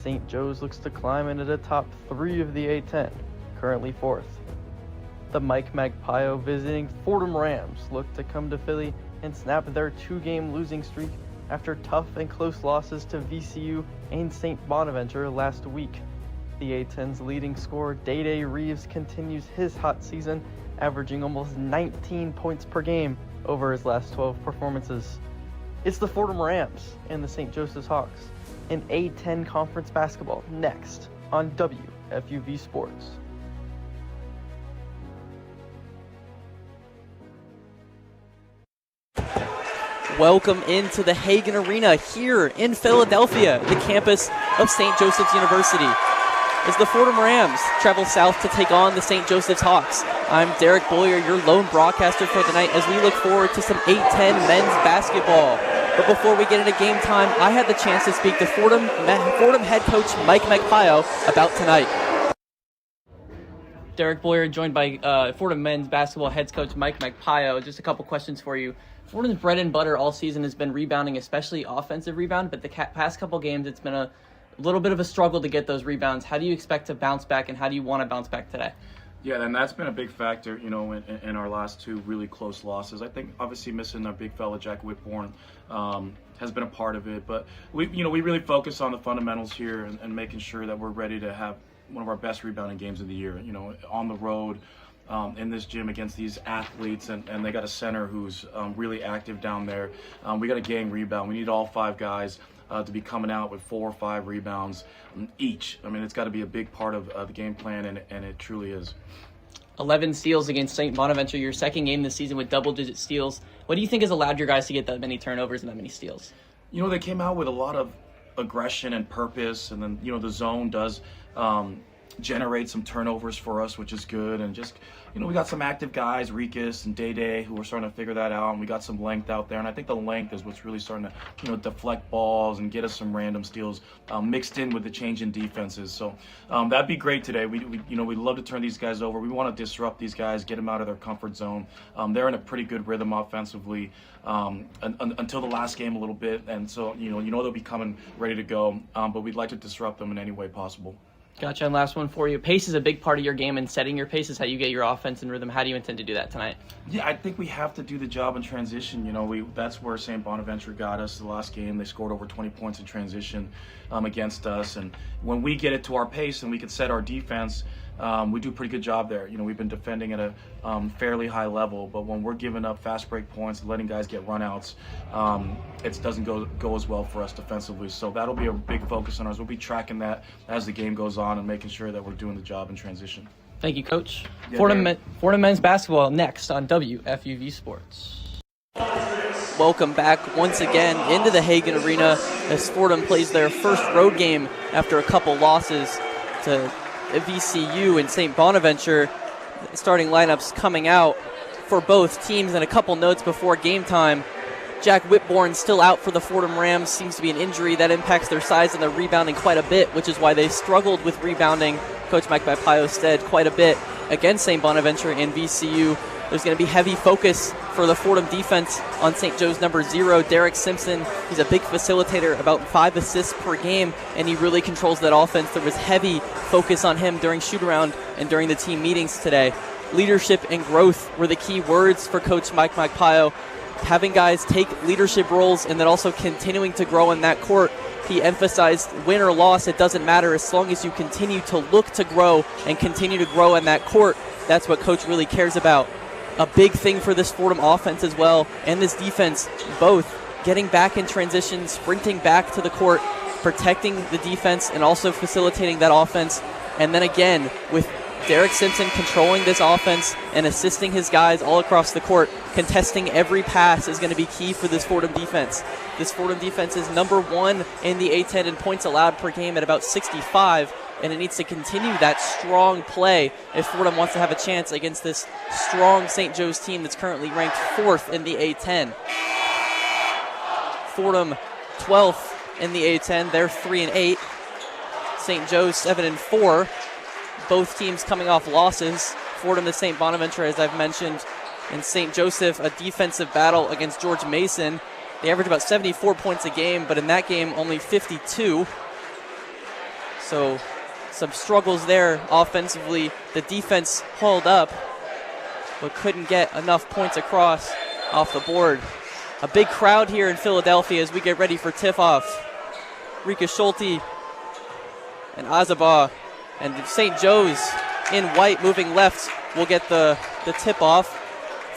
St. Joe's looks to climb into the top 3 of the A10, currently 4th. The Mike Magpio visiting Fordham Rams look to come to Philly and snap their 2-game losing streak after tough and close losses to VCU and St. Bonaventure last week. The A10's leading scorer, Day-Day Reeves, continues his hot season, averaging almost 19 points per game over his last 12 performances. It's the Fordham Rams and the St. Joseph's Hawks in A10 conference basketball next on WFUV Sports. Welcome into the Hagan Arena here in Philadelphia, the campus of St. Joseph's University, as the Fordham Rams travel south to take on the St. Joseph's Hawks. I'm Derek Beaulieu, your lone broadcaster for the night, as we look forward to some A10 men's basketball. But before we get into game time, I had the chance to speak to Fordham head coach Mike Magpio about tonight. Derek Beaulieu, joined by Fordham men's basketball head coach Mike Magpio. Just a couple questions for you. Fordham's bread and butter all season has been rebounding, especially offensive rebound, but the past couple games it's been a little bit of a struggle to get those rebounds. How do you expect to bounce back, and how do you want to bounce back today? Yeah, and that's been a big factor, in our last 2 really close losses. I think obviously missing our big fella Jack Whitbourne has been a part of it, but we really focus on the fundamentals here and making sure that we're ready to have one of our best rebounding games of the year. On the road. In this gym against these athletes, and they got a center who's really active down there. We got a gang rebound. We need all 5 guys to be coming out with 4 or 5 rebounds each. I mean, it's got to be a big part of the game plan, and it truly is. 11 steals against St. Bonaventure, your second game this season with double-digit steals. What do you think has allowed your guys to get that many turnovers and that many steals? They came out with a lot of aggression and purpose, and then, the zone does generate some turnovers for us, which is good. And just, we got some active guys, Rikus and Day-Day, who are starting to figure that out, and we got some length out there. And I think the length is what's really starting to, deflect balls and get us some random steals mixed in with the change in defenses. So that'd be great today. We'd love to turn these guys over. We want to disrupt these guys, get them out of their comfort zone. They're in a pretty good rhythm offensively until the last game a little bit. And so, they'll be coming ready to go, but we'd like to disrupt them in any way possible. Gotcha. And last one for you. Pace is a big part of your game, and setting your pace is how you get your offense in rhythm. How do you intend to do that tonight? Yeah, I think we have to do the job in transition. That's where St. Bonaventure got us the last game. They scored over 20 points in transition against us. And when we get it to our pace and we can set our defense, we do a pretty good job there. We've been defending at a fairly high level, but when we're giving up fast break points and letting guys get runouts, it doesn't go as well for us defensively. So that'll be a big focus on ours. We'll be tracking that as the game goes on and making sure that we're doing the job in transition. Thank you, Coach. Yeah, Fordham men's basketball next on WFUV Sports. Welcome back once again into the Hagan Arena as Fordham plays their first road game after a couple losses to VCU and St. Bonaventure. Starting lineups coming out for both teams, and a couple notes before game time. Jack Whitbourne still out for the Fordham Rams. Seems to be an injury that impacts their size and their rebounding quite a bit, which is why they struggled with rebounding. Coach Mike Magpio said quite a bit against St. Bonaventure and VCU. There's going to be heavy focus for the Fordham defense on St. Joe's number 0, Derek Simpson. He's a big facilitator, about 5 assists per game, and he really controls that offense. There was heavy focus on him during shoot-around and during the team meetings today. Leadership and growth were the key words for Coach Mike Magpio. Having guys take leadership roles and then also continuing to grow in that court. He emphasized win or loss, it doesn't matter as long as you continue to look to grow and continue to grow in that court. That's what Coach really cares about. A big thing for this Fordham offense as well, and this defense, both getting back in transition, sprinting back to the court, protecting the defense, and also facilitating that offense. And then again, with Derek Simpson controlling this offense and assisting his guys all across the court, contesting every pass is going to be key for this Fordham defense. This Fordham defense is number 1 in the A10 in points allowed per game at about 65, and it needs to continue that strong play if Fordham wants to have a chance against this strong St. Joe's team that's currently ranked 4th in the A10. Fordham 12th in the A10. They're 3-8. St. Joe's 7-4. Both teams coming off losses. Fordham to St. Bonaventure, as I've mentioned, and St. Joseph, a defensive battle against George Mason. They average about 74 points a game, but in that game, only 52. So some struggles there offensively. The defense hauled up, but couldn't get enough points across off the board. A big crowd here in Philadelphia as we get ready for tip-off. Rika Schulte and Azaba and St. Joe's in white moving left will get the tip-off.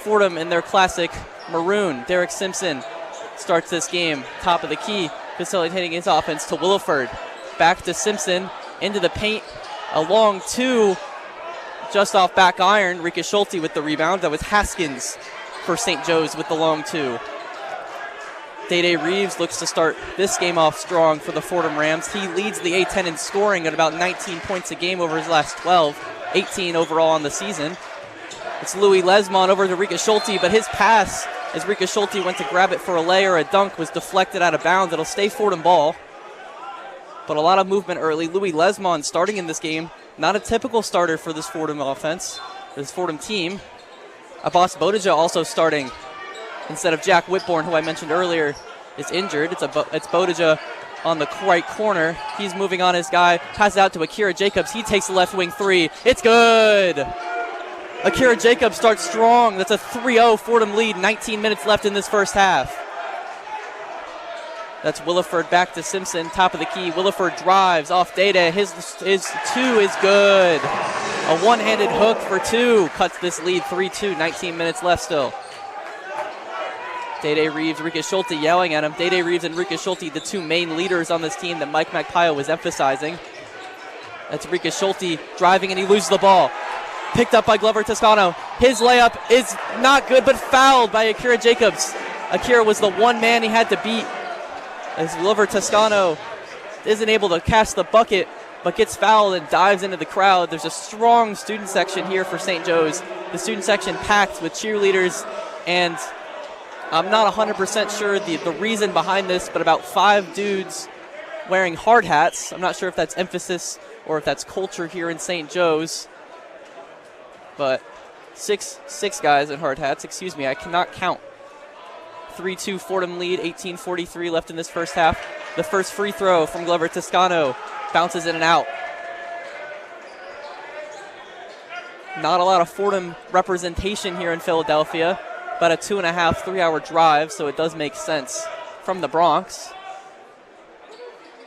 Fordham in their classic maroon. Derek Simpson starts this game. Top of the key, facilitating his offense to Williford. Back to Simpson, into the paint, a long two, just off back iron. Rika Schulte with the rebound. That was Haskins for St. Joe's with the long two. Day Reeves looks to start this game off strong for the Fordham Rams. He leads the A-10 in scoring at about 19 points a game over his last 12, 18 overall on the season. It's Louis Lesmond over to Rika Schulte, but his pass, as Rika Schulte went to grab it for a lay or a dunk, was deflected out of bounds. It'll stay Fordham ball. But a lot of movement early. Louis Lesmond starting in this game. Not a typical starter for this Fordham offense, this Fordham team. Abbas Bodija also starting instead of Jack Whitbourne, who I mentioned earlier, is injured. It's Bodija on the right corner. He's moving on his guy. Passes out to Akira Jacobs. He takes the left wing three. It's good. Akira Jacobs starts strong. That's a 3-0 Fordham lead. 19 minutes left in this first half. That's Williford back to Simpson. Top of the key. Williford drives off Data. His two is good. A one-handed hook for two. Cuts this lead 3-2. 19 minutes left still. Day Reeves, Rika Schulte yelling at him. Day Reeves and Rika Schulte, the two main leaders on this team that Mike Magpio was emphasizing. That's Rika Schulte driving, and he loses the ball. Picked up by Glover Toscano. His layup is not good, but fouled by Akira Jacobs. Akira was the one man he had to beat, as Glover Toscano isn't able to catch the bucket, but gets fouled and dives into the crowd. There's a strong student section here for St. Joe's. The student section packed with cheerleaders, and I'm not 100% sure the reason behind this, but about 5 dudes wearing hard hats. I'm not sure if that's emphasis or if that's culture here in St. Joe's. But six guys in hard hats. Excuse me, I cannot count. 3-2 Fordham lead, 18:43 left in this first half. The first free throw from Glover Toscano bounces in and out. Not a lot of Fordham representation here in Philadelphia. About a 2.5, 3-hour drive, so it does make sense from the Bronx.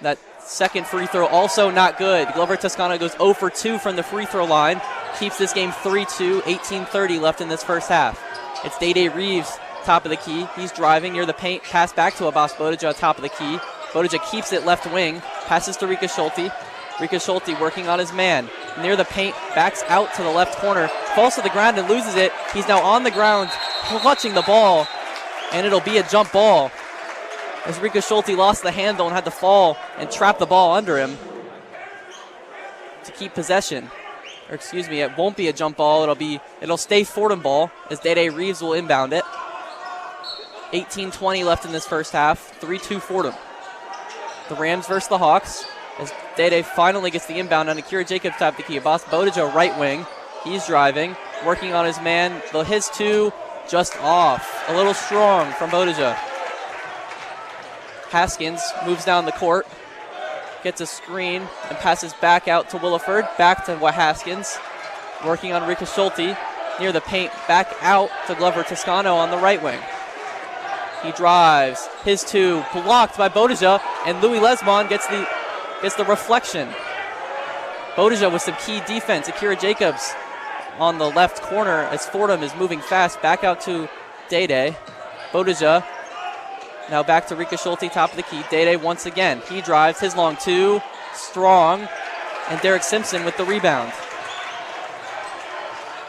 That second free throw also not good. Glover Toscano goes 0 for 2 from the free throw line. Keeps this game 3-2, 18:30 left in this first half. It's Day Reeves, top of the key. He's driving near the paint. Pass back to Abbas Bodija, top of the key. Bodija keeps it left wing. Passes to Rika Schulte. Rika Schulte working on his man. Near the paint, backs out to the left corner. Falls to the ground and loses it. He's now on the ground, clutching the ball, and it'll be a jump ball, as Rika Schulte lost the handle and had to fall and trap the ball under him to keep possession. Or excuse me, it won't be a jump ball. It'll stay Fordham ball, as Day Reeves will inbound it. 18:20 left in this first half. 3-2 Fordham. The Rams versus the Hawks, as Day finally gets the inbound on Akira Jacobs, top of the key. Abbas Bodija, right wing. He's driving, working on his man. His two just off. A little strong from Bodija. Haskins moves down the court, gets a screen, and passes back out to Williford. Back to Haskins, working on Rika Schulte. Near the paint, back out to Glover Toscano on the right wing. He drives. His two blocked by Bodija, and Louis Lesmond gets the reflection. Bodija with some key defense. Akira Jacobs on the left corner as Fordham is moving fast. Back out to Day. Bodija now back to Rika Schulte, top of the key. Day once again. He drives. His long two. Strong. And Derek Simpson with the rebound.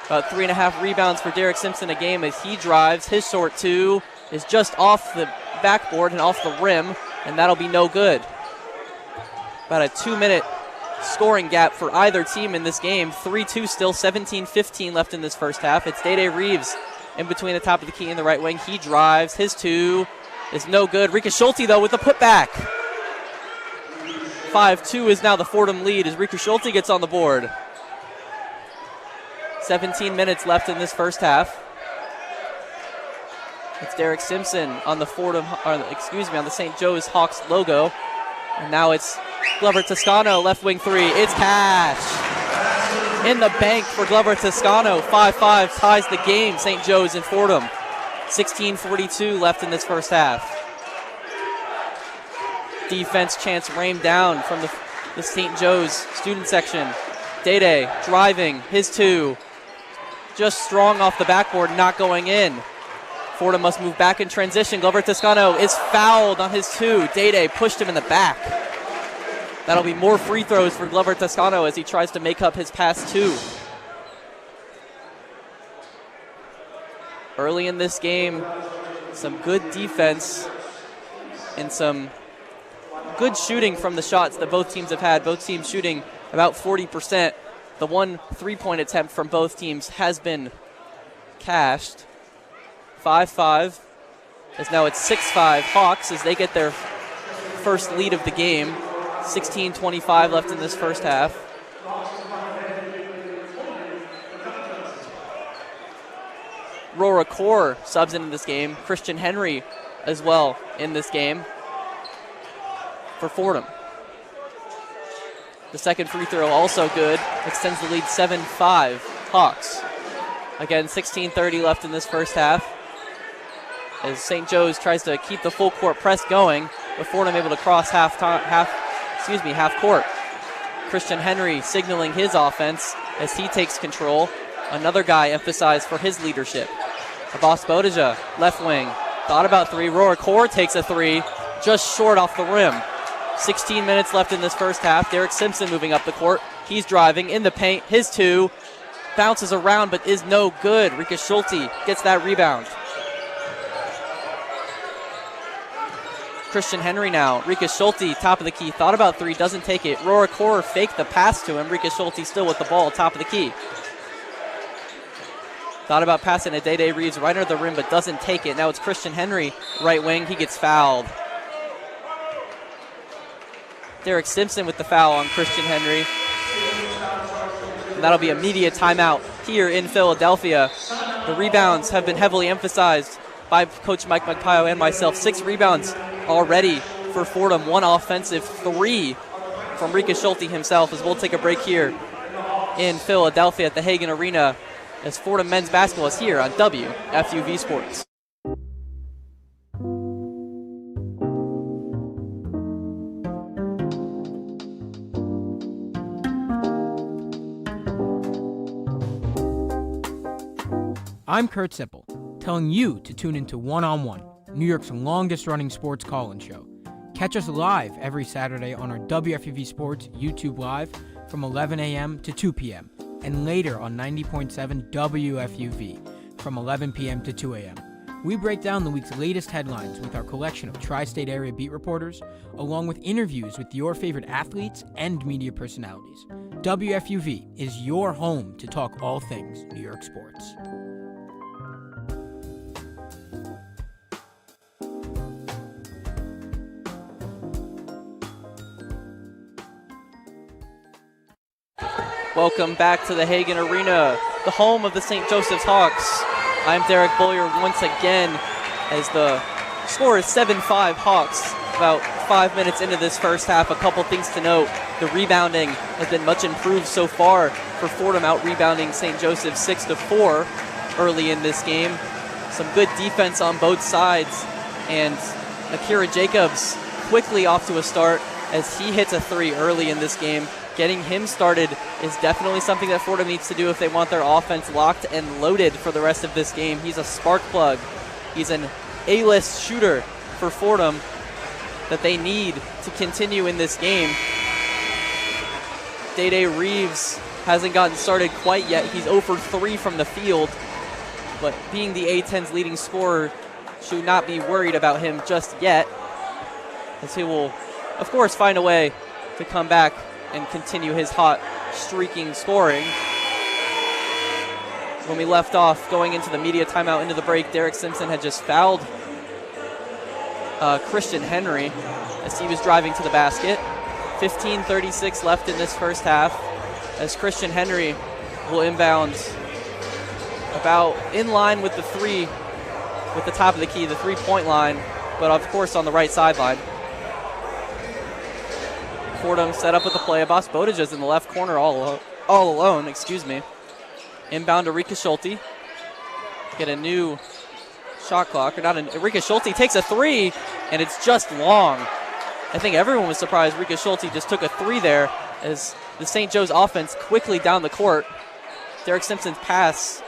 About 3.5 rebounds for Derek Simpson a game as he drives. His short two is just off the backboard and off the rim, and that'll be no good. About a 2-minute scoring gap for either team in this game. 3-2 still, 17-15 left in this first half. It's Day Reeves in between the top of the key and the right wing. He drives. His two is no good. Rika Schulte, though, with the putback. 5-2 is now the Fordham lead as Rika Schulte gets on the board. 17 minutes left in this first half. It's Derek Simpson on the on the St. Joe's Hawks logo. And now it's Glover Toscano, left wing three. It's cash. In the bank for Glover Toscano. 5-5 ties the game. St. Joe's and Fordham. 16:42 left in this first half. Defense chance rained down from the St. Joe's student section. Day driving, his two. Just strong off the backboard, not going in. Fordham must move back in transition. Glover Toscano is fouled on his two. Day pushed him in the back. That'll be more free throws for Glover Toscano as he tries to make up his past two. Early in this game, some good defense and some good shooting from the shots that both teams have had. Both teams shooting about 40%. The one three-point attempt from both teams has been cashed. 5-5. As now it's 6-5 Hawks as they get their first lead of the game. 16:25 left in this first half. Rora Core subs into this game. Christian Henry as well in this game for Fordham. The second free throw also good. Extends the lead 7-5 Hawks. Again, 16:30 left in this first half. As St. Joe's tries to keep the full court press going, but Fordham able to cross half court. Christian Henry signaling his offense as he takes control. Another guy emphasized for his leadership. Abbas Bodija, left wing. Thought about three. Rora Core takes a three. Just short off the rim. 16 minutes left in this first half. Derek Simpson moving up the court. He's driving in the paint. His two. Bounces around but is no good. Rika Schulte gets that rebound. Christian Henry now. Rika Schulte, top of the key. Thought about three. Doesn't take it. Rora Core faked the pass to him. Rika Schulte still with the ball. Top of the key. Thought about passing to Day Reeves right under the rim, but doesn't take it. Now it's Christian Henry, right wing. He gets fouled. Derek Simpson with the foul on Christian Henry. And that'll be a media timeout here in Philadelphia. The rebounds have been heavily emphasized by Coach Mike Magpayo and myself. 6 rebounds already for Fordham. 1 offensive, 3 from Rika Schulte himself, as we'll take a break here in Philadelphia at the Hagan Arena as Fordham men's basketball is here on WFUV Sports. I'm Kurt Sippel, telling you to tune into One on One, New York's longest-running sports call-in show. Catch us live every Saturday on our WFUV Sports YouTube Live from 11 a.m. to 2 p.m., and later on 90.7 WFUV from 11 p.m. to 2 a.m. We break down the week's latest headlines with our collection of tri-state area beat reporters, along with interviews with your favorite athletes and media personalities. WFUV is your home to talk all things New York sports. Welcome back to the Hagan Arena, the home of the St. Joseph's Hawks. I'm Derek Beaulieu once again as the score is 7-5 Hawks. About 5 minutes into this first half, a couple things to note. The rebounding has been much improved so far for Fordham, out-rebounding St. Joseph's 6-4 early in this game. Some good defense on both sides, and Akira Jacobs quickly off to a start as he hits a 3 early in this game. Getting him started is definitely something that Fordham needs to do if they want their offense locked and loaded for the rest of this game. He's a spark plug. He's an A-list shooter for Fordham that they need to continue in this game. Day Reeves hasn't gotten started quite yet. He's 0 for 3 from the field, but being the A-10's leading scorer, should not be worried about him just yet, as he will, of course, find a way to come back and continue his hot streaking scoring. When we left off, going into the media timeout, into the break, Derek Simpson had just fouled Christian Henry as he was driving to the basket. 15:36 left in this first half as Christian Henry will inbound about in line with the three, with the top of the key, the three-point line, but of course on the right sideline. Fordham set up with the play. Abbas Bodija's in the left corner all alone, Inbound to Rika Schulte. Get a new shot clock. Rika Schulte takes a three, and it's just long. I think everyone was surprised Rika Schulte just took a three there as the St. Joe's offense quickly down the court. Derek Simpson's pass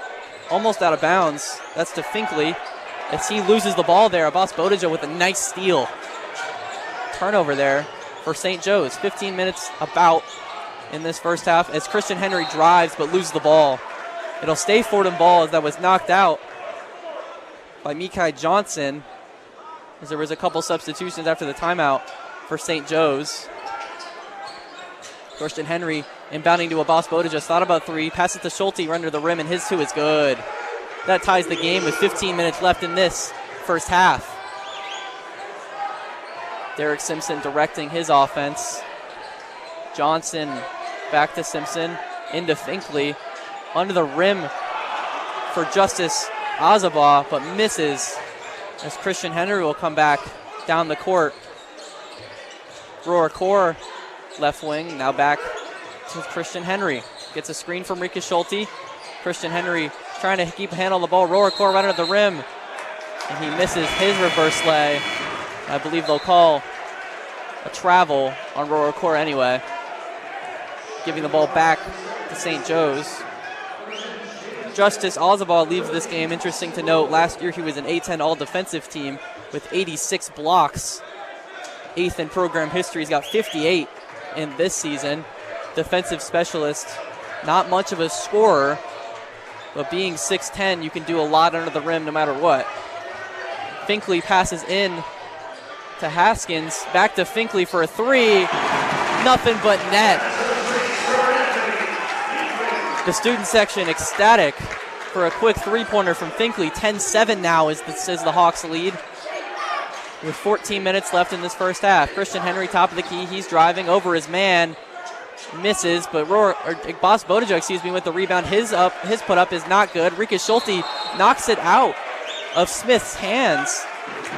almost out of bounds. That's to Finkley as he loses the ball there. Abbas Bodija with a nice steal. Turnover there for St. Joe's. 15 minutes about in this first half as Christian Henry drives but loses the ball. It'll stay Fordham ball as that was knocked out by Mikai Johnson as there was a couple substitutions after the timeout for St. Joe's. Christian Henry inbounding to Abbas Bodija. Thought about three. Passes to Schulte under the rim, and his two is good. That ties the game with 15 minutes left in this first half. Derek Simpson directing his offense. Johnson back to Simpson. Into Finkley. Under the rim for Justice Azaba, but misses as Christian Henry will come back down the court. Roar Core left wing, now back to Christian Henry. Gets a screen from Rika Schulte. Christian Henry trying to keep a hand on the ball. Roar Core right under the rim. And he misses his reverse lay. I believe they'll call a travel on Roar Core anyway. Giving the ball back to St. Joe's. Justice Azabal leaves this game. Interesting to note, last year he was an A-10 all-defensive team with 86 blocks. 8th in program history. He's got 58 in this season. Defensive specialist. Not much of a scorer, but being 6'10", you can do a lot under the rim no matter what. Finkley passes in to Haskins. Back to Finkley for a three. Nothing but net. The student section ecstatic for a quick three-pointer from Finkley. 10-7 now is the Hawks lead with 14 minutes left in this first half. Christian Henry top of the key. He's driving over his man. Misses, but Abbas Bodija, with the rebound. His put up is not good. Rika Schulte knocks it out of Smith's hands,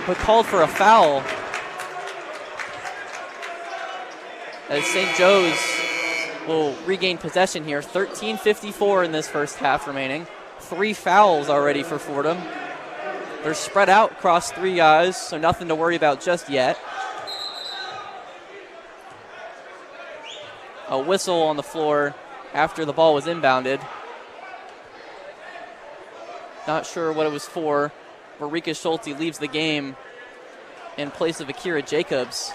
but called for a foul. As St. Joe's will regain possession here. 13:54 in this first half remaining. 3 fouls already for Fordham. They're spread out across 3 guys, so nothing to worry about just yet. A whistle on the floor after the ball was inbounded. Not sure what it was for, but Rika Schulte leaves the game in place of Akira Jacobs.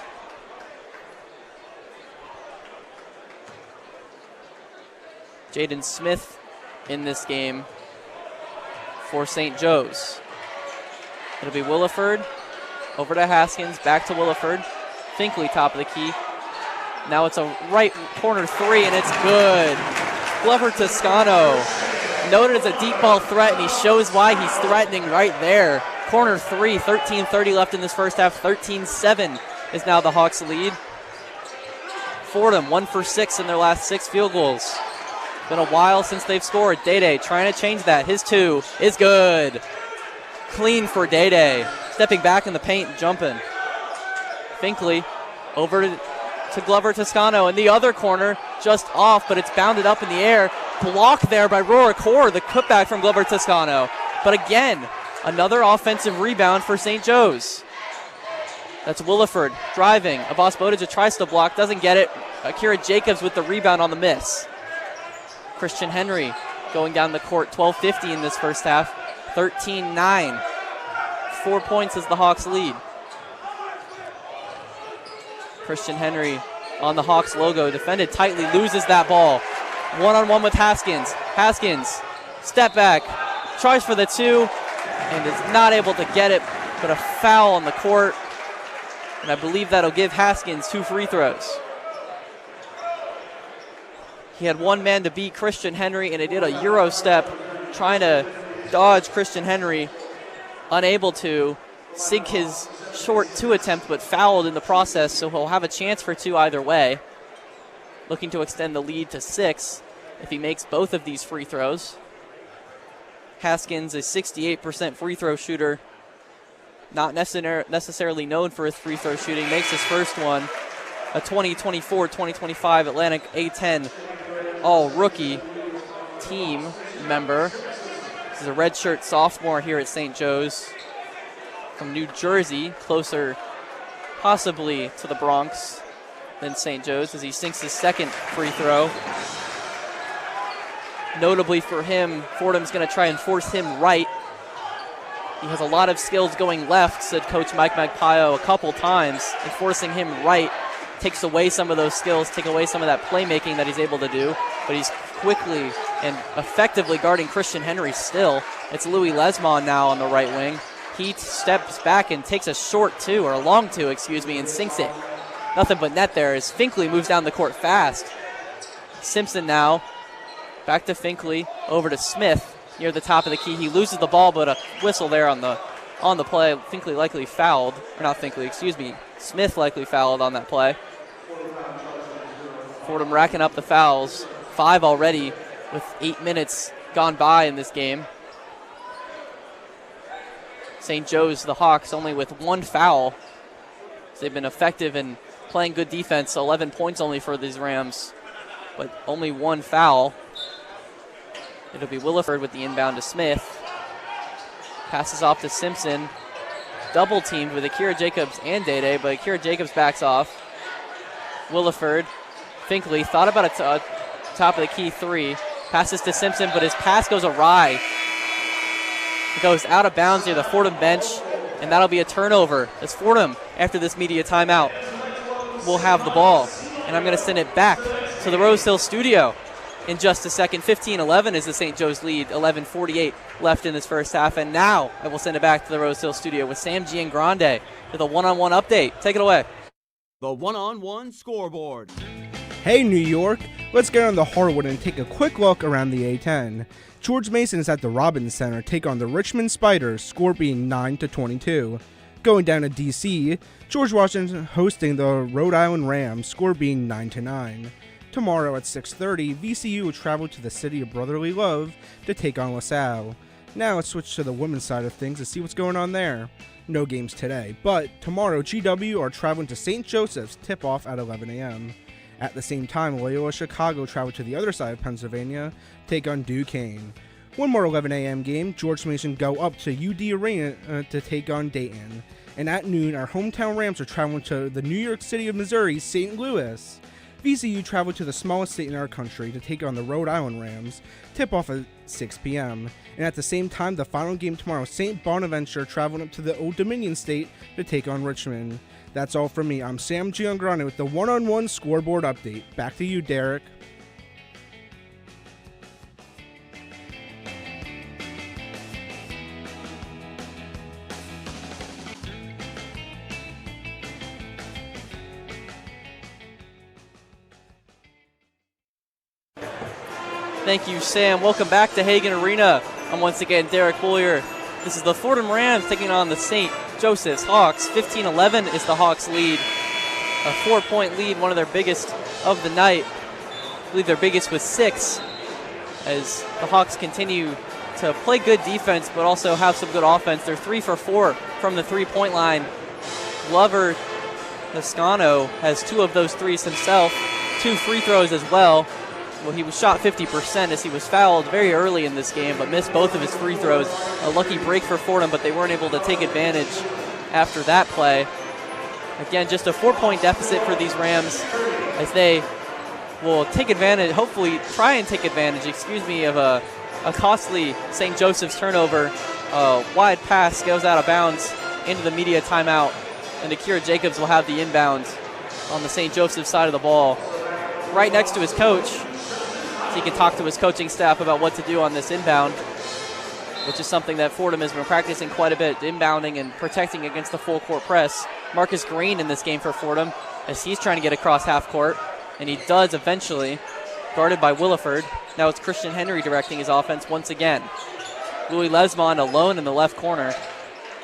Jaden Smith in this game for St. Joe's. It'll be Williford over to Haskins, back to Williford. Finkley top of the key. Now it's a right corner three, and it's good. Glover Toscano noted as a deep ball threat, and he shows why he's threatening right there. Corner three, 13:30 left in this first half. 13-7 is now the Hawks lead. Fordham 1 for 6 in their last 6 field goals. Been a while since they've scored. Day trying to change that. His 2 is good. Clean for Day. Stepping back in the paint and jumping. Finkley over to Glover Toscano in the other corner, just off, but it's bounded up in the air. Blocked there by Roar Core, the putback from Glover Toscano. But again, another offensive rebound for St. Joe's. That's Williford driving. Abbas Bodija tries to block, doesn't get it. Akira Jacobs with the rebound on the miss. Christian Henry going down the court. 12:50 in this first half. 13-9. 4 points as the Hawks lead. Christian Henry on the Hawks logo, defended tightly, loses that ball. One-on-one with Haskins. Haskins, step back, tries for the 2, and is not able to get it, but a foul on the court. And I believe that'll give Haskins 2 free throws. He had one man to beat Christian Henry, and he did a Euro step, trying to dodge Christian Henry, unable to sink his short 2 attempt, but fouled in the process, so he'll have a chance for 2 either way. Looking to extend the lead to 6 if he makes both of these free throws. Haskins, a 68% free throw shooter, not necessarily known for his free throw shooting, makes his first one. a 2024-2025 Atlantic A10 all-rookie team member. This is a redshirt sophomore here at St. Joe's from New Jersey, closer possibly to the Bronx than St. Joe's, as he sinks his second free throw. Notably for him, Fordham's going to try and force him right. He has a lot of skills going left, said Coach Mike Magpio a couple times, and forcing him right takes away some of those skills, take away some of that playmaking that he's able to do, but he's quickly and effectively guarding Christian Henry still. It's Louis Lesmond now on the right wing. He steps back and takes a short two, or a long two, and sinks it. Nothing but net there as Finkley moves down the court fast. Simpson now, back to Finkley, over to Smith near the top of the key. He loses the ball, but a whistle there on the play. Finkley likely fouled, or not Finkley, Smith likely fouled on that play. Fordham racking up the fouls, 5 already with 8 minutes gone by in this game. St. Joe's, the Hawks, only with 1 foul. They've been effective in playing good defense, 11 points only for these Rams, but only 1 foul. It'll be Williford with the inbound to Smith. Passes off to Simpson. Double teamed with Akira Jacobs and Dede, but Akira Jacobs backs off. Williford. Finkley thought about a top of the key 3. Passes to Simpson, but his pass goes awry. It goes out of bounds near the Fordham bench, and that'll be a turnover. As Fordham, after this media timeout, will have the ball. And I'm going to send it back to the Rose Hill studio in just a second. 15-11 is the St. Joe's lead. 11:48 left in this first half. And now I will send it back to the Rose Hill studio with Sam Giangrande with a one-on-one update. Take it away. The one-on-one scoreboard. Hey New York, let's get on the hardwood and take a quick look around the A10. George Mason is at the Robbins Center, take on the Richmond Spiders, score being 9-22. Going down to DC, George Washington hosting the Rhode Island Rams, score being 9-9. Tomorrow at 6:30, VCU will travel to the city of brotherly love to take on LaSalle. Now let's switch to the women's side of things to see what's going on there. No games today, but tomorrow GW are traveling to St. Joseph's, tip-off at 11 a.m. At the same time, Loyola Chicago travel to the other side of Pennsylvania, take on Duquesne. One more 11 a.m. game, George Mason go up to UD Arena to take on Dayton. And at noon, our hometown Rams are traveling to the New York City of Missouri, St. Louis. VCU travel to the smallest state in our country to take on the Rhode Island Rams, tip-off at 6 p.m. And at the same time, the final game tomorrow, St. Bonaventure traveling up to the Old Dominion State to take on Richmond. That's all from me. I'm Sam Giangrande with the one-on-one scoreboard update. Back to you, Derek. Thank you, Sam. Welcome back to Hagan Arena. I'm once again Derek Beaulieu. This is the Fordham Rams taking on the St. Joseph's Hawks. 15-11 is the Hawks' lead. A 4-point lead, one of their biggest of the night. I believe their biggest was 6, as the Hawks continue to play good defense but also have some good offense. They're 3 for 4 from the three-point line. Glover Toscano has 2 of those threes himself, 2 free throws as well. Well, he was shot 50% as he was fouled very early in this game, but missed both of his free throws. A lucky break for Fordham, but they weren't able to take advantage after that play. Again, just a 4-point deficit for these Rams as they will take advantage, hopefully try and take advantage, of a costly St. Joseph's turnover. A wide pass goes out of bounds into the media timeout, and Akira Jacobs will have the inbound on the St. Joseph's side of the ball, right next to his coach. He can talk to his coaching staff about what to do on this inbound, which is something that Fordham has been practicing quite a bit, inbounding and protecting against the full court press. Marcus Green in this game for Fordham as he's trying to get across half court, and he does eventually, guarded by Williford. Now it's Christian Henry directing his offense once again. Louis Lesmond alone in the left corner,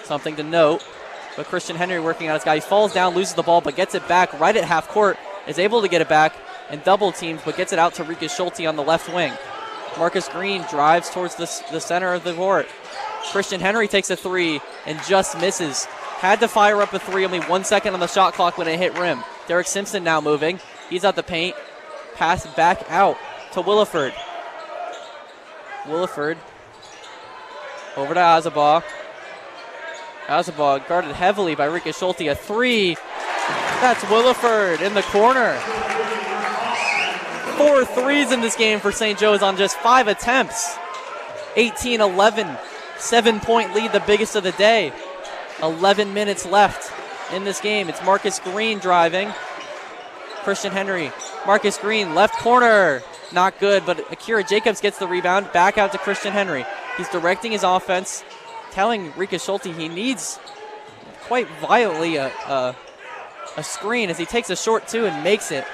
something to note, but Christian Henry working on his guy. He falls down, loses the ball, but gets it back right at half court, is able to get it back, and double teams, but gets it out to Rikus Schulte on the left wing. Marcus Green drives towards the center of the court. Christian Henry takes a 3 and just misses. Had to fire up a 3, only 1 second on the shot clock when it hit rim. Derek Simpson now moving. He's at the paint. Pass back out to Williford. Williford over to Azabaugh. Azabaugh guarded heavily by Rika Schulte. A three. That's Williford in the corner. 4 threes in this game for St. Joe's on just 5 attempts. 18-11. 7-point lead, the biggest of the day. 11 minutes left in this game. It's Marcus Green driving. Christian Henry. Marcus Green, left corner. Not good, but Akira Jacobs gets the rebound. Back out to Christian Henry. He's directing his offense, telling Rika Schulte he needs quite violently a screen as he takes a short two and makes it.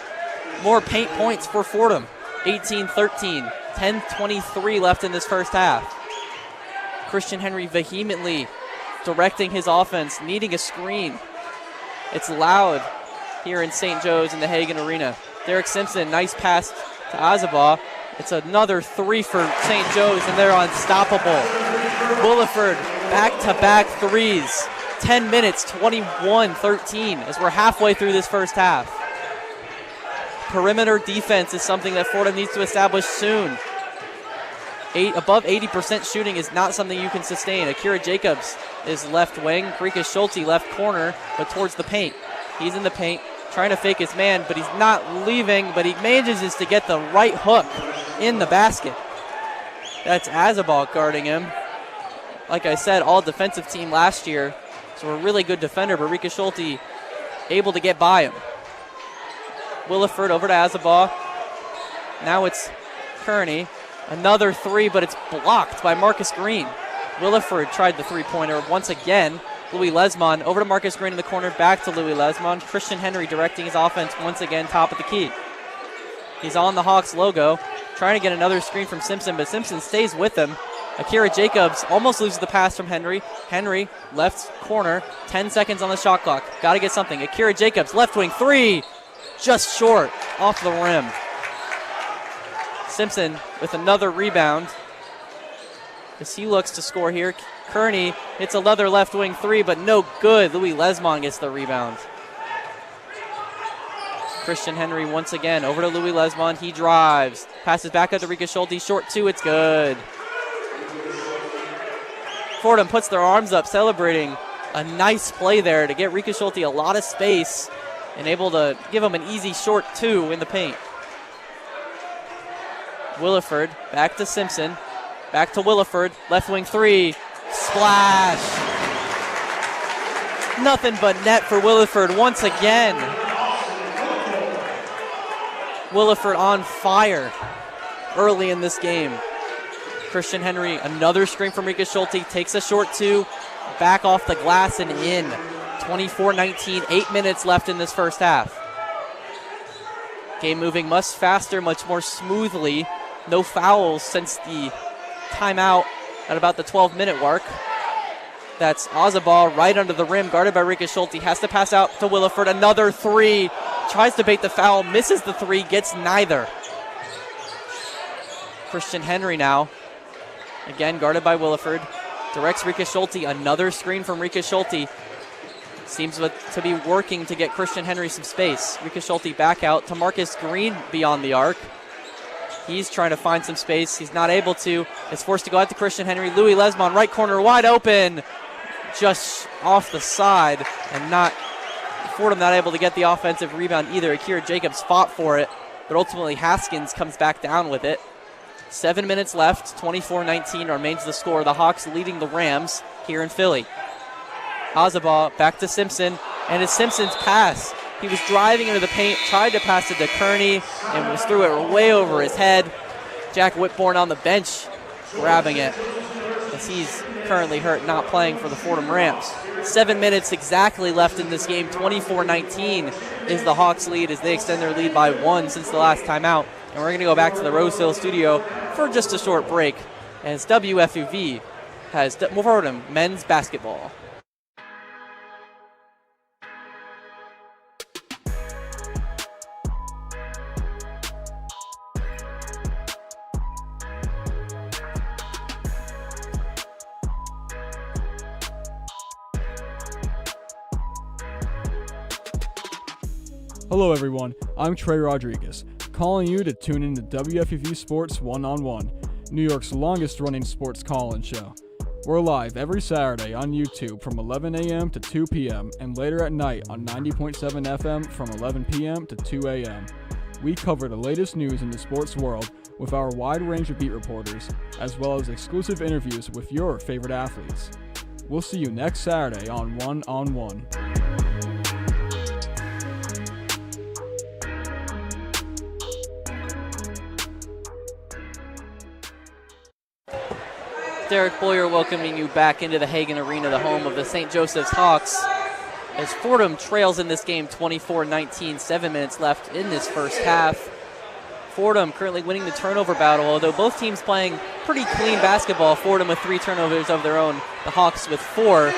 More paint points for Fordham. 18-13. 10:23 left in this first half. Christian Henry vehemently directing his offense, needing a screen. It's loud here in St. Joe's in the Hagan Arena. Derek Simpson, nice pass to Azabaugh. It's another three for St. Joe's, and they're unstoppable. Williford, back-to-back threes. 10 minutes, 21-13, as we're halfway through this first half. Perimeter defense is something that Fordham needs to establish soon. Above 80% shooting is not something you can sustain. Akira Jacobs is left wing. Rika Schulte left corner, but towards the paint. He's in the paint, trying to fake his man, but he's not leaving, but he manages to get the right hook in the basket. That's Azabaugh guarding him. Like I said, all defensive team last year, so a really good defender, but Rika Schulte able to get by him. Williford over to Azabaugh. Now it's Kearney. Another three, but it's blocked by Marcus Green. Williford tried the three-pointer once again. Louis Lesmond over to Marcus Green in the corner, back to Louis Lesmond. Christian Henry directing his offense once again, top of the key. He's on the Hawks logo, trying to get another screen from Simpson, but Simpson stays with him. Akira Jacobs almost loses the pass from Henry. Henry, left corner, 10 seconds on the shot clock. Got to get something. Akira Jacobs, left wing three, just short, off the rim. Simpson with another rebound as he looks to score here. Kearney hits another left wing three, but no good. Louis Lesmond gets the rebound. Christian Henry once again over to Louis Lesmond. He drives, passes back out to Rika Schulte. Short two, it's good. Fordham puts their arms up, celebrating a nice play there to get Rika Schulte a lot of space and able to give him an easy short two in the paint. Williford, back to Simpson, back to Williford, left wing three, splash. Nothing but net for Williford once again. Williford on fire early in this game. Christian Henry, another screen from Rika Schulte, takes a short two, back off the glass and in. 24-19, 8 minutes left in this first half. Game moving much faster, much more smoothly. No fouls since the timeout at about the 12-minute mark. That's Azabaugh right under the rim, guarded by Rika Schulte. Has to pass out to Williford. Another three. Tries to bait the foul, misses the three, gets neither. Christian Henry now. Again, guarded by Williford. Directs Rika Schulte. Another screen from Rika Schulte. Seems to be working to get Christian Henry some space. Rika Schulte back out to Marcus Green beyond the arc. He's trying to find some space. He's not able to. Is forced to go out to Christian Henry. Louis Lesmond, right corner, wide open. Just off the side, and not Fordham not able to get the offensive rebound either. Akira Jacobs fought for it, but ultimately Haskins comes back down with it. 7 minutes left. 24-19 remains the score. The Hawks leading the Rams here in Philly. Azabaugh back to Simpson, and it's Simpson's pass. He was driving into the paint, tried to pass it to Kearney, and was threw it way over his head. Jack Whitbourne on the bench grabbing it, as he's currently hurt, not playing for the Fordham Rams. 7 minutes exactly left in this game. 24-19 is the Hawks' lead as they extend their lead by one since the last timeout. And we're going to go back to the Roseville studio for just a short break as WFUV has Fordham men's basketball. Hello everyone, I'm Trey Rodriguez, calling you to tune in to WFUV Sports One-on-One, New York's longest running sports call-in show. We're live every Saturday on YouTube from 11 a.m. to 2 p.m. and later at night on 90.7 FM from 11 p.m. to 2 a.m. We cover the latest news in the sports world with our wide range of beat reporters, as well as exclusive interviews with your favorite athletes. We'll see you next Saturday on One-on-One. Derek Beaulieu welcoming you back into the Hagan Arena, the home of the St. Joseph's Hawks, as Fordham trails in this game 24-19, 7 minutes left in this first half. Fordham currently winning the turnover battle, although both teams playing pretty clean basketball. Fordham with 3 turnovers of their own, the Hawks with 4.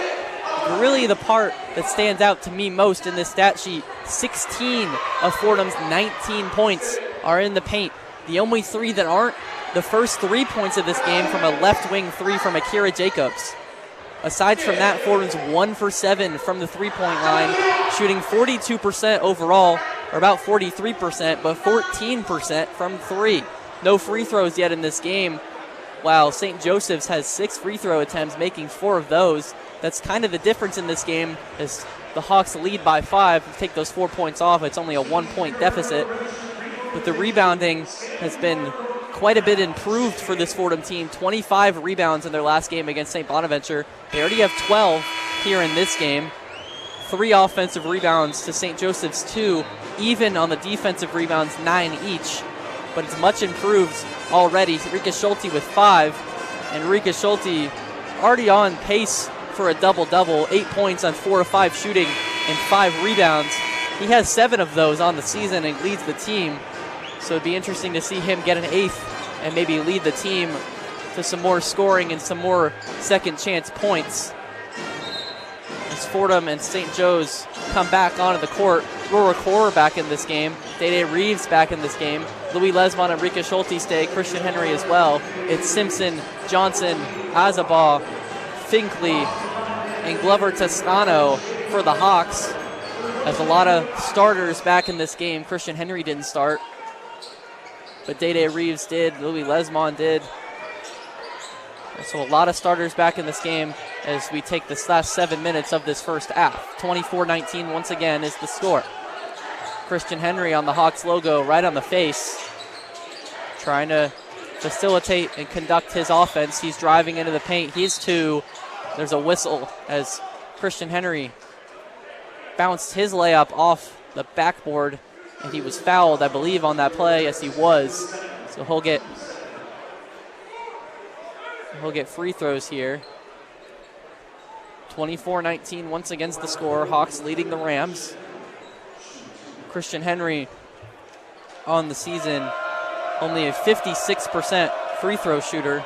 But really the part that stands out to me most in this stat sheet, 16 of Fordham's 19 points are in the paint. The only 3 that aren't, the first 3 points of this game from a left wing 3 from Akira Jacobs. Aside from that, Fordham's 1 for 7 from the 3-point line, shooting 42% overall, or about 43%, but 14% from 3. No free throws yet in this game, while St. Joseph's has 6 free throw attempts, making 4 of those. That's kind of the difference in this game, as the Hawks lead by 5. If you take those 4 points off, it's only a 1-point deficit. But the rebounding has been quite a bit improved for this Fordham team. 25 rebounds in their last game against St. Bonaventure. They already have 12 here in this game. 3 offensive rebounds to St. Joseph's 2. Even on the defensive rebounds, 9 each. But it's much improved already. Rika Schulte with 5. And Rika Schulte already on pace for a double-double. 8 points on 4 of 5 shooting and 5 rebounds. He has 7 of those on the season and leads the team. So it'd be interesting to see him get an 8th and maybe lead the team to some more scoring and some more second chance points. As Fordham and St. Joe's come back onto the court, Rora Core back in this game, Day Reeves back in this game, Louis Lesmond and Rika Schulte stay, Christian Henry as well. It's Simpson, Johnson, Azabaugh, Finkley, and Glover Toscano for the Hawks. As a lot of starters back in this game. Christian Henry didn't start, but Day Reeves did, Louis Lesmond did. So a lot of starters back in this game as we take this last 7 minutes of this first half. 24-19 once again is the score. Christian Henry on the Hawks logo right on the face, trying to facilitate and conduct his offense. He's driving into the paint. He's 2. There's a whistle as Christian Henry bounced his layup off the backboard, and he was fouled, I believe, on that play. Yes, he was. So he'll get free throws here. 24-19 once against the score. Hawks leading the Rams. Christian Henry on the season only a 56% free throw shooter,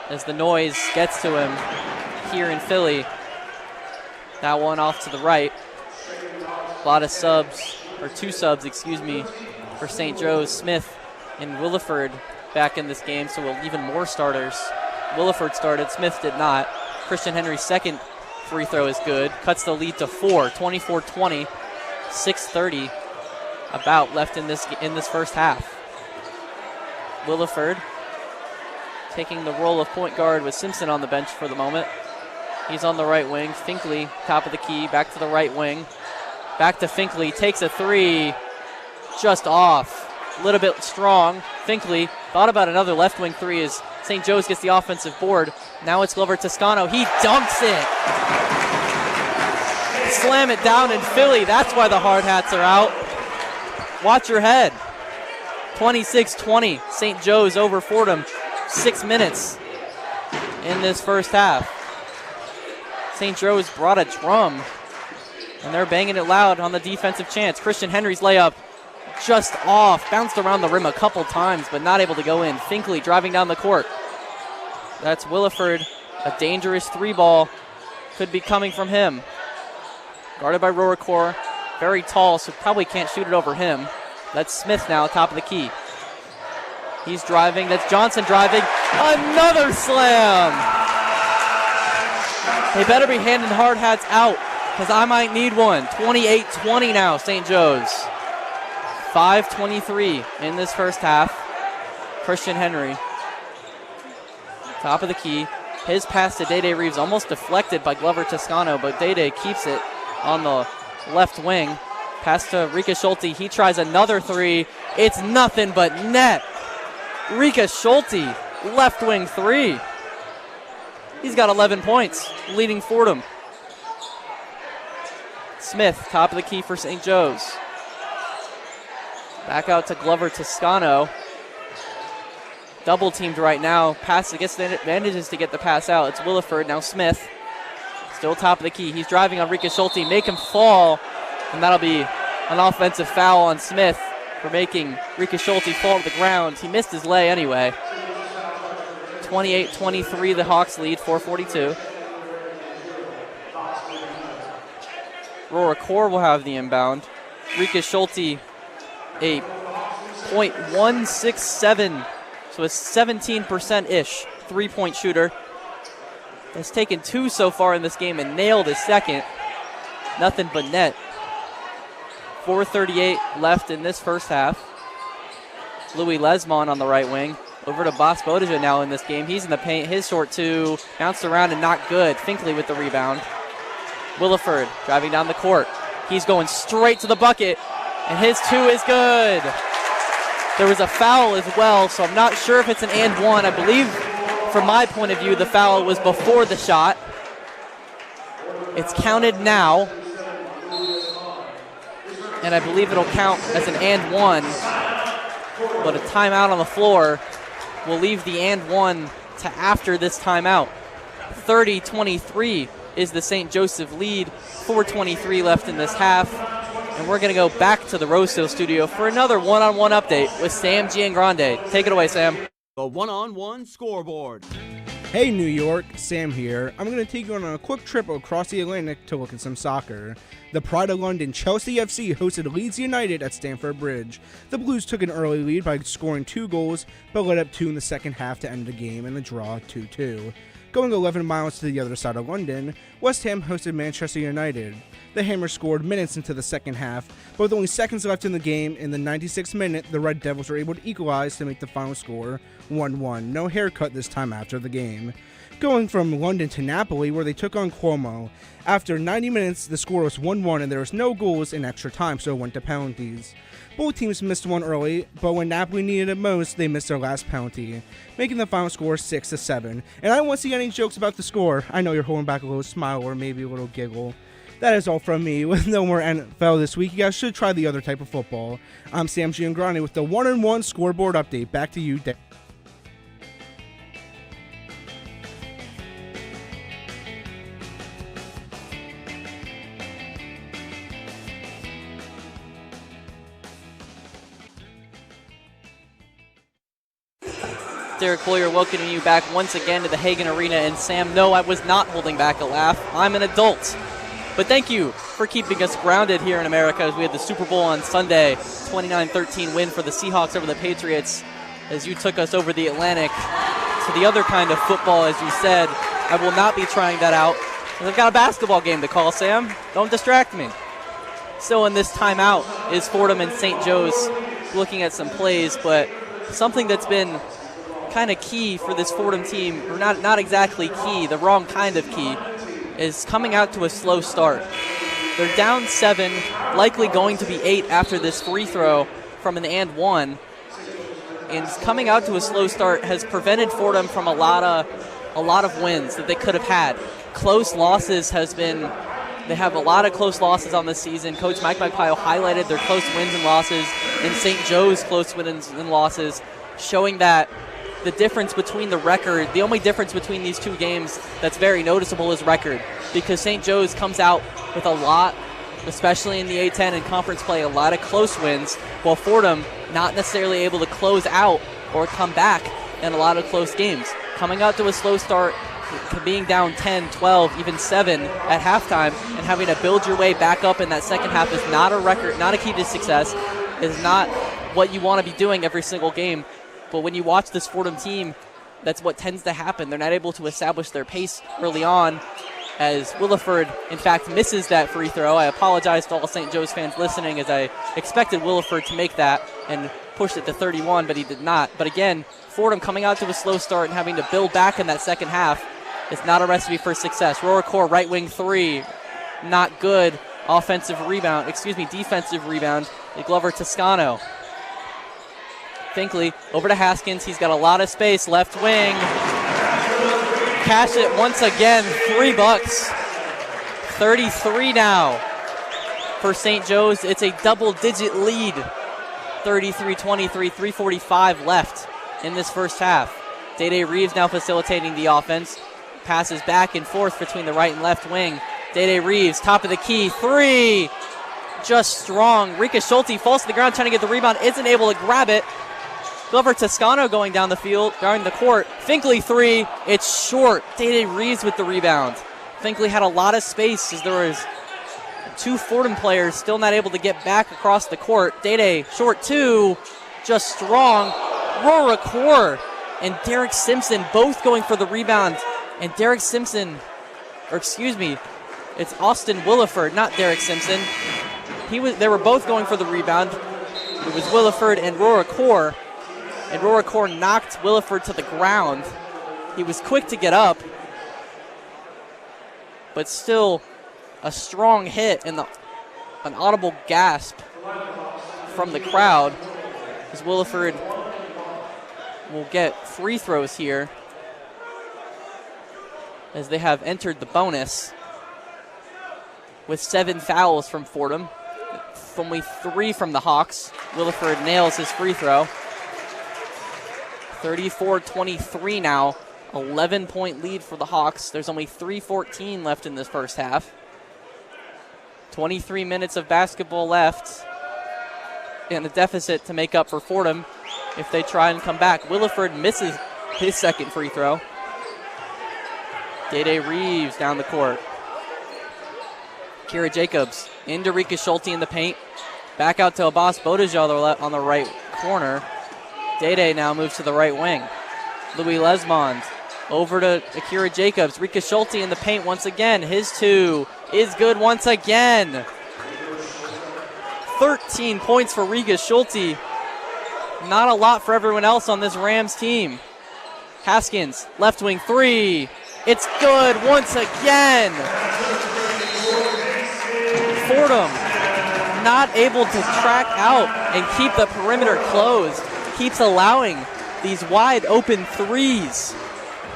as the noise gets to him here in Philly. That one off to the right. A lot of subs, or 2 subs, excuse me, for St. Joe's. Smith and Williford back in this game, so we'll even more starters. Williford started, Smith did not. Christian Henry's second free throw is good. Cuts the lead to 4, 24-20, 6:30 about left in this first half. Williford taking the role of point guard with Simpson on the bench for the moment. He's on the right wing. Finkley, top of the key, back to the right wing. Back to Finkley, takes a 3, just off. A little bit strong. Finkley thought about another left wing 3 as St. Joe's gets the offensive board. Now it's Glover Toscano. He dunks it. Slam it down in Philly. That's why the hard hats are out. Watch your head. 26-20. St. Joe's over Fordham. 6 minutes in this first half. St. Joe's brought a drum, and they're banging it loud on the defensive chance. Christian Henry's layup just off. Bounced around the rim a couple times, but not able to go in. Finkley driving down the court. That's Williford. A dangerous 3-ball could be coming from him. Guarded by Roricore. Very tall, so probably can't shoot it over him. That's Smith now, top of the key. He's driving. That's Johnson driving. Another slam! They better be handing hard hats out because I might need one. 28-20 now, St. Joe's. 5:23 in this first half. Christian Henry, top of the key. His pass to Day Reeves almost deflected by Glover Toscano, but Day keeps it on the left wing. Pass to Rika Schulte. He tries another three. It's nothing but net. Rika Schulte, left wing three. He's got 11 points, leading Fordham. Smith, top of the key for St. Joe's. Back out to Glover Toscano. Double teamed right now. Pass against the advantages to get the pass out. It's Williford, now Smith. Still top of the key. He's driving on Rika Schulte. Make him fall. And that'll be an offensive foul on Smith for making Rika Schulte fall to the ground. He missed his lay anyway. 28-23, the Hawks lead, 4:42. Aurora Core will have the inbound. Rika Schulte, a .167, so a 17%-ish three-point shooter. Has taken two so far in this game and nailed his second. Nothing but net. 4:38 left in this first half. Louis Lesmond on the right wing. Over to Bas Bodija now in this game. He's in the paint. His short two. Bounced around and not good. Finkley with the rebound. Williford driving down the court. He's going straight to the bucket. And his two is good. There was a foul as well, so I'm not sure if it's an and one. I believe, from my point of view, the foul was before the shot. It's counted now. And I believe it'll count as an and one. But a timeout on the floor will leave the and one to after this timeout. 30-23 is the St. Joseph lead. 4:23 left in this half. And we're going to go back to the Rosehill studio for another one-on-one update with Sam Giangrande. Take it away, Sam. The one-on-one scoreboard. Hey New York, Sam here. I'm going to take you on a quick trip across the Atlantic to look at some soccer. The Pride of London Chelsea FC hosted Leeds United at Stamford Bridge. The Blues took an early lead by scoring 2 goals, but led up 2 in the second half to end the game and the draw 2-2. Going 11 miles to the other side of London, West Ham hosted Manchester United. The Hammers scored minutes into the second half, but with only seconds left in the game, in the 96th minute, the Red Devils were able to equalize to make the final score 1-1. No haircut this time after the game. Going from London to Napoli, where they took on Como. After 90 minutes, the score was 1-1 and there was no goals in extra time, so it went to penalties. Both teams missed one early, but when Napoli needed it most, they missed their last penalty, making the final score 6-7. And I don't want to see any jokes about the score. I know you're holding back a little smile or maybe a little giggle. That is all from me. With no more NFL this week, you guys should try the other type of football. I'm Sam Giangrande with the one-on-one scoreboard update. Back to you, Dave. Derek Boyer welcoming you back once again to the Hagan Arena. And Sam, no, I was not holding back a laugh. I'm an adult. But thank you for keeping us grounded here in America as we had the Super Bowl on Sunday. 29-13 win for the Seahawks over the Patriots as you took us over the Atlantic to the other kind of football, as you said. I will not be trying that out. I've got a basketball game to call, Sam. Don't distract me. So in this timeout is Fordham and St. Joe's looking at some plays, but something that's been kind of key for this Fordham team, or not exactly key, the wrong kind of key, is coming out to a slow start. They're down 7, likely going to be 8 after this free throw from an and one. And coming out to a slow start has prevented Fordham from a lot of wins that they could have had. Close losses they have a lot of close losses on this season. Coach Mike Magpio highlighted their close wins and losses and St. Joe's close wins and losses, showing that the difference between the record, the only difference between these two games that's very noticeable is record, because St. Joe's comes out with a lot, especially in the A-10 and conference play, a lot of close wins, while Fordham not necessarily able to close out or come back in a lot of close games. Coming out to a slow start, being down 10, 12, even 7 at halftime, and having to build your way back up in that second half is not a record, not a key to success, is not what you want to be doing every single game. But when you watch this Fordham team, that's what tends to happen. They're not able to establish their pace early on. as Williford, in fact, misses that free throw. I apologize to all St. Joe's fans listening, as I expected Williford to make that and push it to 31, but he did not. But again, Fordham coming out to a slow start and having to build back in that second half is not a recipe for success. Roricore right wing three, not good. Defensive rebound. Glover Toscano. Finkley over to Haskins. He's got a lot of space. Left wing. Cash it once again. $3. 33 now for St. Joe's. It's a double-digit lead. 33-23, 3:45 left in this first half. Day Reeves now facilitating the offense. Passes back and forth between the right and left wing. Day Reeves, top of the key, three. Just strong. Rika Schulte falls to the ground trying to get the rebound. Isn't able to grab it. Glover Toscano going down the field, down the court. Finkley three. It's short. Day Reeves with the rebound. Finkley had a lot of space as there was two Fordham players still not able to get back across the court. Day short two. Just strong. Roricore and Derek Simpson both going for the rebound. And Derek Simpson, it's Austin Williford, not Derek Simpson. They were both going for the rebound. It was Williford and Roricore. And Roricore knocked Williford to the ground. He was quick to get up, but still a strong hit and an audible gasp from the crowd as Williford will get free throws here, as they have entered the bonus with 7 fouls from Fordham. Only 3 from the Hawks. Williford nails his free throw. 34-23 now. 11-point lead for the Hawks. There's only 3:14 left in this first half. 23 minutes of basketball left, and a deficit to make up for Fordham if they try and come back. Williford misses his second free throw. Day Reeves down the court. Kira Jacobs into Rika Schulte in the paint. Back out to Abbas Bodija on the right corner. Day now moves to the right wing. Louis Lesmond over to Akira Jacobs. Rika Schulte in the paint once again. His two is good once again. 13 points for Rika Schulte. Not a lot for everyone else on this Rams team. Haskins, left wing three. It's good once again. Fordham not able to track out and keep the perimeter closed. Keeps allowing these wide open threes.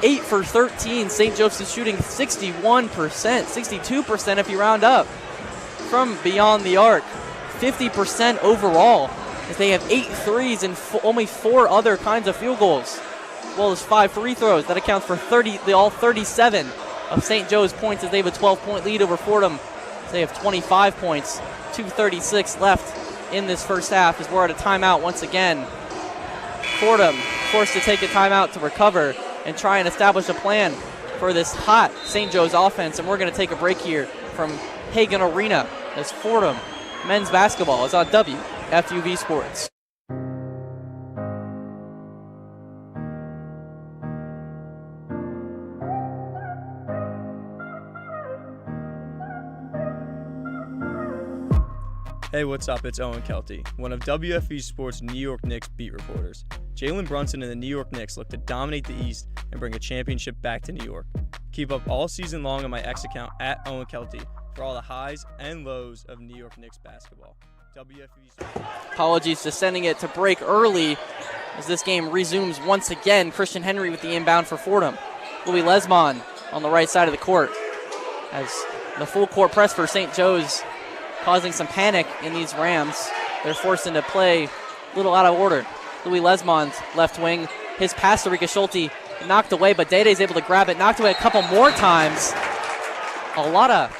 8 for 13. St. Joseph's shooting 61%, 62% if you round up from beyond the arc. 50% overall, as they have 8 threes and only 4 other kinds of field goals, as well as 5 free throws. That accounts for all 37 of St. Joe's points, as they have a 12-point lead over Fordham. They have 25 points, 2:36 left in this first half, as we're at a timeout once again. Fordham forced to take a timeout to recover and try and establish a plan for this hot St. Joe's offense. And we're going to take a break here from Hagan Arena as Fordham men's basketball is on WFUV Sports. Hey, what's up? It's Owen Kelty, one of WFUV Sports' New York Knicks beat reporters. Jalen Brunson and the New York Knicks look to dominate the East and bring a championship back to New York. Keep up all season long on my X account at Owen Kelty for all the highs and lows of New York Knicks basketball. WFUV Sports. Apologies to sending it to break early as this game resumes once again. Christian Henry with the inbound for Fordham. Louis Lesmond on the right side of the court as the full court press for St. Joe's causing some panic in these Rams. They're forced into play a little out of order. Louis Lesmond, left wing. His pass to Rika Schulte knocked away, but Day's able to grab it. Knocked away a couple more times. A lot of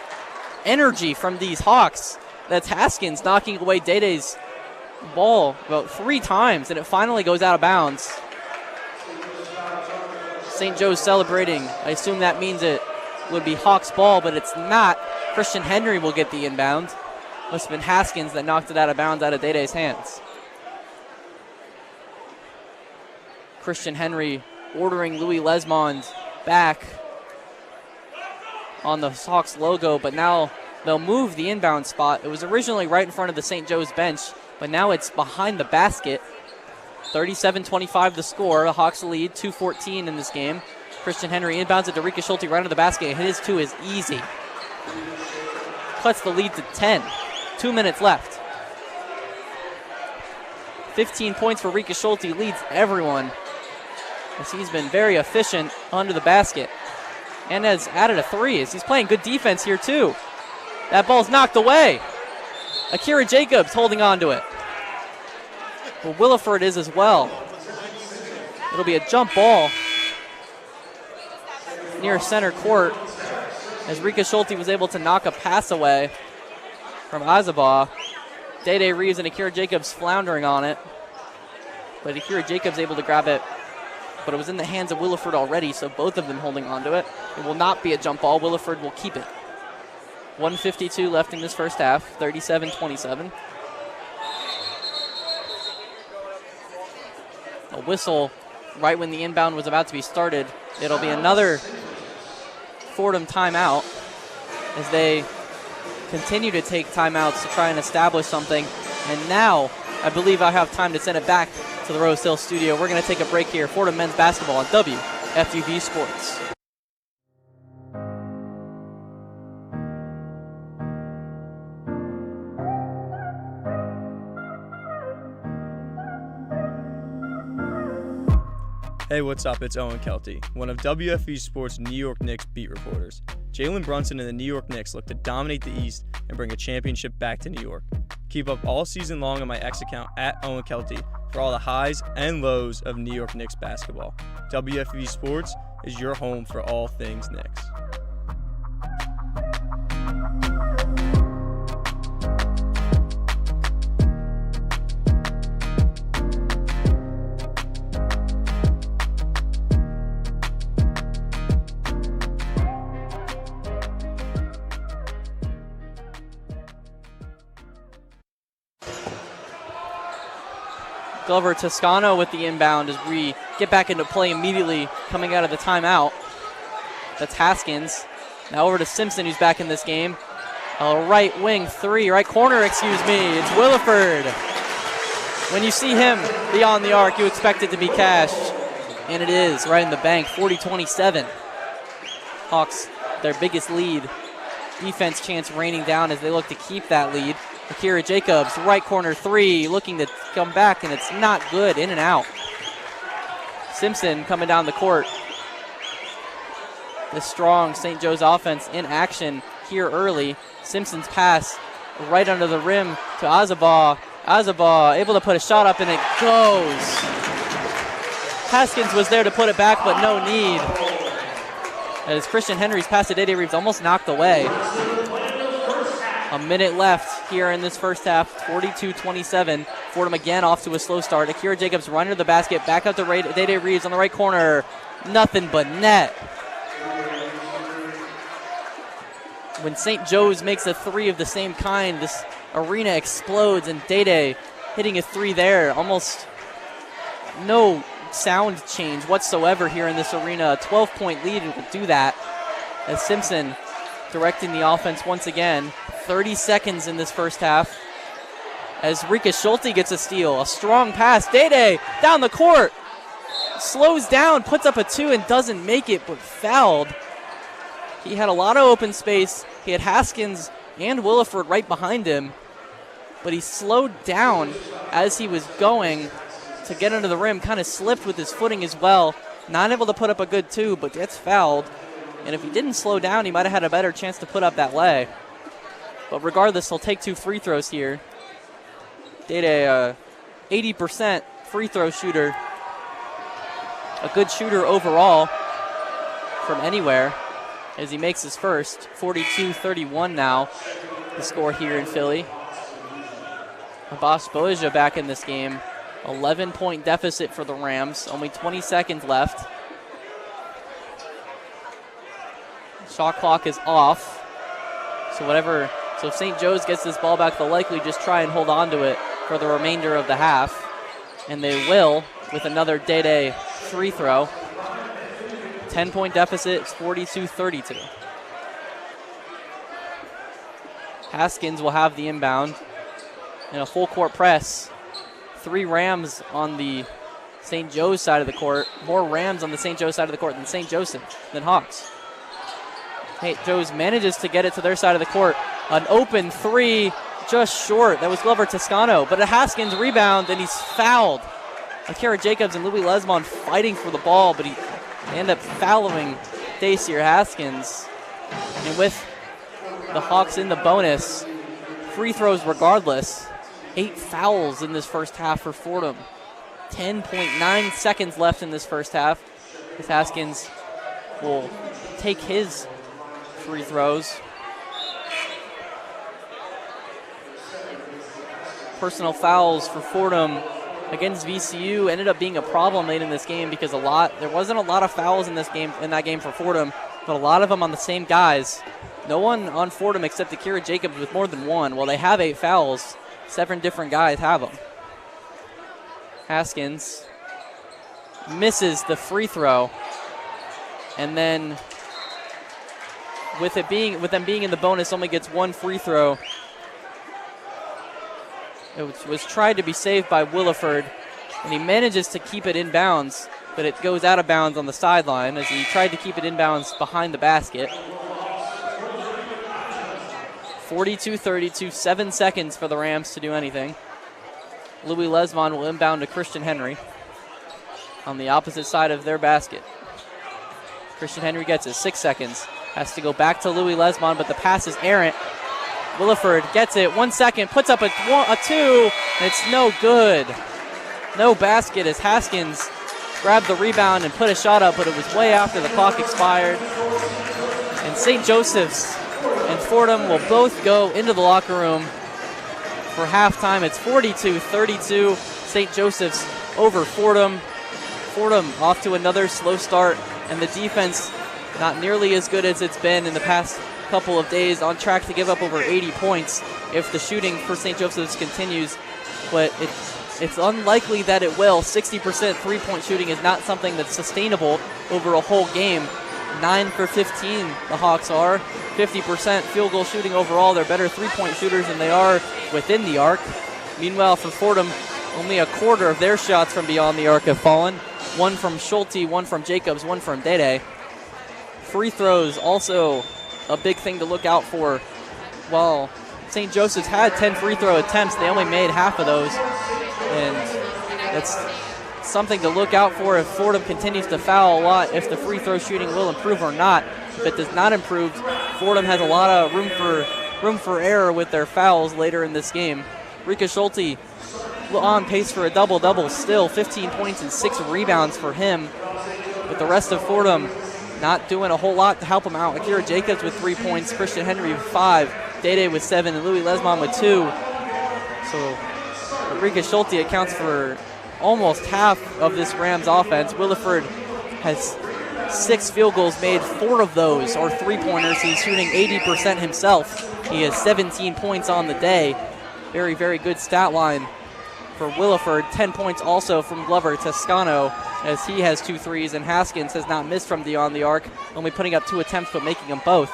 energy from these Hawks. That's Haskins knocking away Day's ball about 3 times, and it finally goes out of bounds. St. Joe's celebrating. I assume that means it would be Hawks ball, but it's not. Christian Henry will get the inbound. Must have been Haskins that knocked it out of bounds out of Day's hands. Christian Henry ordering Louis Lesmond back. on the Hawks logo, but now they'll move the inbound spot. It was originally right in front of the St. Joe's bench, but now it's behind the basket. 37-25 the score. The Hawks lead, 2:14 in this game. Christian Henry inbounds it to Rika Schulte right under the basket. His two is easy. Cuts the lead to 10. 2 minutes left. 15 points for Rika Schulte, leads everyone as he's been very efficient under the basket and has added a three as he's playing good defense here too. That ball's knocked away. Akira Jacobs holding on to it. Well, Williford is as well. It'll be a jump ball near center court as Rika Schulte was able to knock a pass away from Azabah. Day Reeves and Akira Jacobs floundering on it, but Akira Jacobs able to grab it, but it was in the hands of Williford already, so both of them holding on to it. It will not be a jump ball. Williford will keep it. 1:52 left in this first half, 37-27. A whistle right when the inbound was about to be started. It'll be another Fordham timeout as they continue to take timeouts to try and establish something. And now I believe I have time to send it back to the Rose Hill studio. We're going to take a break here. Fordham men's basketball on WFUV Sports. Hey, what's up? It's Owen Kelty, one of WFUV Sports' New York Knicks beat reporters. Jalen Brunson and the New York Knicks look to dominate the East and bring a championship back to New York. Keep up all season long on my X account at Owen Kelty for all the highs and lows of New York Knicks basketball. WFUV Sports is your home for all things Knicks. Glover Toscano with the inbound as we get back into play immediately coming out of the timeout. That's Haskins. Now over to Simpson, who's back in this game. A right corner, it's Williford. When you see him beyond the arc, you expect it to be cashed. And it is, right in the bank, 40-27. Hawks, their biggest lead. Defense chance raining down as they look to keep that lead. Akira Jacobs, right corner three, looking to come back, and it's not good, in and out. Simpson coming down the court. The strong St. Joe's offense in action here early. Simpson's pass right under the rim to Azabah. Azabah able to put a shot up, and it goes. Haskins was there to put it back, but no need. As Christian Henry's pass to Day Reeves almost knocked away. A minute left here in this first half, 42-27. Fordham again off to a slow start. Akira Jacobs right under the basket, back out to Day Reeves on the right corner. Nothing but net. When St. Joe's makes a three of the same kind, this arena explodes, and Day hitting a three there. Almost no sound change whatsoever here in this arena. A 12-point lead will do that as Simpson directing the offense once again. 30 seconds in this first half as Rika Schulte gets a steal. A strong pass. Day down the court. Slows down, puts up a two, and doesn't make it, but fouled. He had a lot of open space. He had Haskins and Williford right behind him, but he slowed down as he was going to get under the rim. Kind of slipped with his footing as well. Not able to put up a good two, but gets fouled. And if he didn't slow down, he might have had a better chance to put up that lay. But regardless, he'll take two free throws here. Day 80% free throw shooter. A good shooter overall from anywhere as he makes his first. 42-31 now, the score here in Philly. Abbas Boja back in this game. 11-point deficit for the Rams. Only 20 seconds left. Shot clock is off. So if St. Joe's gets this ball back, they'll likely just try and hold on to it for the remainder of the half. And they will with another Day free throw. 10-point deficit, it's 42-32. Haskins will have the inbound in a full court press. 3 Rams on the St. Joe's side of the court. More Rams on the St. Joe's side of the court than St. Joseph, than Hawks. St. Joe's manages to get it to their side of the court. An open 3, just short. That was Glover Toscano, but a Haskins rebound, and he's fouled. Akira Jacobs and Louis Lesmond fighting for the ball, but he ended up fouling Dacier Haskins. And with the Hawks in the bonus, free throws regardless, 8 fouls in this first half for Fordham. 10.9 seconds left in this first half, as Haskins will take his free throws. Personal fouls for Fordham against VCU ended up being a problem late in this game because there wasn't a lot of fouls in that game for Fordham, but a lot of them on the same guys. No one on Fordham except Akira Jacobs with more than 1. Well, they have 8 fouls. 7 different guys have them. Haskins misses the free throw, and then with them being in the bonus, only gets 1 free throw. It was tried to be saved by Williford, and he manages to keep it in bounds, but it goes out of bounds on the sideline as he tried to keep it in bounds behind the basket. 42-32, 7 seconds for the Rams to do anything. Louis Lesmond will inbound to Christian Henry on the opposite side of their basket. Christian Henry gets it, 6 seconds. Has to go back to Louis Lesmond, but the pass is errant. Williford gets it, 1 second, puts up a 2, and it's no good. No basket as Haskins grabbed the rebound and put a shot up, but it was way after the clock expired. And St. Joseph's and Fordham will both go into the locker room for halftime. It's 42-32, St. Joseph's over Fordham. Fordham off to another slow start, and the defense not nearly as good as it's been in the past couple of days, on track to give up over 80 points if the shooting for St. Joseph's continues, but it's unlikely that it will. 60% three-point shooting is not something that's sustainable over a whole game. 9 for 15 the Hawks are. 50% field goal shooting overall. They're better three-point shooters than they are within the arc. Meanwhile, for Fordham, only a quarter of their shots from beyond the arc have fallen. 1 from Schulte, 1 from Jacobs, 1 from Dede. Free throws also a big thing to look out for. While St. Joseph's had 10 free throw attempts, they only made half of those. And that's something to look out for if Fordham continues to foul a lot, if the free throw shooting will improve or not. If it does not improve, Fordham has a lot of room for error with their fouls later in this game. Rika Schulte on pace for a double-double still, 15 points and 6 rebounds for him. But the rest of Fordham not doing a whole lot to help him out. Akira Jacobs with 3 points, Christian Henry with 5, Dede with 7, and Louis Lesmond with 2. So Rika Schulte accounts for almost half of this Rams offense. Williford has 6 field goals made. 4 of those are three-pointers. He's shooting 80% himself. He has 17 points on the day. Very, very good stat line for Williford. 10 points also from Glover Toscano, as he has 2 threes, and Haskins has not missed from beyond the arc, only putting up 2 attempts but making them both.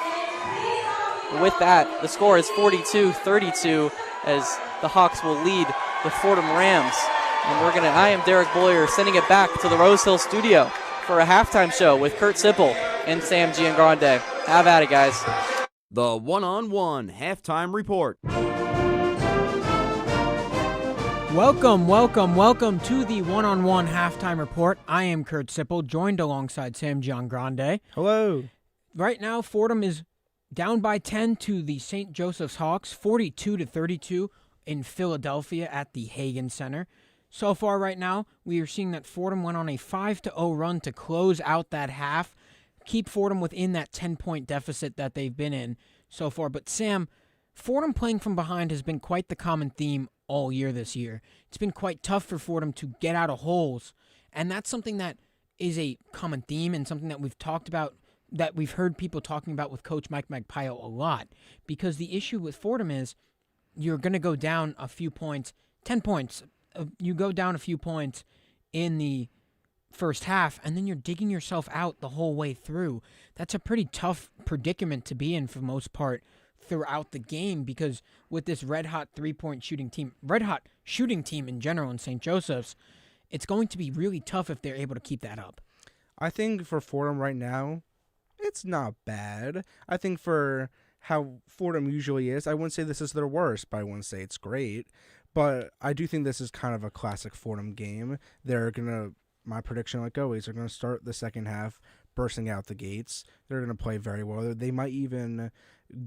With that, the score is 42-32 as the Hawks will lead the Fordham Rams. And I am Derek Boyer, sending it back to the Rose Hill studio for a halftime show with Kurt Sippel and Sam Giangrande. Have at it, guys. The one-on-one halftime report. Welcome to the one-on-one halftime report. I am Kurt Sippel, joined alongside Sam Giangrande. Hello. Right now, Fordham is down by 10 to the St. Joseph's Hawks, 42-32 in Philadelphia at the Hagen Center. So far right now, we are seeing that Fordham went on a 5-0 run to close out that half, keep Fordham within that 10-point deficit that they've been in so far. But Sam, Fordham playing from behind has been quite the common theme all year this year. It's been quite tough for Fordham to get out of holes, and that's something that is a common theme and something that we've talked about, that we've heard people talking about with Coach Mike Magpio a lot, because the issue with Fordham is you're going to go down a few points, 10 points. You go down a few points in the first half, and then you're digging yourself out the whole way through. That's a pretty tough predicament to be in for the most part throughout the game, because with this red-hot shooting team in general in St. Joseph's, it's going to be really tough if they're able to keep that up. I think for Fordham right now, it's not bad. I think for how Fordham usually is, I wouldn't say this is their worst, but I wouldn't say it's great. But I do think this is kind of a classic Fordham game. My prediction, like always, they're going to start the second half bursting out the gates. They're going to play very well. They might even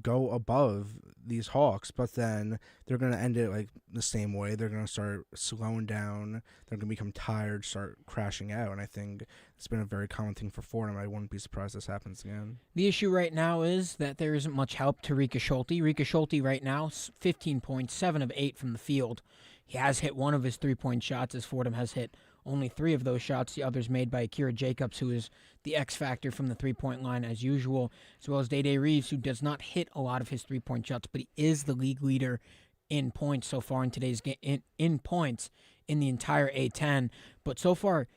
go above these Hawks, but then they're going to end it like the same way. They're going to start slowing down. They're going to become tired, start crashing out. And I think it's been a very common thing for Fordham. I wouldn't be surprised this happens again. The issue right now is that there isn't much help to Rika Schulte. Rika Schulte right now, 15 points, 7 of 8 from the field. He has hit one of his 3-point shots, as Fordham has hit only 3 of those shots, the others made by Akira Jacobs, who is the X factor from the 3-point line as usual, as well as Day Reeves, who does not hit a lot of his 3-point shots, but he is the league leader in points so far in today's game, in points in the entire A10. But so far,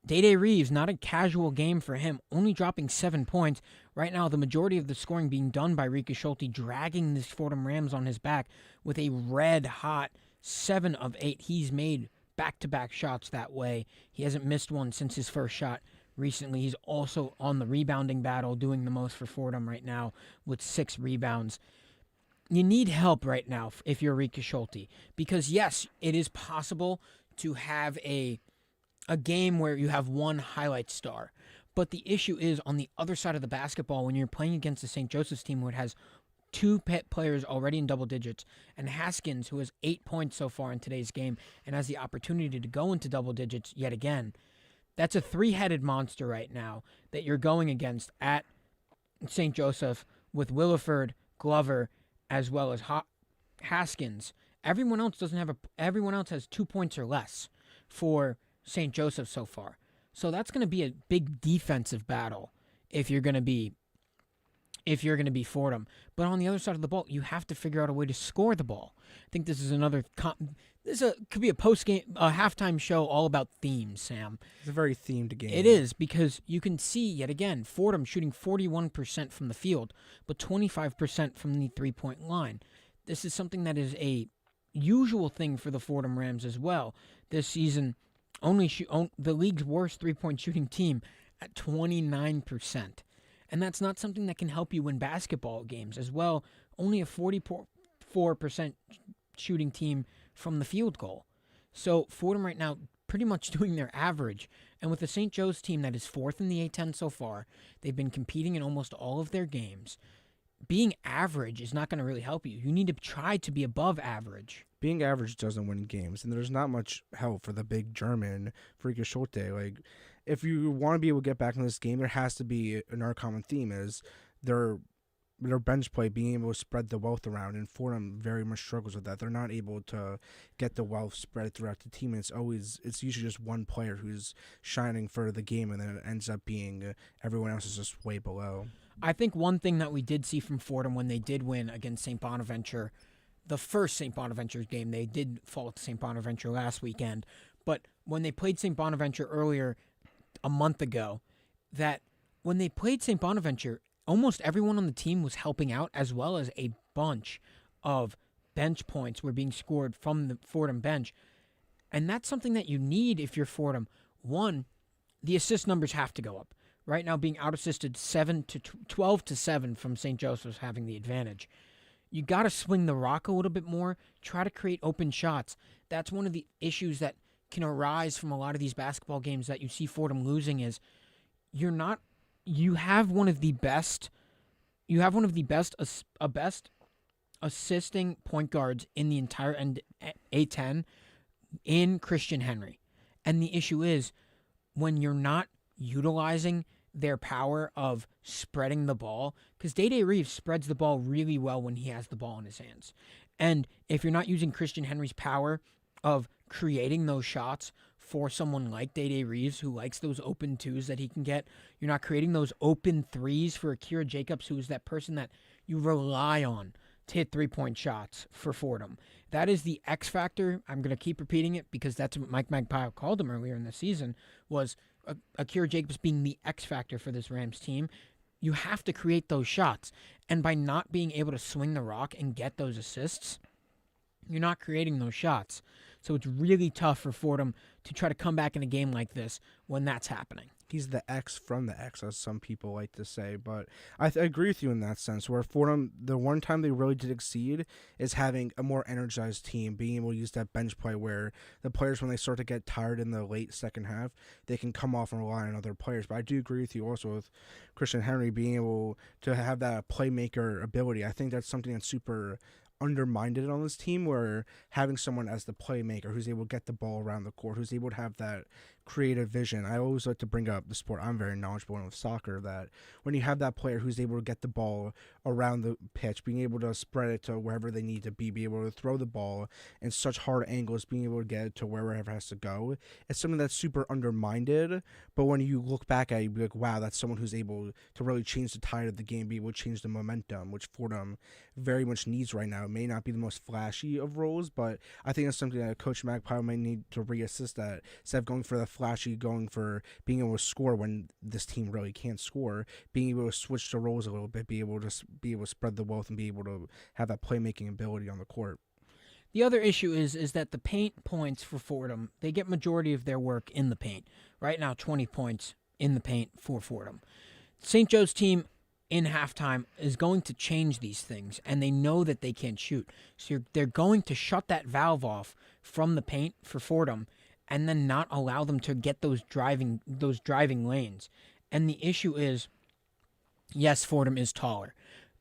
Day Reeves, not a casual game for him, only dropping 7 points. Right now, the majority of the scoring being done by Rika Schulte, dragging this Fordham Rams on his back with a red-hot 7 of 8. He's made back-to-back shots that way. He hasn't missed one since his first shot recently. He's also on the rebounding battle, doing the most for Fordham right now with 6 rebounds. You need help right now if you're Rika Schulte, because yes, it is possible to have a game where you have one highlight star, but the issue is on the other side of the basketball when you're playing against the St. Joseph's team, where it has 2 pet players already in double digits, and Haskins, who has 8 points so far in today's game and has the opportunity to go into double digits yet again. That's a 3-headed monster right now that you're going against at St. Joseph with Williford, Glover, as well as Haskins. Everyone else has 2 points or less for St. Joseph so far. So that's going to be a big defensive battle if you're going to be Fordham. But on the other side of the ball, you have to figure out a way to score the ball. I think this is could be a halftime show all about themes, Sam. It's a very themed game. It is, because you can see, yet again, Fordham shooting 41% from the field, but 25% from the 3-point line. This is something that is a usual thing for the Fordham Rams as well. This season, the league's worst 3-point shooting team at 29%. And that's not something that can help you win basketball games as well. Only a 44% shooting team from the field goal. So Fordham right now pretty much doing their average. And with the St. Joe's team that is 4th in the A10 so far, they've been competing in almost all of their games. Being average is not going to really help you. You need to try to be above average. Being average doesn't win games, and there's not much help for the big German, Rika Schulte. Like, if you want to be able to get back in this game, there has to be another common theme is their bench play, being able to spread the wealth around, and Fordham very much struggles with that. They're not able to get the wealth spread throughout the team, and it's usually just one player who's shining for the game, and then it ends up being everyone else is just way below. I think one thing that we did see from Fordham when they did win against St. Bonaventure, the first St. Bonaventure game, they did fall to St. Bonaventure last weekend, but when they played St. Bonaventure earlier a month ago, that when they played St. Bonaventure, almost everyone on the team was helping out, as well as a bunch of bench points were being scored from the Fordham bench. And that's something that you need if you're Fordham. One, the assist numbers have to go up. Right now, being out-assisted 12 to 7 from St. Joseph's having the advantage. You got to swing the rock a little bit more, try to create open shots. That's one of the issues that can arise from a lot of these basketball games that you see Fordham losing is you have one of the best assisting point guards in the entire A10 in Christian Henry. And the issue is when you're not utilizing their power of spreading the ball, because Day Reeves spreads the ball really well when he has the ball in his hands. And if you're not using Christian Henry's power of creating those shots for someone like Day Reeves, who likes those open twos that he can get, you're not creating those open threes for Akira Jacobs, who is that person that you rely on to hit 3-point shots for Fordham. That is the X factor. I'm going to keep repeating it because that's what Mike Magpie called him earlier in the season, was Akira Jacobs being the X factor for this Rams team. you have to create those shots. And by not being able to swing the rock and get those assists, you're not creating those shots. So it's really tough for Fordham to try to come back in a game like this when that's happening. He's the X from the X, as some people like to say. But I agree with you in that sense, where Fordham, the one time they really did exceed is having a more energized team, being able to use that bench play where the players, when they start to get tired in the late second half, they can come off and rely on other players. But I do agree with you also with Christian Henry being able to have that playmaker ability. I think that's something that's super undermined on this team, where having someone as the playmaker who's able to get the ball around the court, who's able to have that creative vision. I always like to bring up the sport I'm very knowledgeable in with soccer, that when you have that player who's able to get the ball around the pitch, being able to spread it to wherever they need to be able to throw the ball in such hard angles, being able to get it to wherever it has to go, it's something that's super undermined. But when you look back at it, you be like, wow, that's someone who's able to really change the tide of the game, be able to change the momentum, which Fordham very much needs right now. It may not be the most flashy of roles, but I think it's something that Coach Magpie may need to reassist that. Instead of going for the flashy, going for being able to score when this team really can't score, being able to switch the roles a little bit, be able to spread the wealth and be able to have that playmaking ability on the court. The other issue is that the paint points for Fordham, they get majority of their work in the paint. Right now, 20 points in the paint for Fordham. St. Joe's team in halftime is going to change these things, and they know that they can't shoot. So they're going to shut that valve off from the paint for Fordham and then not allow them to get those driving lanes. And the issue is, yes, Fordham is taller,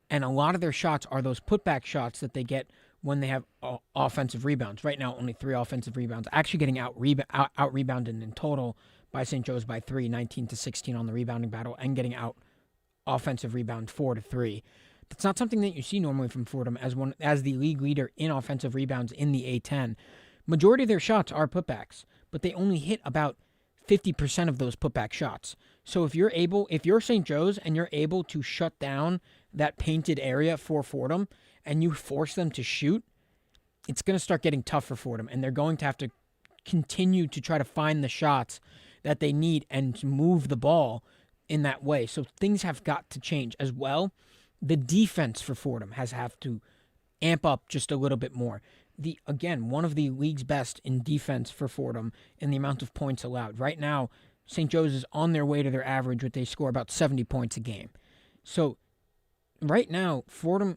and a lot of their shots are those putback shots that they get when they have offensive rebounds. Right now, only 3 offensive rebounds, actually getting out-rebounded in total by St. Joe's by 3, 19-16 on the rebounding battle, and getting out offensive rebound 4-3. That's not something that you see normally from Fordham as the league leader in offensive rebounds in the A10. Majority of their shots are putbacks, but they only hit about 50% of those putback shots. So if you're St. Joe's and you're able to shut down that painted area for Fordham and you force them to shoot, it's going to start getting tough for Fordham, and they're going to have to continue to try to find the shots that they need and move the ball in that way. So things have got to change as well. The defense for Fordham has to amp up just a little bit more. One of the league's best in defense for Fordham in the amount of points allowed. Right now, St. Joe's is on their way to their average, which they score about 70 points a game. So right now, Fordham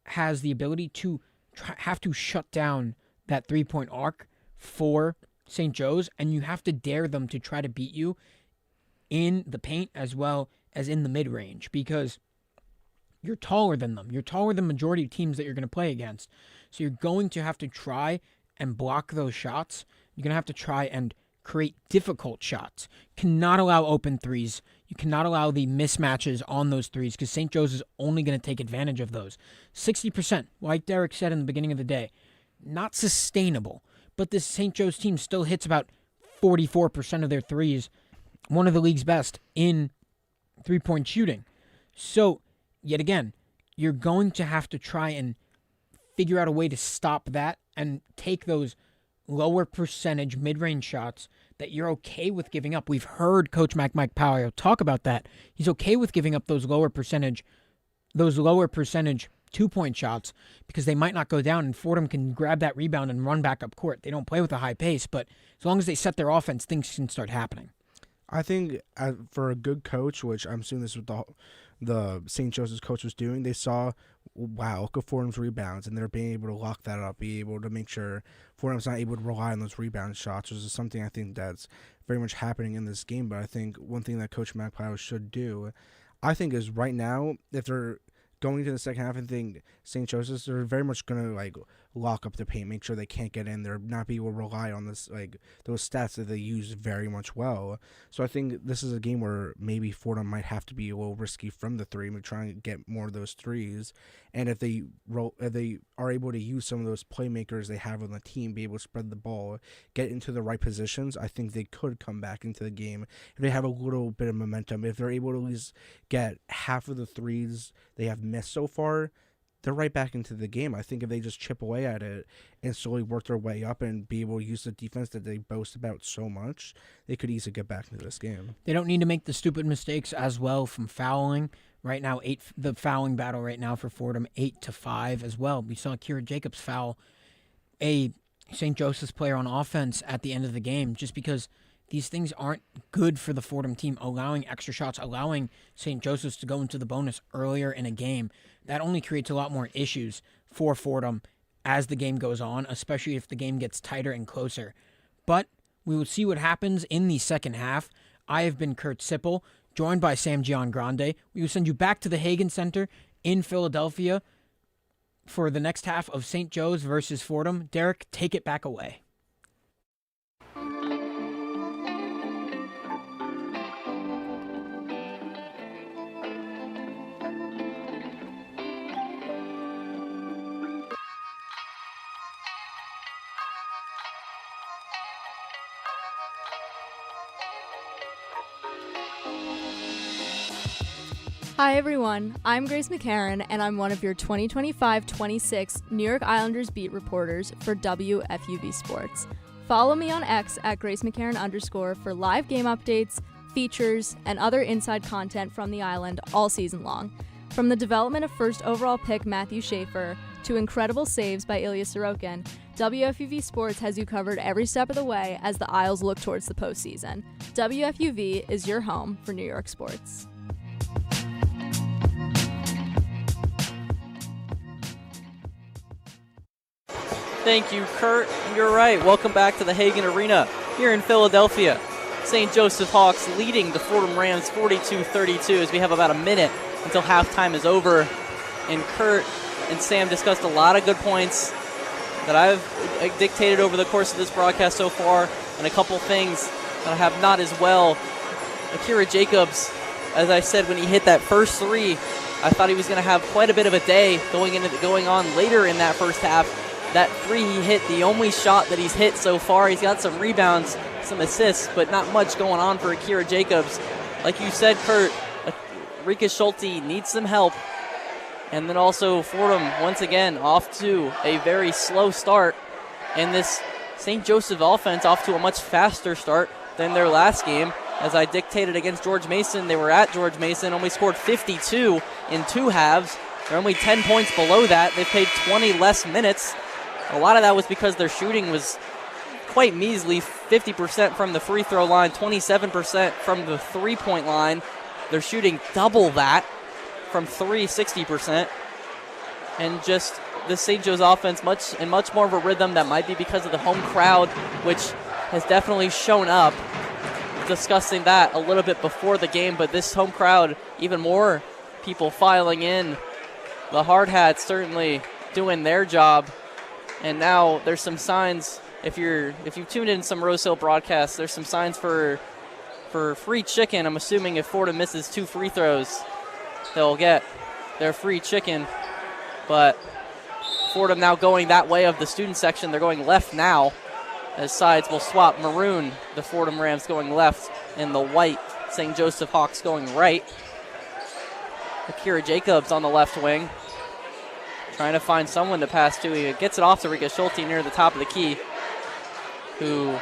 has the ability to have to shut down that three-point arc for St. Joe's, and you have to dare them to try to beat you in the paint as well as in the mid-range, because you're taller than them. You're taller than majority of teams that you're going to play against. So you're going to have to try and block those shots. You're going to have to try and create difficult shots. Cannot allow open threes. You cannot allow the mismatches on those threes, because St. Joe's is only going to take advantage of those. 60%, like Derek said in the beginning of the day, not sustainable. But this St. Joe's team still hits about 44% of their threes, one of the league's best in three-point shooting. So, yet again, you're going to have to try and figure out a way to stop that and take those lower percentage mid-range shots that you're okay with giving up. We've heard Coach Mike Powell talk about that. He's okay with giving up those lower percentage two-point shots because they might not go down, and Fordham can grab that rebound and run back up court. They don't play with a high pace, but as long as they set their offense, things can start happening. I think for a good coach, which I'm assuming this is what the St. Joseph's coach was doing, they saw, wow, look at Fordham's rebounds, and they're being able to lock that up, be able to make sure Fordham's not able to rely on those rebound shots, which is something I think that's very much happening in this game. But I think one thing that Coach Magpie should do, I think, is right now, if they're going into the second half, I think St. Joseph's, they're very much going to lock up the paint, make sure they can't get in there, not be able to rely on this those stats that they use very much well. So I think this is a game where maybe Fordham might have to be a little risky from the three, maybe trying to get more of those threes. And if they are able to use some of those playmakers they have on the team, be able to spread the ball, get into the right positions, I think they could come back into the game if they have a little bit of momentum. If they're able to at least get half of the threes they have missed so far, they're right back into the game. I think if they just chip away at it and slowly work their way up and be able to use the defense that they boast about so much, they could easily get back into this game. They don't need to make the stupid mistakes as well from fouling, right now, the fouling battle right now for Fordham, 8-5 as well. We saw Kira Jacobs foul a St. Joseph's player on offense at the end of the game, just because these things aren't good for the Fordham team, allowing extra shots, allowing St. Joseph's to go into the bonus earlier in a game. That only creates a lot more issues for Fordham as the game goes on, especially if the game gets tighter and closer. But we will see what happens in the second half. I have been Kurt Sipple, joined by Sam Giangrande. We will send you back to the Hagen Center in Philadelphia for the next half of St. Joe's versus Fordham. Derek, take it back away. Hi everyone, I'm Grace McCarran and I'm one of your 2025-26 New York Islanders beat reporters for WFUV Sports. Follow me on X at Grace McCarran_ for live game updates, features, and other inside content from the island all season long. From the development of first overall pick Matthew Schaefer to incredible saves by Ilya Sorokin, WFUV Sports has you covered every step of the way as the Isles look towards the postseason. WFUV is your home for New York sports. Thank you, Kurt. You're right. Welcome back to the Hagen Arena here in Philadelphia. St. Joseph Hawks leading the Fordham Rams 42-32 as we have about a minute until halftime is over. And Kurt and Sam discussed a lot of good points that I've dictated over the course of this broadcast so far, and a couple things that I have not as well. Akira Jacobs, as I said, when he hit that first three, I thought he was going to have quite a bit of a day going on later in that first half. That three he hit, the only shot that he's hit so far. He's got some rebounds, some assists, but not much going on for Akira Jacobs. Like you said, Kurt, Rika Schulte needs some help. And then also Fordham, once again, off to a very slow start. And this St. Joseph offense off to a much faster start than their last game. As I dictated against George Mason, they were at George Mason, only scored 52 in two halves. They're only 10 points below that. They've played 20 less minutes. A lot of that was because their shooting was quite measly, 50% from the free throw line, 27% from the three-point line. They're shooting double that from 60%. And just the St. Joe's offense much more of a rhythm. That might be because of the home crowd, which has definitely shown up. Discussing that a little bit before the game, but this home crowd, even more people filing in. The Hard Hats certainly doing their job. And now there's some signs, if you've tuned in some Rose Hill broadcasts, there's some signs for free chicken. I'm assuming if Fordham misses two free throws, they'll get their free chicken. But Fordham now going that way of the student section. They're going left now, as sides will swap. Maroon, the Fordham Rams going left, and the white St. Joseph Hawks going right. Akira Jacobs on the left wing, trying to find someone to pass to. He gets it off to Rika Schulte near the top of the key, who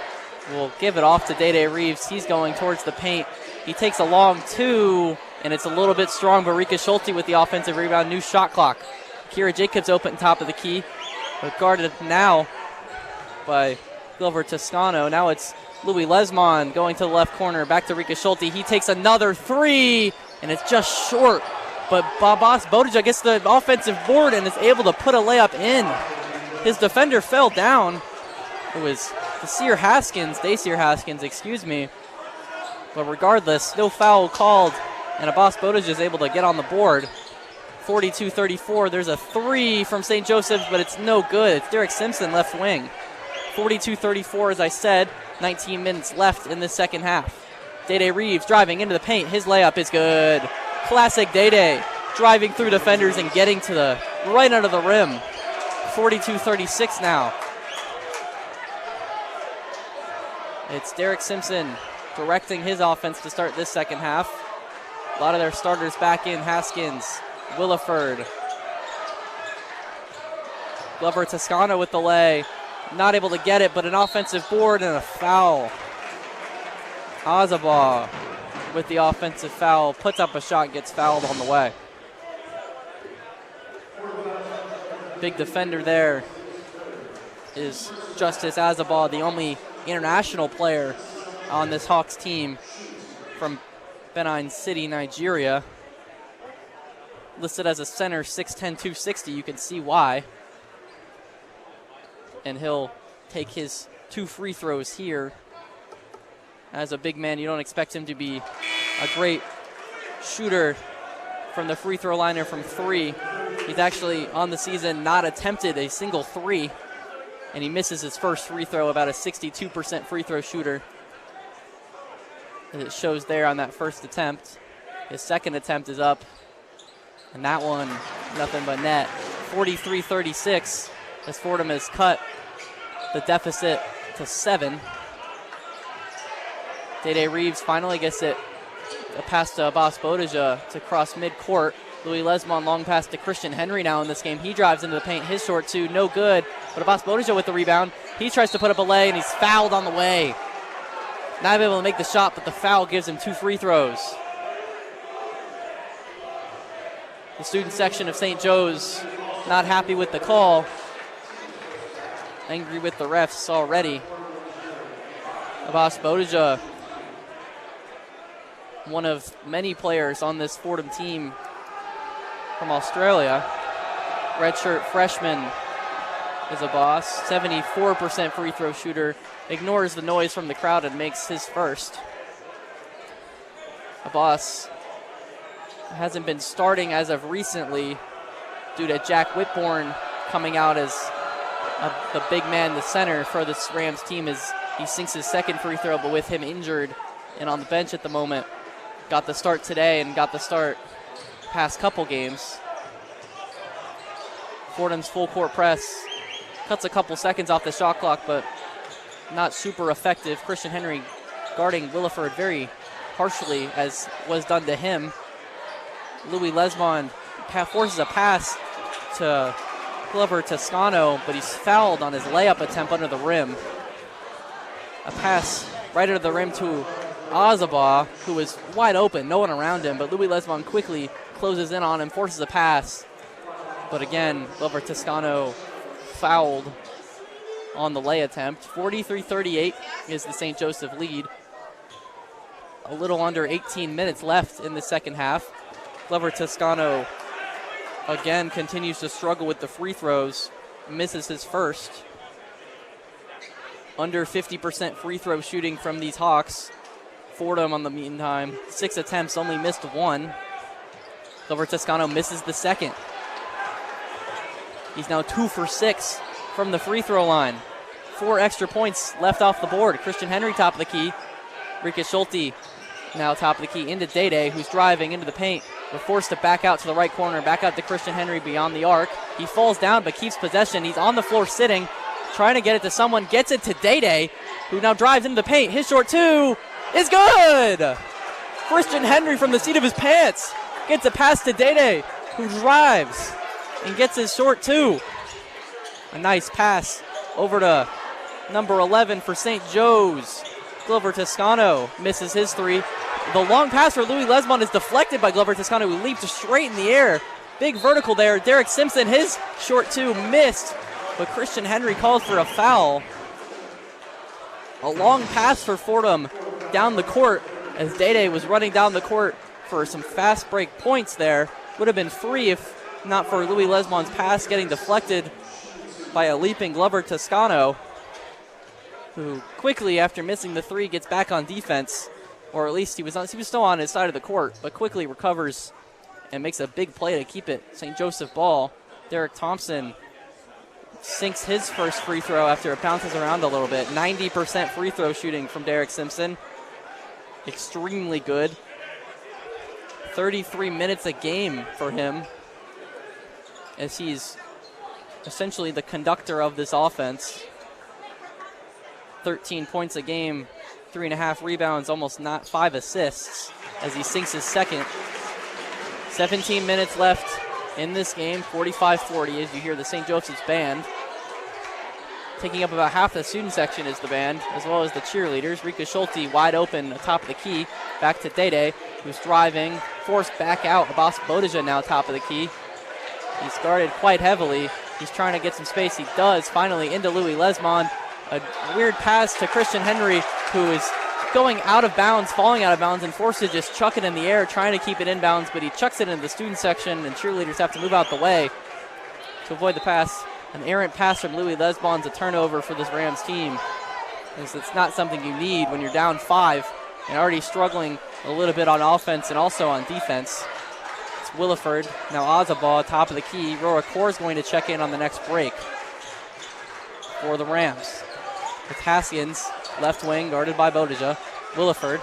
will give it off to Day Reeves. He's going towards the paint. He takes a long two, and it's a little bit strong, but Rika Schulte with the offensive rebound. New shot clock. Akira Jacobs open top of the key, but guarded now by Glover Toscano. Now it's Louis Lesmond going to the left corner. Back to Rika Schulte. He takes another three, and it's just short. But Babas Bodija gets the offensive board and is able to put a layup in. His defender fell down. It was Dacier Haskins, excuse me. But regardless, no foul called, and Abbas Bodija is able to get on the board. 42-34. There's a three from St. Joseph's, but it's no good. It's Derek Simpson, left wing. 42-34, as I said. 19 minutes left in the second half. Day Reeves driving into the paint. His layup is good. Classic Day, driving through defenders and getting to the right under the rim. 42-36 now. It's Derek Simpson directing his offense to start this second half. A lot of their starters back in. Haskins, Williford. Glover Toscano with the lay. Not able to get it, but an offensive board and a foul. Azabah with the offensive foul, puts up a shot, gets fouled on the way. Big defender there is Justice Azabal, the only international player on this Hawks team from Benin City, Nigeria. Listed as a center, 6'10", 260. You can see why. And he'll take his 2 free throws here. As a big man, you don't expect him to be a great shooter from the free throw line or from 3. He's actually on the season not attempted a single 3, and he misses his first free throw, about a 62% free throw shooter. As it shows there on that first attempt. His second attempt is up, and that one, nothing but net. 43-36, as Fordham has cut the deficit to 7. Dede Reeves finally gets it, a pass to Abbas Bodija to cross midcourt. Louis Lesmond long pass to Christian Henry now in this game. He drives into the paint, his short 2, no good. But Abbas Bodija with the rebound. He tries to put up a lay, and he's fouled on the way. Not able to make the shot, but the foul gives him 2 free throws. The student section of St. Joe's not happy with the call. Angry with the refs already. Abbas Bodija, one of many players on this Fordham team from Australia. Redshirt freshman is Abbas, 74% free throw shooter, ignores the noise from the crowd and makes his first. Abbas hasn't been starting as of recently due to Jack Whitbourne coming out as the big man, the center for this Rams team, as he sinks his second free throw, but with him injured and on the bench at the moment. Got the start today and got the start past couple games. Fordham's full court press cuts a couple seconds off the shot clock, but not super effective. Christian Henry guarding Williford very harshly, as was done to him. Louis Lesmond forces a pass to Glover Toscano, but he's fouled on his layup attempt under the rim. A pass right under the rim to Azaba, who was wide open, no one around him, but Louis Lesmond quickly closes in on him, forces a pass. But again, Glover Toscano fouled on the lay attempt. 43-38 is the St. Joseph lead. A little under 18 minutes left in the second half. Glover Toscano again continues to struggle with the free throws, misses his first. Under 50% free throw shooting from these Hawks. Fordham, on the meantime, 6 attempts, only missed 1. Glover Toscano misses the second. He's now 2 for 6 from the free throw line. 4 extra points left off the board. Christian Henry top of the key. Rika Schulte now top of the key into Dede, who's driving into the paint. We're forced to back out to the right corner, back out to Christian Henry beyond the arc. He falls down but keeps possession. He's on the floor sitting, trying to get it to someone. Gets it to Dede, who now drives into the paint. His short 2 is good! Christian Henry from the seat of his pants gets a pass to Dede, who drives and gets his short 2. A nice pass over to number 11 for St. Joe's. Glover Toscano misses his 3. The long pass for Louis Lesmond is deflected by Glover Toscano, who leaped straight in the air. Big vertical there. Derek Simpson, his short 2 missed, but Christian Henry calls for a foul. A long pass for Fordham down the court, as Dede was running down the court for some fast break points there. Would have been free if not for Louis Lesmond's pass getting deflected by a leaping Glover Toscano, who quickly, after missing the 3, gets back on defense, or at least he was still on his side of the court, but quickly recovers and makes a big play to keep it St. Joseph ball. Derek Thompson sinks his first free throw after it bounces around a little bit. 90% free throw shooting from Derek Simpson. Extremely good. 33 minutes a game for him, as he's essentially the conductor of this offense. 13 points a game, 3.5 rebounds, almost not 5 assists, as he sinks his second. 17 minutes left in this game, 45-40, as you hear the St. Joseph's band. taking up about half the student section is the band, as well as the cheerleaders. Rika Schulte wide open atop of the key. Back to Dede, who's driving, forced back out. Abbas Bodija now top of the key. He's guarded quite heavily. He's trying to get some space. He does, finally, into Louis Lesmond. A weird pass to Christian Henry, who is going out of bounds, falling out of bounds, and forced to just chuck it in the air, trying to keep it inbounds, but he chucks it into the student section, and cheerleaders have to move out the way to avoid the pass. An errant pass from Louis Lesbon's a turnover for this Rams team. It's not something you need when you're down 5 and already struggling a little bit on offense and also on defense. It's Williford, now Azabah, top of the key. Rora Kaur is going to check in on the next break for the Rams. It's Haskins, left wing, guarded by Bodija. Williford.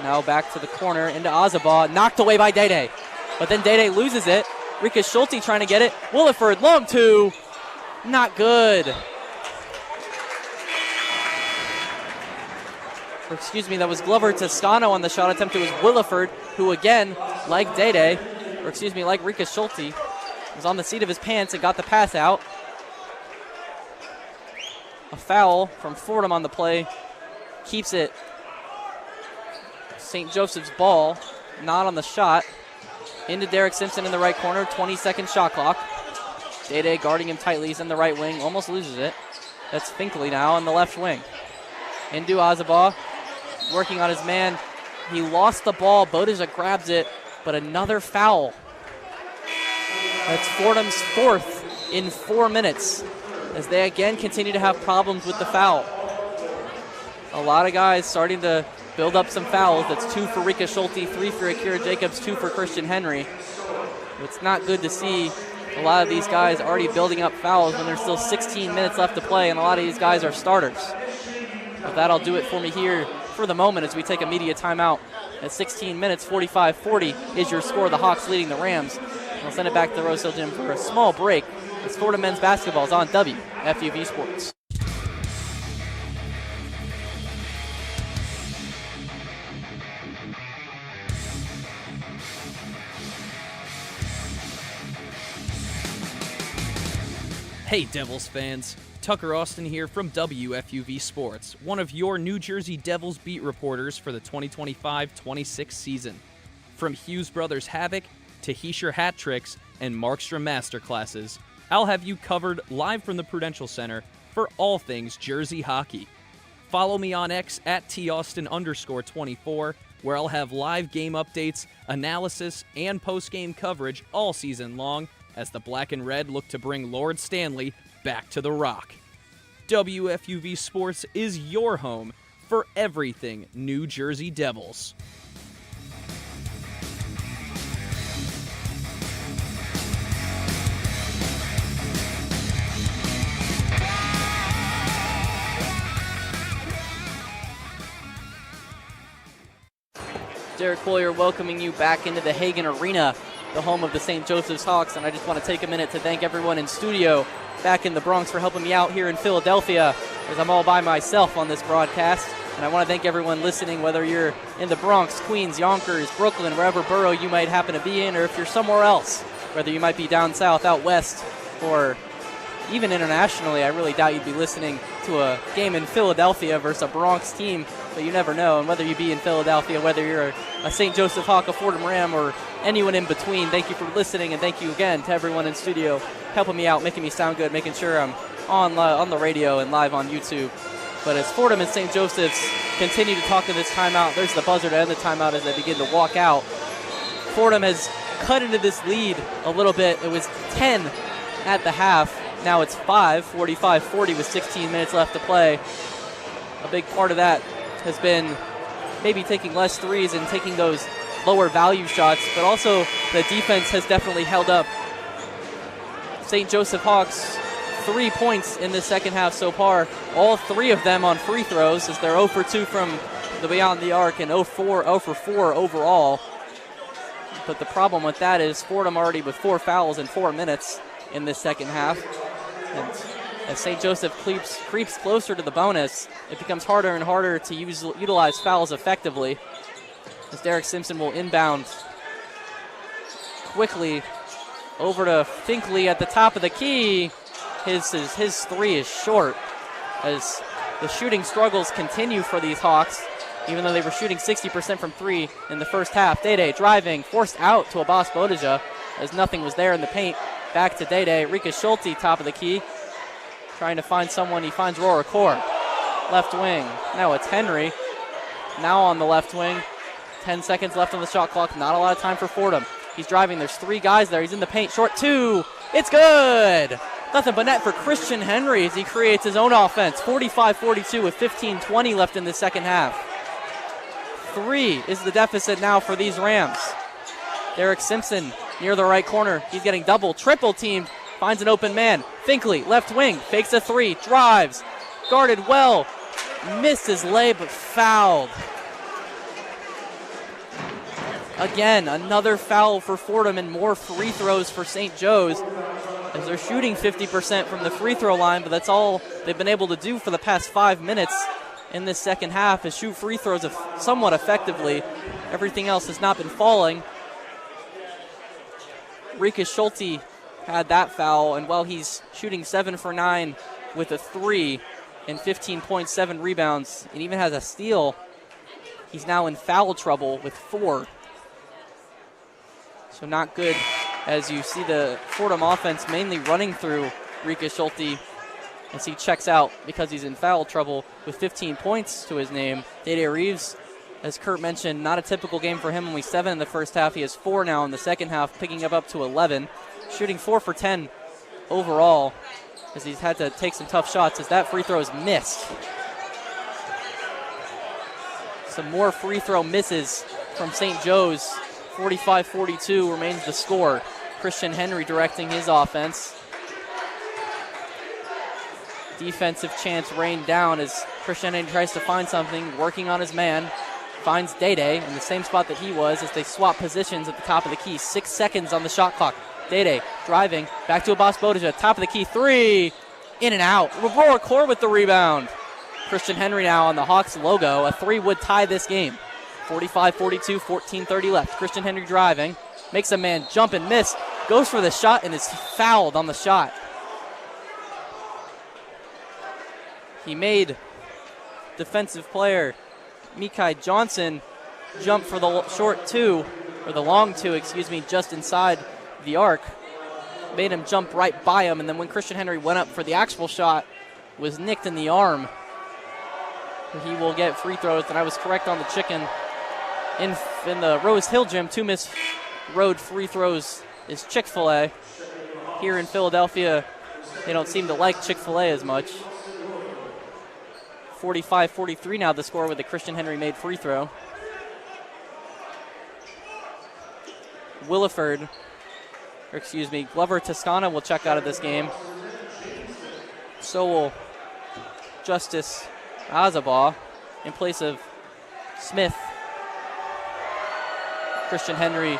Now back to the corner, into Azabah, knocked away by Dede. But then Dede loses it. Rika Schulte trying to get it. Williford, long two. Not good. Or excuse me, that was Glover Toscano on the shot attempt. It was Williford, who again, like Dede, or excuse me, like Rika Schulte, was on the seat of his pants and got the pass out. A foul from Fordham on the play. Keeps it St. Joseph's ball, not on the shot. Into Derek Simpson in the right corner, 20-second shot clock. Dede guarding him tightly. He's in the right wing, almost loses it. That's Finkley now on the left wing. Into Azabah, working on his man. He lost the ball. Bodija grabs it, but another foul. That's Fordham's 4th in 4 minutes, as they again continue to have problems with the foul. A lot of guys starting to build up some fouls. That's 2 for Rika Schulte, 3 for Akira Jacobs, 2 for Christian Henry. It's not good to see a lot of these guys already building up fouls when there's still 16 minutes left to play, and a lot of these guys are starters. But that'll do it for me here for the moment as we take a media timeout. At 16 minutes, 45-40 is your score. The Hawks leading the Rams. We'll send it back to the Rose Hill Gym for a small break. As Fordham men's basketball is on WFUV Sports. Hey Devils fans, Tucker Austin here from WFUV Sports, one of your New Jersey Devils beat reporters for the 2025-26 season. From Hughes Brothers Havoc to Heischer hat tricks and Markstrom masterclasses, I'll have you covered live from the Prudential Center for all things Jersey hockey. Follow me on X at @TAustin_24, where I'll have live game updates, analysis, and post-game coverage all season long as the Black and Red look to bring Lord Stanley back to the Rock. WFUV Sports is your home for everything New Jersey Devils. Derek Boyer welcoming you back into the Hagen Arena, the home of the St. Joseph's Hawks, and I just want to take a minute to thank everyone in studio back in the Bronx for helping me out here in Philadelphia, as I'm all by myself on this broadcast. And I want to thank everyone listening, whether you're in the Bronx, Queens, Yonkers, Brooklyn, wherever borough you might happen to be in, or if you're somewhere else, whether you might be down south, out west, or even internationally. I really doubt you'd be listening to a game in Philadelphia versus a Bronx team, but you never know. And whether you be in Philadelphia, whether you're a St. Joseph Hawk, a Fordham Ram, or anyone in between, thank you for listening, and thank you again to everyone in studio helping me out, making me sound good, making sure I'm on the radio and live on YouTube. But as Fordham and St. Joseph's continue to talk in this timeout, there's the buzzer to end the timeout as they begin to walk out. Fordham has cut into this lead a little bit. It was 10 at the half. Now it's 5, 45-40 with 16 minutes left to play. A big part of that has been maybe taking less threes and taking those lower value shots, but also the defense has definitely held up. St. Joseph Hawks, 3 points in the second half so far, all 3 of them on free throws, as they're 0 for 2 from the beyond the arc and 0 for 4 overall. But the problem with that is Fordham already with 4 fouls in 4 minutes in this second half. And as St. Joseph creeps closer to the bonus, it becomes harder and harder to utilize fouls effectively, as Derek Simpson will inbound quickly over to Finkley at the top of the key. His three is short as the shooting struggles continue for these Hawks, even though they were shooting 60% from three in the first half. Day driving, forced out to Abbas Bodija as nothing was there in the paint. Back to Day. Rika Schulte, top of the key, trying to find someone. He finds Rora Core. Left wing. Now it's Henry. Now on the left wing. 10 seconds left on the shot clock. Not a lot of time for Fordham. He's driving. There's three guys there. He's in the paint. Short two. It's good. Nothing but net for Christian Henry as he creates his own offense. 45-42 with 15:20 left in the second half. 3 is the deficit now for these Rams. Derek Simpson near the right corner. He's getting double, triple teamed. Finds an open man. Finkley, left wing, fakes a three, drives. Guarded well. Missed his lay, but fouled. Again, another foul for Fordham and more free throws for St. Joe's, as they're shooting 50% from the free throw line, but that's all they've been able to do for the past 5 minutes in this second half, is shoot free throws somewhat effectively. Everything else has not been falling. Rika Schulte had that foul, and while he's shooting 7 for 9 with a 3 and 15.7 rebounds, and even has a steal, he's now in foul trouble with 4. So not good, as you see the Fordham offense mainly running through Rika Schulte as he checks out because he's in foul trouble with 15 points to his name. Dede Reeves, as Kurt mentioned, not a typical game for him, only 7 in the first half. He has 4 now in the second half, picking up to 11. Shooting 4 for 10 overall, as he's had to take some tough shots as that free throw is missed. Some more free throw misses from St. Joe's. 45-42 remains the score. Christian Henry directing his offense. Defensive chance rained down as Christian Henry tries to find something, working on his man. Finds Dede in the same spot that he was as they swap positions at the top of the key. 6 seconds on the shot clock. Dede driving, back to Abbas Bodija, top of the key, 3, in and out. Aurora Core with the rebound. Christian Henry now on the Hawks logo. A 3 would tie this game. 45-42, 14:30 left. Christian Henry driving, makes a man jump and miss, goes for the shot and is fouled on the shot. He made defensive player Mikai Johnson jump for the short 2, or the long 2, just inside the arc. Made him jump right by him, and then when Christian Henry went up for the actual shot, was nicked in the arm. He will get free throws, and I was correct on the chicken. In the Rose Hill Gym, 2 missed road free throws is Chick-fil-A. Here in Philadelphia, they don't seem to like Chick-fil-A as much. 45-43 now the score with the Christian Henry made free throw. Glover Toscana will check out of this game. So will Justice Azabaugh in place of Smith. Christian Henry,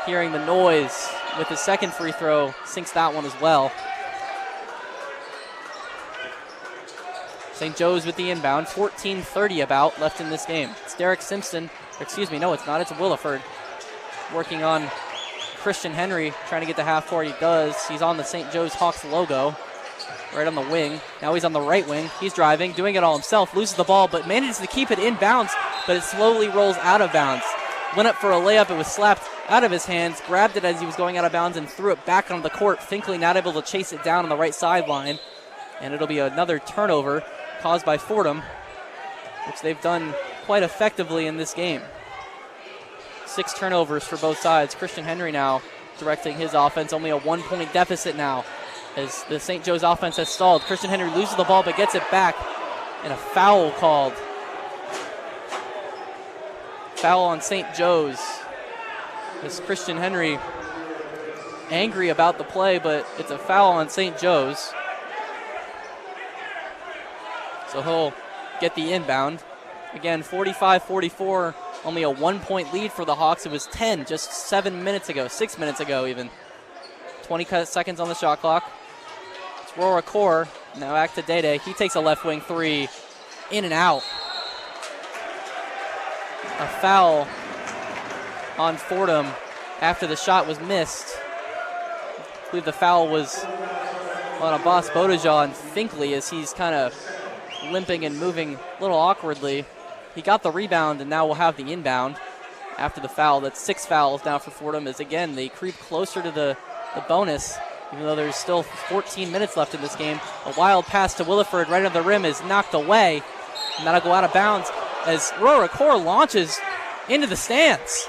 hearing the noise with his second free throw, sinks that one as well. St. Joe's with the inbound, 14:30 about left in this game. It's Derek Simpson, it's not, it's Williford working on Christian Henry, trying to get to half court. He does. He's on the St. Joe's Hawks logo, right on the wing. Now he's on the right wing. He's driving, doing it all himself, loses the ball, but manages to keep it in bounds, but it slowly rolls out of bounds. Went up for a layup, it was slapped out of his hands, grabbed it as he was going out of bounds and threw it back onto the court. Finkley not able to chase it down on the right sideline, and it'll be another turnover caused by Fordham, which they've done quite effectively in this game. 6 turnovers for both sides. Christian Henry now directing his offense, only a 1-point deficit now as the St. Joe's offense has stalled. Christian Henry loses the ball but gets it back, and a foul called. Foul on St. Joe's. As Christian Henry angry about the play, but it's a foul on St. Joe's. So he'll get the inbound. Again, 45-44, only a 1-point lead for the Hawks. It was 10 just 6 minutes ago even. 20 seconds on the shot clock. It's Rora Core, now back to Dede. He takes a left wing 3, in and out. A foul on Fordham after the shot was missed. I believe the foul was on Abbas Bodeja and Finkley as he's kind of limping and moving a little awkwardly. He got the rebound and now will have the inbound after the foul. That's 6 fouls now for Fordham as, again, they creep closer to the bonus, even though there's still 14 minutes left in this game. A wild pass to Williford right under the rim is knocked away, and that'll go out of bounds as Aurora Core launches into the stands.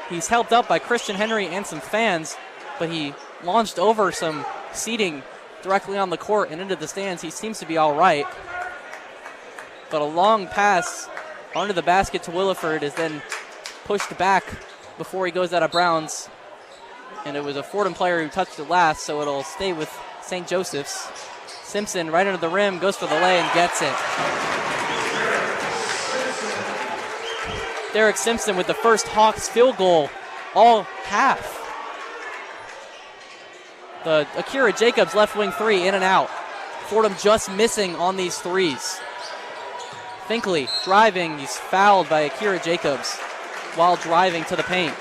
He's helped up by Christian Henry and some fans, but he launched over some seating directly on the court and into the stands. He seems to be all right. But a long pass onto the basket to Williford is then pushed back before he goes out of bounds. And it was a Fordham player who touched it last, so it'll stay with St. Joseph's. Simpson right under the rim, goes for the lay and gets it. Derek Simpson with the first Hawks field goal all half. The Akira Jacobs left wing three, in and out. Fordham just missing on these threes. Finkley driving, he's fouled by Akira Jacobs while driving to the paint.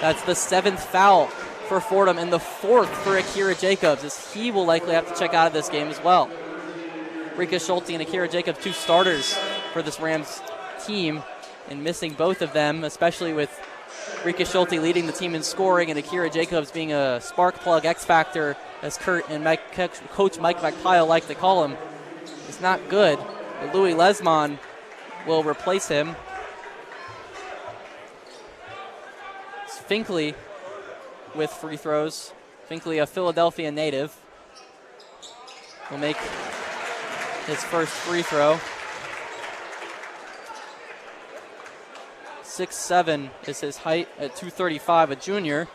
That's the 7th foul for Fordham and the 4th for Akira Jacobs, as he will likely have to check out of this game as well. Rika Schulte and Akira Jacobs, 2 starters for this Rams team, and missing both of them, especially with Rika Schulte leading the team in scoring and Akira Jacobs being a spark plug X factor, as Kurt and Coach Mike Magpile like to call him, is not good. But Louis Lesmond will replace him. It's Finkley with free throws. Finkley, a Philadelphia native, will make his first free throw. 6'7" is his height at 235, a junior.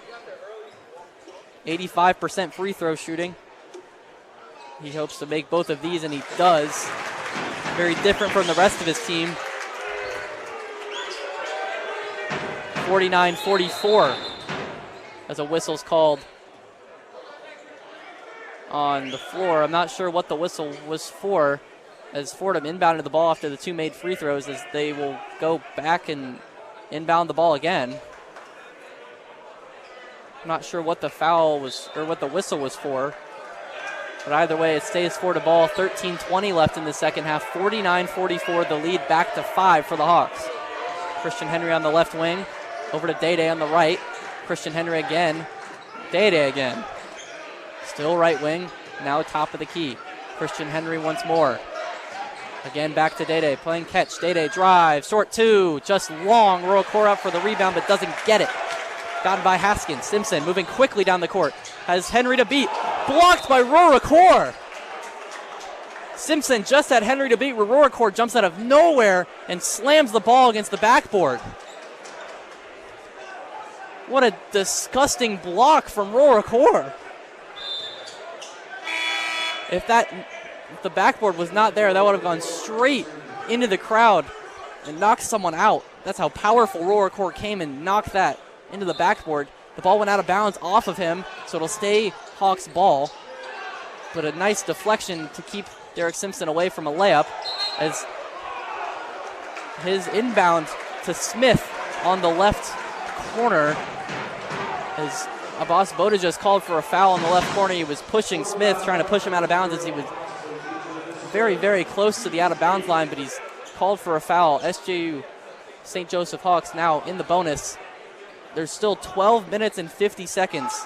85% free throw shooting. He hopes to make both of these, and he does. Very different from the rest of his team. 49-44 as a whistle's called on the floor. I'm not sure what the whistle was for, as Fordham inbounded the ball after the 2 made free throws, as they will go back and inbound the ball again. I'm not sure what the foul was, or what the whistle was for. But either way, it stays Fordham ball. 13:20 left in the second half. 49-44, the lead back to 5 for the Hawks. Christian Henry on the left wing. Over to Day on the right. Christian Henry again. Day again. Still right wing. Now top of the key. Christian Henry once more. Again back to Day. Playing catch. Day drive. Short 2. Just long. Royal Core up for the rebound, but doesn't get it. Gotten by Haskins. Simpson moving quickly down the court. Has Henry to beat. Blocked by Aurora Core. Simpson just had Henry to beat. Aurora Core jumps out of nowhere and slams the ball against the backboard. What a disgusting block from Aurora Core. If the backboard was not there, that would have gone straight into the crowd and knocked someone out. That's how powerful Aurora Core came and knocked that into the backboard. The ball went out of bounds off of him, so it'll stay Hawks ball. But a nice deflection to keep Derek Simpson away from a layup, as his inbound to Smith on the left corner, as Abbas Bodeja is called for a foul in the left corner. He was pushing Smith, trying to push him out of bounds, as he was very, very close to the out of bounds line, but he's called for a foul. SJU St. Joseph Hawks now in the bonus. There's still 12 minutes and 50 seconds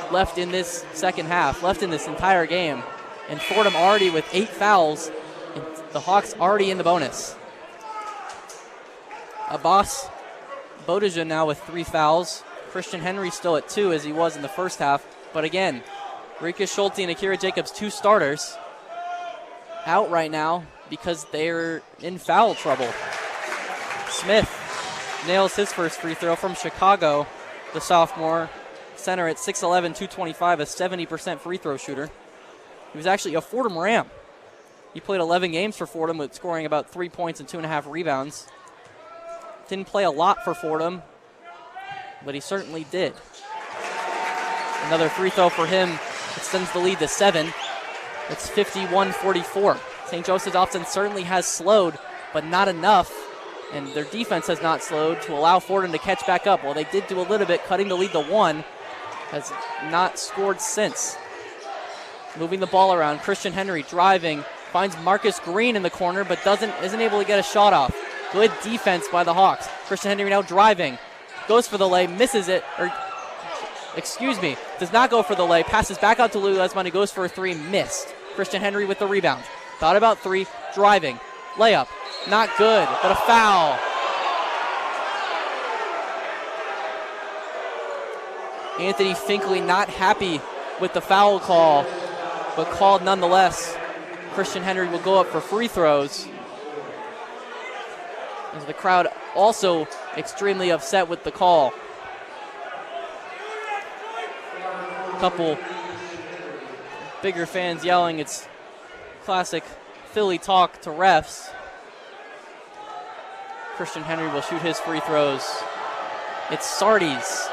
left in this second half, left in this entire game. And Fordham already with 8 fouls, and the Hawks already in the bonus. Abbas Bodeja now with 3 fouls. Christian Henry still at 2, as he was in the first half. But again, Rika Schulte and Akira Jacobs, 2 starters, out right now because they're in foul trouble. Smith nails his first free throw from Chicago, the sophomore center at 6'11", 225, a 70% free throw shooter. He was actually a Fordham Ram. He played 11 games for Fordham with scoring about 3 points and 2.5 rebounds. Didn't play a lot for Fordham, but he certainly did. Another free throw for him extends the lead to 7. It's 51-44. St. Joseph's offense certainly has slowed, but not enough. And their defense has not slowed to allow Fordham to catch back up. Well, they did do a little bit, cutting the lead to 1. Has not scored since. moving the ball around. Christian Henry driving, finds Marcus Green in the corner, but isn't able to get a shot off. Good defense by the Hawks. Christian Henry now driving, goes for the lay, misses it, does not go for the lay, passes back out to Louis Lesmond, who goes for a three, missed. Christian Henry with the rebound. Thought about three, driving, layup, not good, but a foul. Anthony Finkley not happy with the foul call, but called nonetheless. Christian Henry will go up for free throws. As the crowd also extremely upset with the call. Couple bigger fans yelling, it's classic Philly talk to refs. Christian Henry will shoot his free throws. It's Sardi's,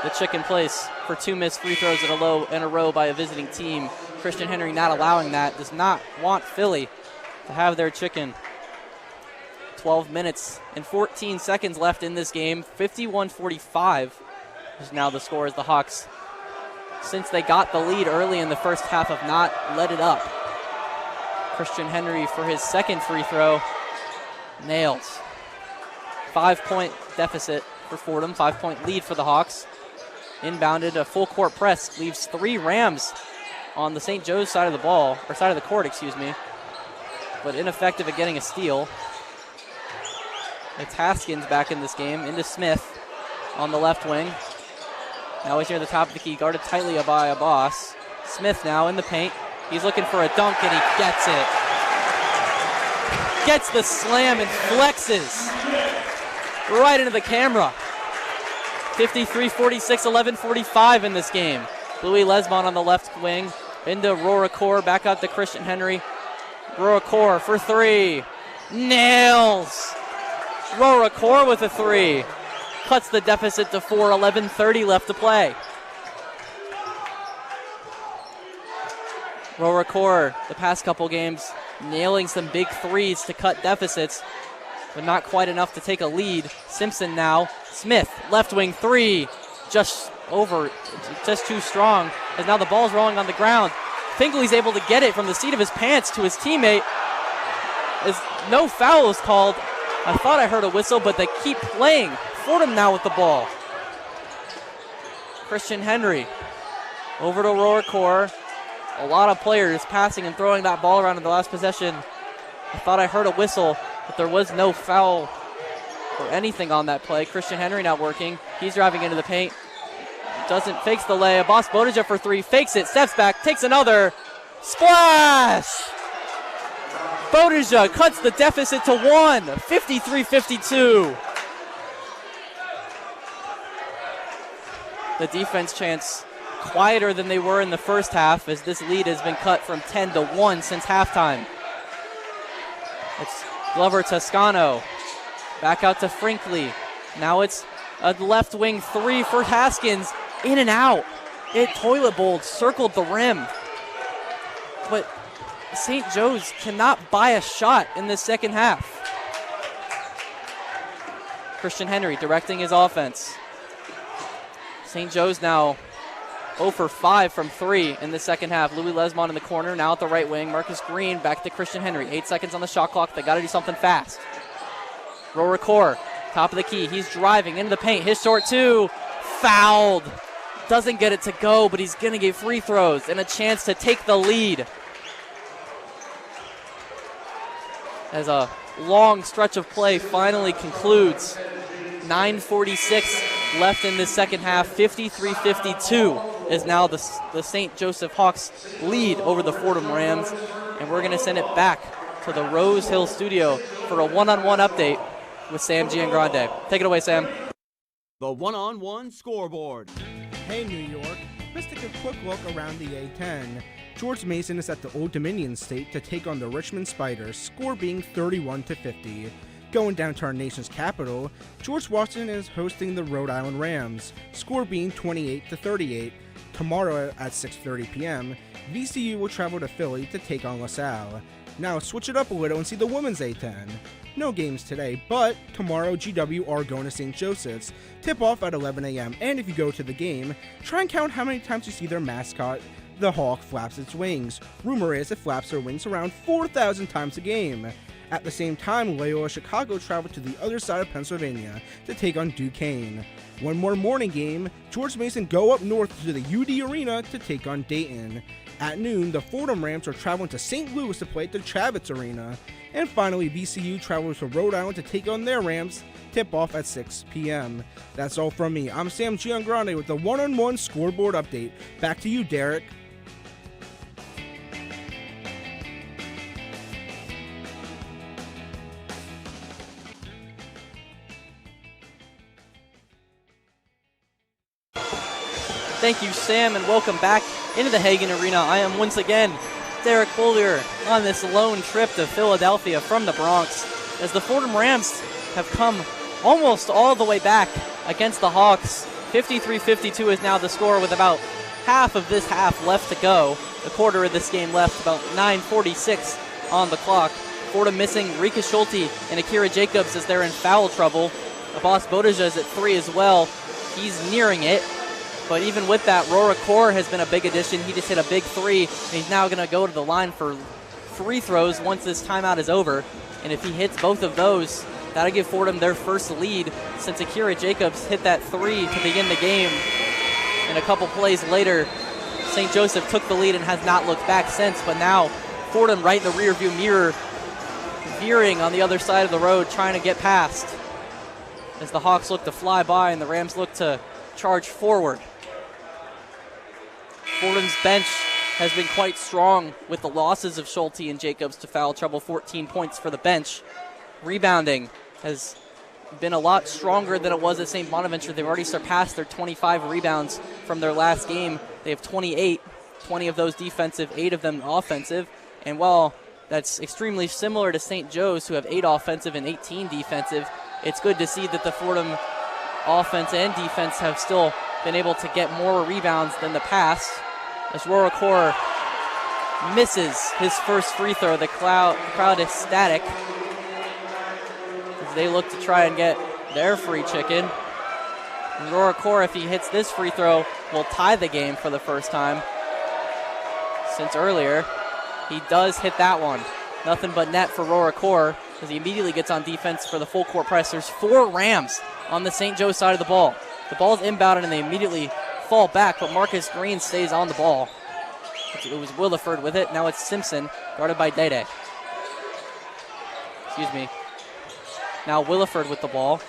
the chicken place, for 2 missed free throws in a row by a visiting team. Christian Henry not allowing that, does not want Philly to have their chicken. 12 minutes and 14 seconds left in this game. 51-45 is now the score as the Hawks, since they got the lead early in the first half, have not let it up. Christian Henry for his second free throw, nails. 5-point deficit for Fordham, 5-point lead for the Hawks. Inbounded, a full court press, leaves 3 Rams on the St. Joe's side of the ball, or side of the court, but ineffective at getting a steal. It's Haskins back in this game, into Smith on the left wing. Now he's near the top of the key, guarded tightly by Abbas. Smith now in the paint. He's looking for a dunk, and he gets it. Gets the slam and flexes right into the camera. 53-46, 11-45 in this game. Louis Lesmond on the left wing, into Roracor, back out to Christian Henry. Roracor for 3. Nails! Roracor with a 3. Cuts the deficit to 4, 11:30 left to play. Roracor, the past couple games, nailing some big threes to cut deficits, but not quite enough to take a lead. Simpson now. Smith, left wing 3, just too strong, as now the ball's rolling on the ground. Finkley's able to get it from the seat of his pants to his teammate, as no foul is called. I thought I heard a whistle, but they keep playing. Fordham now with the ball. Christian Henry over to Roracor. A lot of players passing and throwing that ball around in the last possession. I thought I heard a whistle, but there was no foul or anything on that play. Christian Henry now working. He's driving into the paint. Fakes the layup. Boss Bodija for 3. Fakes it. Steps back. Takes another. Splash! Bodija cuts the deficit to 1. 53-52. The defense chants quieter than they were in the first half, as this lead has been cut from 10 to 1 since halftime. It's Glover Toscano. Back out to Finkley. Now it's a left wing 3 for Haskins. In and out. It toilet bowled, circled the rim. But St. Joe's cannot buy a shot in the second half. Christian Henry directing his offense. St. Joe's now 0 for 5 from 3 in the second half. Louis Lesmond in the corner, now at the right wing. Marcus Green back to Christian Henry. 8 seconds on the shot clock. They got to do something fast. Roracor, top of the key. He's driving into the paint. His short 2, fouled. Doesn't get it to go, but he's going to get free throws and a chance to take the lead. As a long stretch of play finally concludes. 9:46 left in this second half. 53-52 is now the St. Joseph Hawks lead over the Fordham Rams. And we're going to send it back to the Rose Hill studio for a one-on-one update with Sam Giangrande. Take it away, Sam. The one-on-one scoreboard. Hey, New York. Let's take a quick look around the A10. George Mason is at the Old Dominion State to take on the Richmond Spiders, score being 31-50. Going down to our nation's capital, George Washington is hosting the Rhode Island Rams, score being 28-38. Tomorrow at 6:30 p.m., VCU will travel to Philly to take on LaSalle. Now switch it up a little and see the women's A10. No games today, but tomorrow GW are going to St. Joseph's. Tip off at 11 a.m. And if you go to the game, try and count how many times you see their mascot, the Hawk flaps its wings. Rumor is it flaps their wings around 4,000 times a game. At the same time, Loyola Chicago traveled to the other side of Pennsylvania to take on Duquesne. One more morning game, George Mason go up north to the UD Arena to take on Dayton. At noon, the Fordham Rams are traveling to St. Louis to play at the Chavez Arena. And finally, VCU travels to Rhode Island to take on their Rams, tip-off at 6 p.m. That's all from me. I'm Sam Giangrande with the one-on-one scoreboard update. Back to you, Derek. Thank you, Sam, and welcome back into the Hagan Arena. I am once again Derek Beaulieu on this lone trip to Philadelphia from the Bronx, as the Fordham Rams have come almost all the way back against the Hawks. 53-52 is now the score with about half of this half left to go. A quarter of this game left, about 9:46 on the clock. Fordham missing Rika Schulte and Akira Jacobs as they're in foul trouble. Abbas Bodija is at 3 as well. He's nearing it. But even with that, Rora Kaur has been a big addition. He just hit a big 3, and he's now going to go to the line for free throws once this timeout is over. And if he hits both of those, that'll give Fordham their first lead since Akira Jacobs hit that 3 to begin the game. And a couple plays later, St. Joseph took the lead and has not looked back since. But now Fordham right in the rearview mirror, veering on the other side of the road, trying to get past. As the Hawks look to fly by and the Rams look to charge forward. Fordham's bench has been quite strong with the losses of Schulte and Jacobs to foul trouble, 14 points for the bench. Rebounding has been a lot stronger than it was at St. Bonaventure. They've already surpassed their 25 rebounds from their last game. They have 28, 20 of those defensive, 8 of them offensive. And while that's extremely similar to St. Joe's, who have 8 offensive and 18 defensive, it's good to see that the Fordham offense and defense have still been able to get more rebounds than the past. As Rora Kaur misses his first free throw, the crowd is static as they look to try and get their free chicken. And Rora Kaur, if he hits this free throw, will tie the game for the first time since earlier. He does hit that one. Nothing but net for Rora Kaur as he immediately gets on defense for the full court press. There's 4 Rams on the St. Joe side of the ball. The ball's inbounded and they immediately fall back, but Marcus Green stays on the ball. It was Williford with it. Now it's Simpson, guarded by Dede. Excuse me. Now Williford with the ball.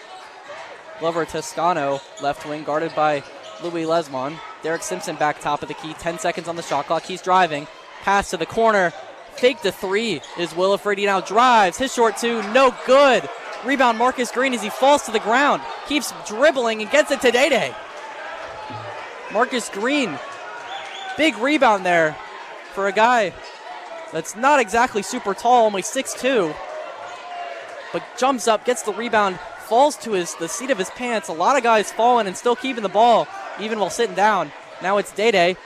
Glover Toscano, left wing, guarded by Louis Lesmond. Derek Simpson back top of the key. 10 seconds on the shot clock. He's driving. Pass to the corner. Fake to 3 is Williford. He now drives. His short 2, no good. Rebound Marcus Green as he falls to the ground. Keeps dribbling and gets it to Dede. Marcus Green, big rebound there for a guy that's not exactly super tall, only 6'2", but jumps up, gets the rebound, falls to the seat of his pants. A lot of guys falling and still keeping the ball, even while sitting down. Now it's Dede.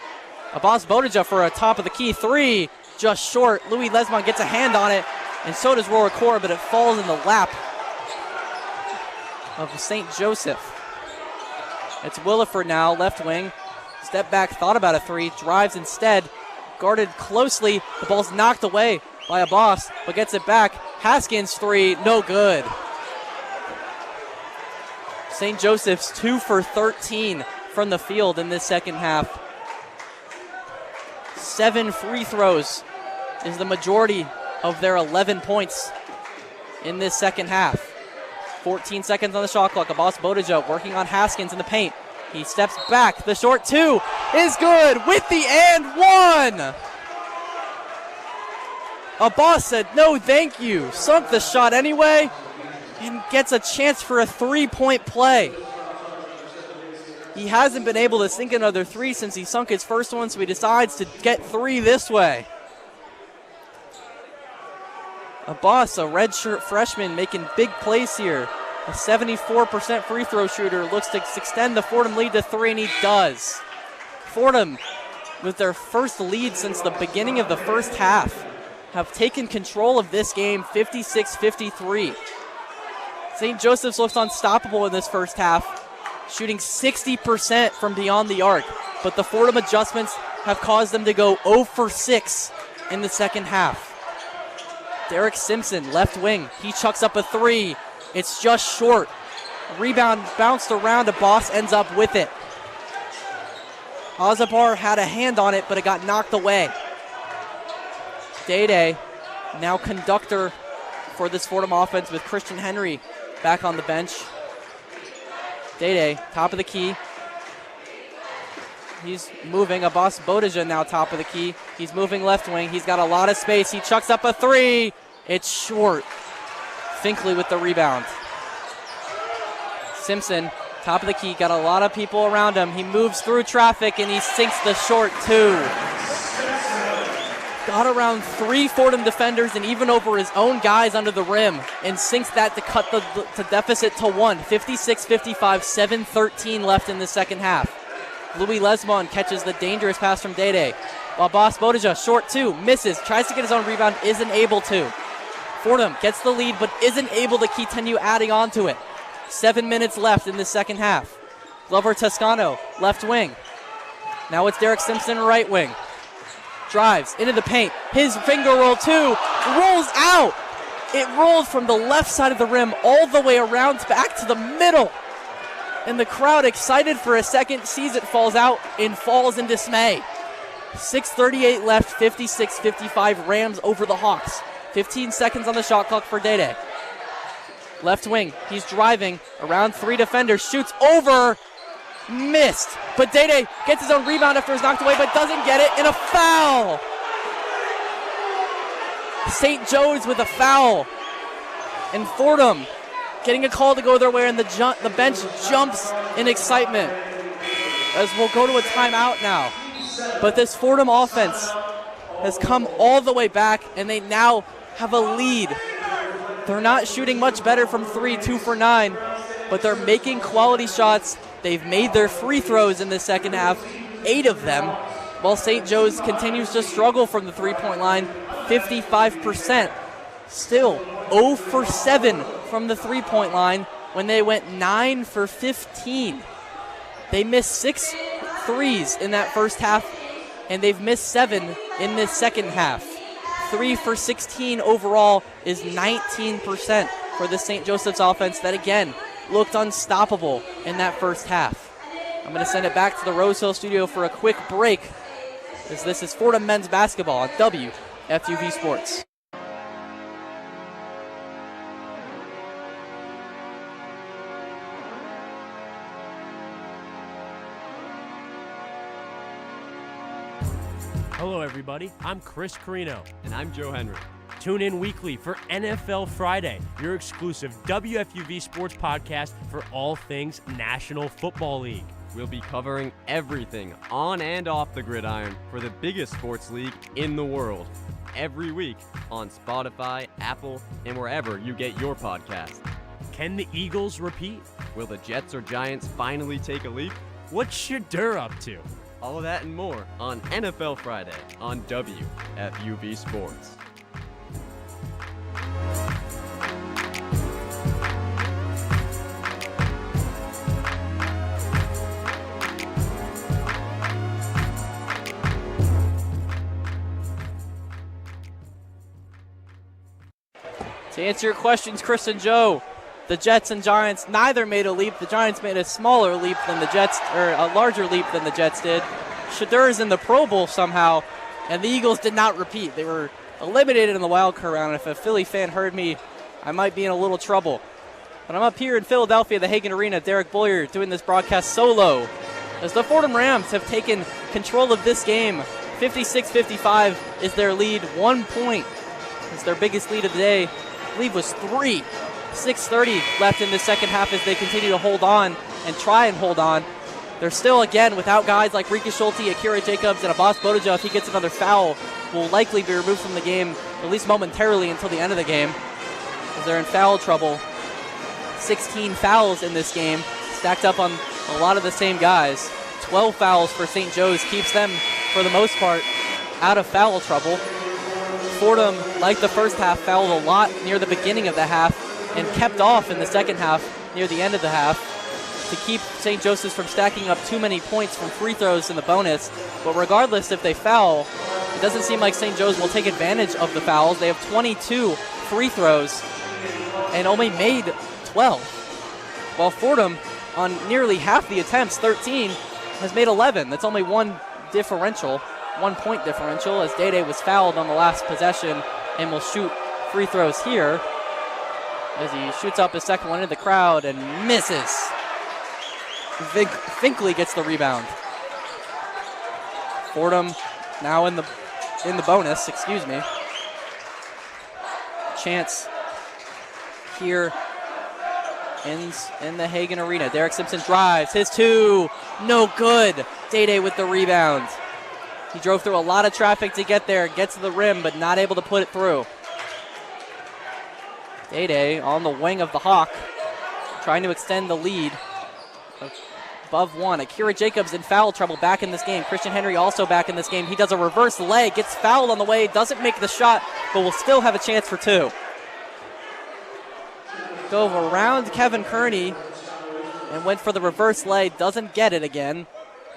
Abbas Bodija for a top of the key 3, just short. Louis Lesmond gets a hand on it, and so does Rora Kaur, but it falls in the lap of St. Joseph. It's Williford now, left wing. Step back, thought about a 3, drives instead. Guarded closely. The ball's knocked away by Abbas, but gets it back. Haskins 3, no good. St. Joseph's 2 for 13 from the field in this second half. 7 free throws is the majority of their 11 points in this second half. 14 seconds on the shot clock. Abbas Bodija working on Haskins in the paint. He steps back. The short 2 is good with the and 1. Abbas said no thank you. Sunk the shot anyway and gets a chance for a 3-point play. He hasn't been able to sink another 3 since he sunk his first one, so he decides to get 3 this way. Abbas, a redshirt freshman, making big plays here. A 74% free throw shooter, looks to extend the Fordham lead to 3, and he does. Fordham, with their first lead since the beginning of the first half, have taken control of this game 56-53. St. Joseph's looks unstoppable in this first half, shooting 60% from beyond the arc. But the Fordham adjustments have caused them to go 0 for 6 in the second half. Derek Simpson, left wing. He chucks up a three. It's just short. Rebound bounced around. Abbas ends up with it. Azabar had a hand on it, but it got knocked away. Day now conductor for this Fordham offense with Christian Henry back on the bench. Day, top of the key. He's moving. Abbas Bodija now top of the key. He's moving left wing. He's got a lot of space. He chucks up a three. It's short. Finkley with the rebound. Simpson, top of the key, got a lot of people around him. He moves through traffic and he sinks the short two. Got around 3 Fordham defenders and even over his own guys under the rim and sinks that to cut the deficit to 1. 56-55, 7:13 left in the second half. Louis Lesmond catches the dangerous pass from Day. While Boss Bodija, short two, misses, tries to get his own rebound, isn't able to. Fordham gets the lead but isn't able to continue adding on to it. 7 minutes left in the second half. Glover Toscano, left wing. Now it's Derek Simpson, right wing. Drives into the paint. His finger roll two rolls out. It rolled from the left side of the rim all the way around back to the middle. And the crowd, excited for a second, sees it falls out and falls in dismay. 6:38 left, 56-55 Rams over the Hawks. 15 seconds on the shot clock for Day. Left wing, he's driving around 3 defenders, shoots over, missed. But Day gets his own rebound after it's knocked away, but doesn't get it, and a foul. St. Joe's with a foul. And Fordham getting a call to go their way, and the bench jumps in excitement as we'll go to a timeout now. But this Fordham offense has come all the way back, and they now have a lead. They're not shooting much better from 3, 2 for 9, but they're making quality shots. They've made their free throws in the second half, 8 of them, while St. Joe's continues to struggle from the three-point line, 55%. Still 0 for 7 from the three-point line when they went 9 for 15. They missed 6 threes in that first half, and they've missed 7 in this second half. 3 for 16 overall is 19% for the St. Joseph's offense that, again, looked unstoppable in that first half. I'm going to send it back to the Rose Hill studio for a quick break, as this is Fordham men's basketball on WFUV Sports. Hello, everybody. I'm Chris Carino. And I'm Joe Henry. Tune in weekly for NFL Friday, your exclusive WFUV sports podcast for all things National Football League. We'll be covering everything on and off the gridiron for the biggest sports league in the world, every week on Spotify, Apple, and wherever you get your podcast. Can the Eagles repeat? Will the Jets or Giants finally take a leap? What's Shadur up to? All of that and more on NFL Friday on WFUV Sports. To answer your questions, Chris and Joe, the Jets and Giants neither made a leap. The Giants made a smaller leap than the Jets, or a larger leap than the Jets did. Shadur is in the Pro Bowl somehow, and the Eagles did not repeat. They were eliminated in the wild card round. If a Philly fan heard me, I might be in a little trouble. But I'm up here in Philadelphia, the Hagan Arena. Derek Beaulieu doing this broadcast solo, as the Fordham Rams have taken control of this game. 56-55 is their lead. 1 point is their biggest lead of the day. I believe was 3. 6:30 left in the second half as they continue to hold on and try and hold on. They're still, again, without guys like Rika Schulte, Akira Jacobs, and Abbas Bodija. If he gets another foul, will likely be removed from the game, at least momentarily until the end of the game, as they're in foul trouble. 16 fouls in this game, stacked up on a lot of the same guys. 12 fouls for St. Joe's keeps them, for the most part, out of foul trouble. Fordham, like the first half, fouled a lot near the beginning of the half and kept off in the second half near the end of the half. to keep St. Joseph's from stacking up too many points from free throws in the bonus. But regardless, if they foul, it doesn't seem like St. Joe's will take advantage of the fouls. They have 22 free throws and only made 12. While Fordham, on nearly half the attempts, 13, has made 11. That's only one point differential, as Day was fouled on the last possession and will shoot free throws here as he shoots up his second one into the crowd and misses. Finkley gets the rebound. Fordham now in the bonus, Chance here ends in the Hagan Arena. Derek Simpson drives, his two, no good. Day with the rebound. He drove through a lot of traffic to get there, gets to the rim, but not able to put it through. Day on the wing of the Hawk, trying to extend the lead. Above one. Akira Jacobs in foul trouble back in this game. Christian Henry also back in this game. He does a reverse leg, gets fouled on the way, doesn't make the shot, but will still have a chance for two. Dove around Kevin Kearney and went for the reverse leg, doesn't get it again,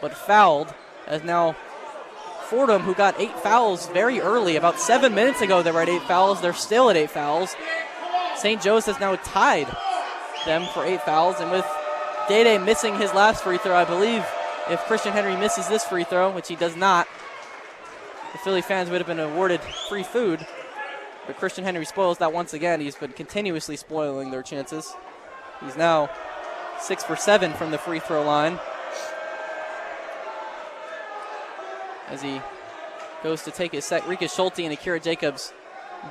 but fouled, as now Fordham, who got 8 fouls very early, about 7 minutes ago they were at 8 fouls, they're still at 8 fouls. St. Joseph's now tied them for 8 fouls, and with Day missing his last free throw, I believe if Christian Henry misses this free throw, which he does not, the Philly fans would have been awarded free food. But Christian Henry spoils that once again. He's been continuously spoiling their chances. He's now 6 for 7 from the free throw line, as he goes to take his set. Rika Schulte and Akira Jacobs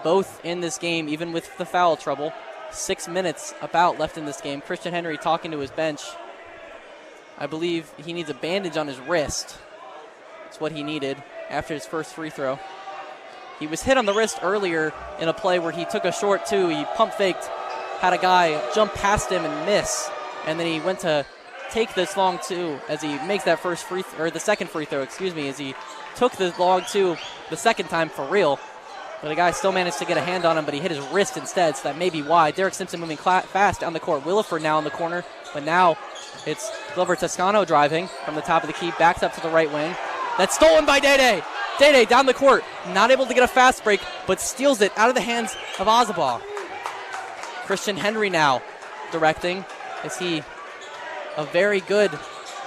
both in this game, even with the foul trouble. 6 minutes about left in this game. Christian Henry talking to his bench. I believe he needs a bandage on his wrist. That's what he needed after his first free throw. He was hit on the wrist earlier in a play where he took a short two. He pump faked, had a guy jump past him and miss, and then he went to take this long two as he makes that the second free throw, as he took the long two the second time for real. But the guy still managed to get a hand on him, but he hit his wrist instead, so that may be why. Derek Simpson moving fast down the court. Williford now in the corner, but now it's Glover Toscano driving from the top of the key, backs up to the right wing. That's stolen by Day. Day down the court, not able to get a fast break, but steals it out of the hands of Ozabaugh. Christian Henry now directing. Is he a very good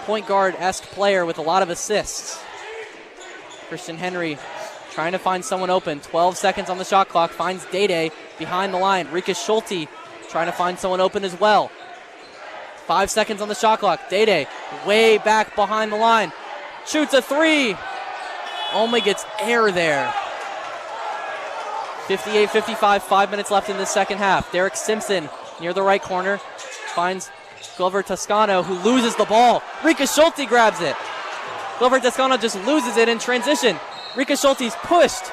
point guard-esque player with a lot of assists? Christian Henry trying to find someone open. 12 seconds on the shot clock. Finds Day behind the line. Rika Schulte trying to find someone open as well. 5 seconds on the shot clock. Day way back behind the line. Shoots a three. Only gets air there. 58-55, 5 minutes left in the second half. Derek Simpson near the right corner. Finds Glover Toscano, who loses the ball. Rika Schulte grabs it. Glover Toscano just loses it in transition. Rika Schulte's pushed,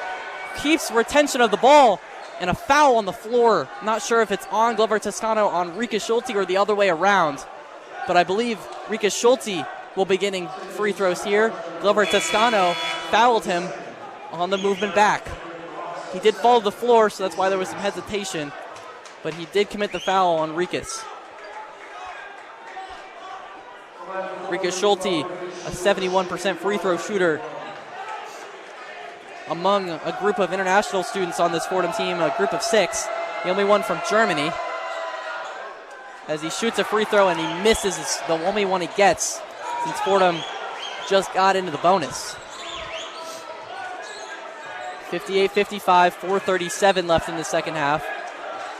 keeps retention of the ball, and a foul on the floor. Not sure if it's on Glover Toscano on Rika Schulte or the other way around, but I believe Rika Schulte will be getting free throws here. Glover Toscano fouled him on the movement back. He did fall to the floor, so that's why there was some hesitation, but he did commit the foul on Rikas. Rika Schulte, a 71% free throw shooter, among a group of international students on this Fordham team, a group of 6. The only one from Germany. As he shoots a free throw and he misses, it's the only one he gets since Fordham just got into the bonus. 58-55, 4:37 left in the second half.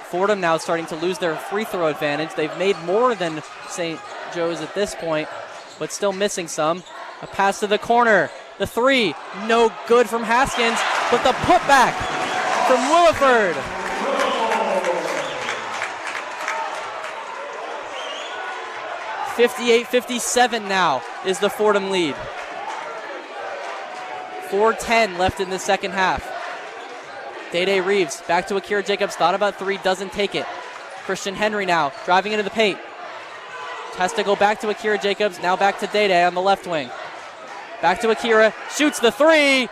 Fordham now starting to lose their free throw advantage. They've made more than St. Joe's at this point, but still missing some. A pass to the corner. The three, no good from Haskins, but the putback from Williford. (58-57) now is the Fordham lead. 4:10 left in the second half. Day Reeves back to Akira Jacobs, thought about three, doesn't take it. Christian Henry now driving into the paint. Has to go back to Akira Jacobs, now back to Day on the left wing. Back to Akira, shoots the three,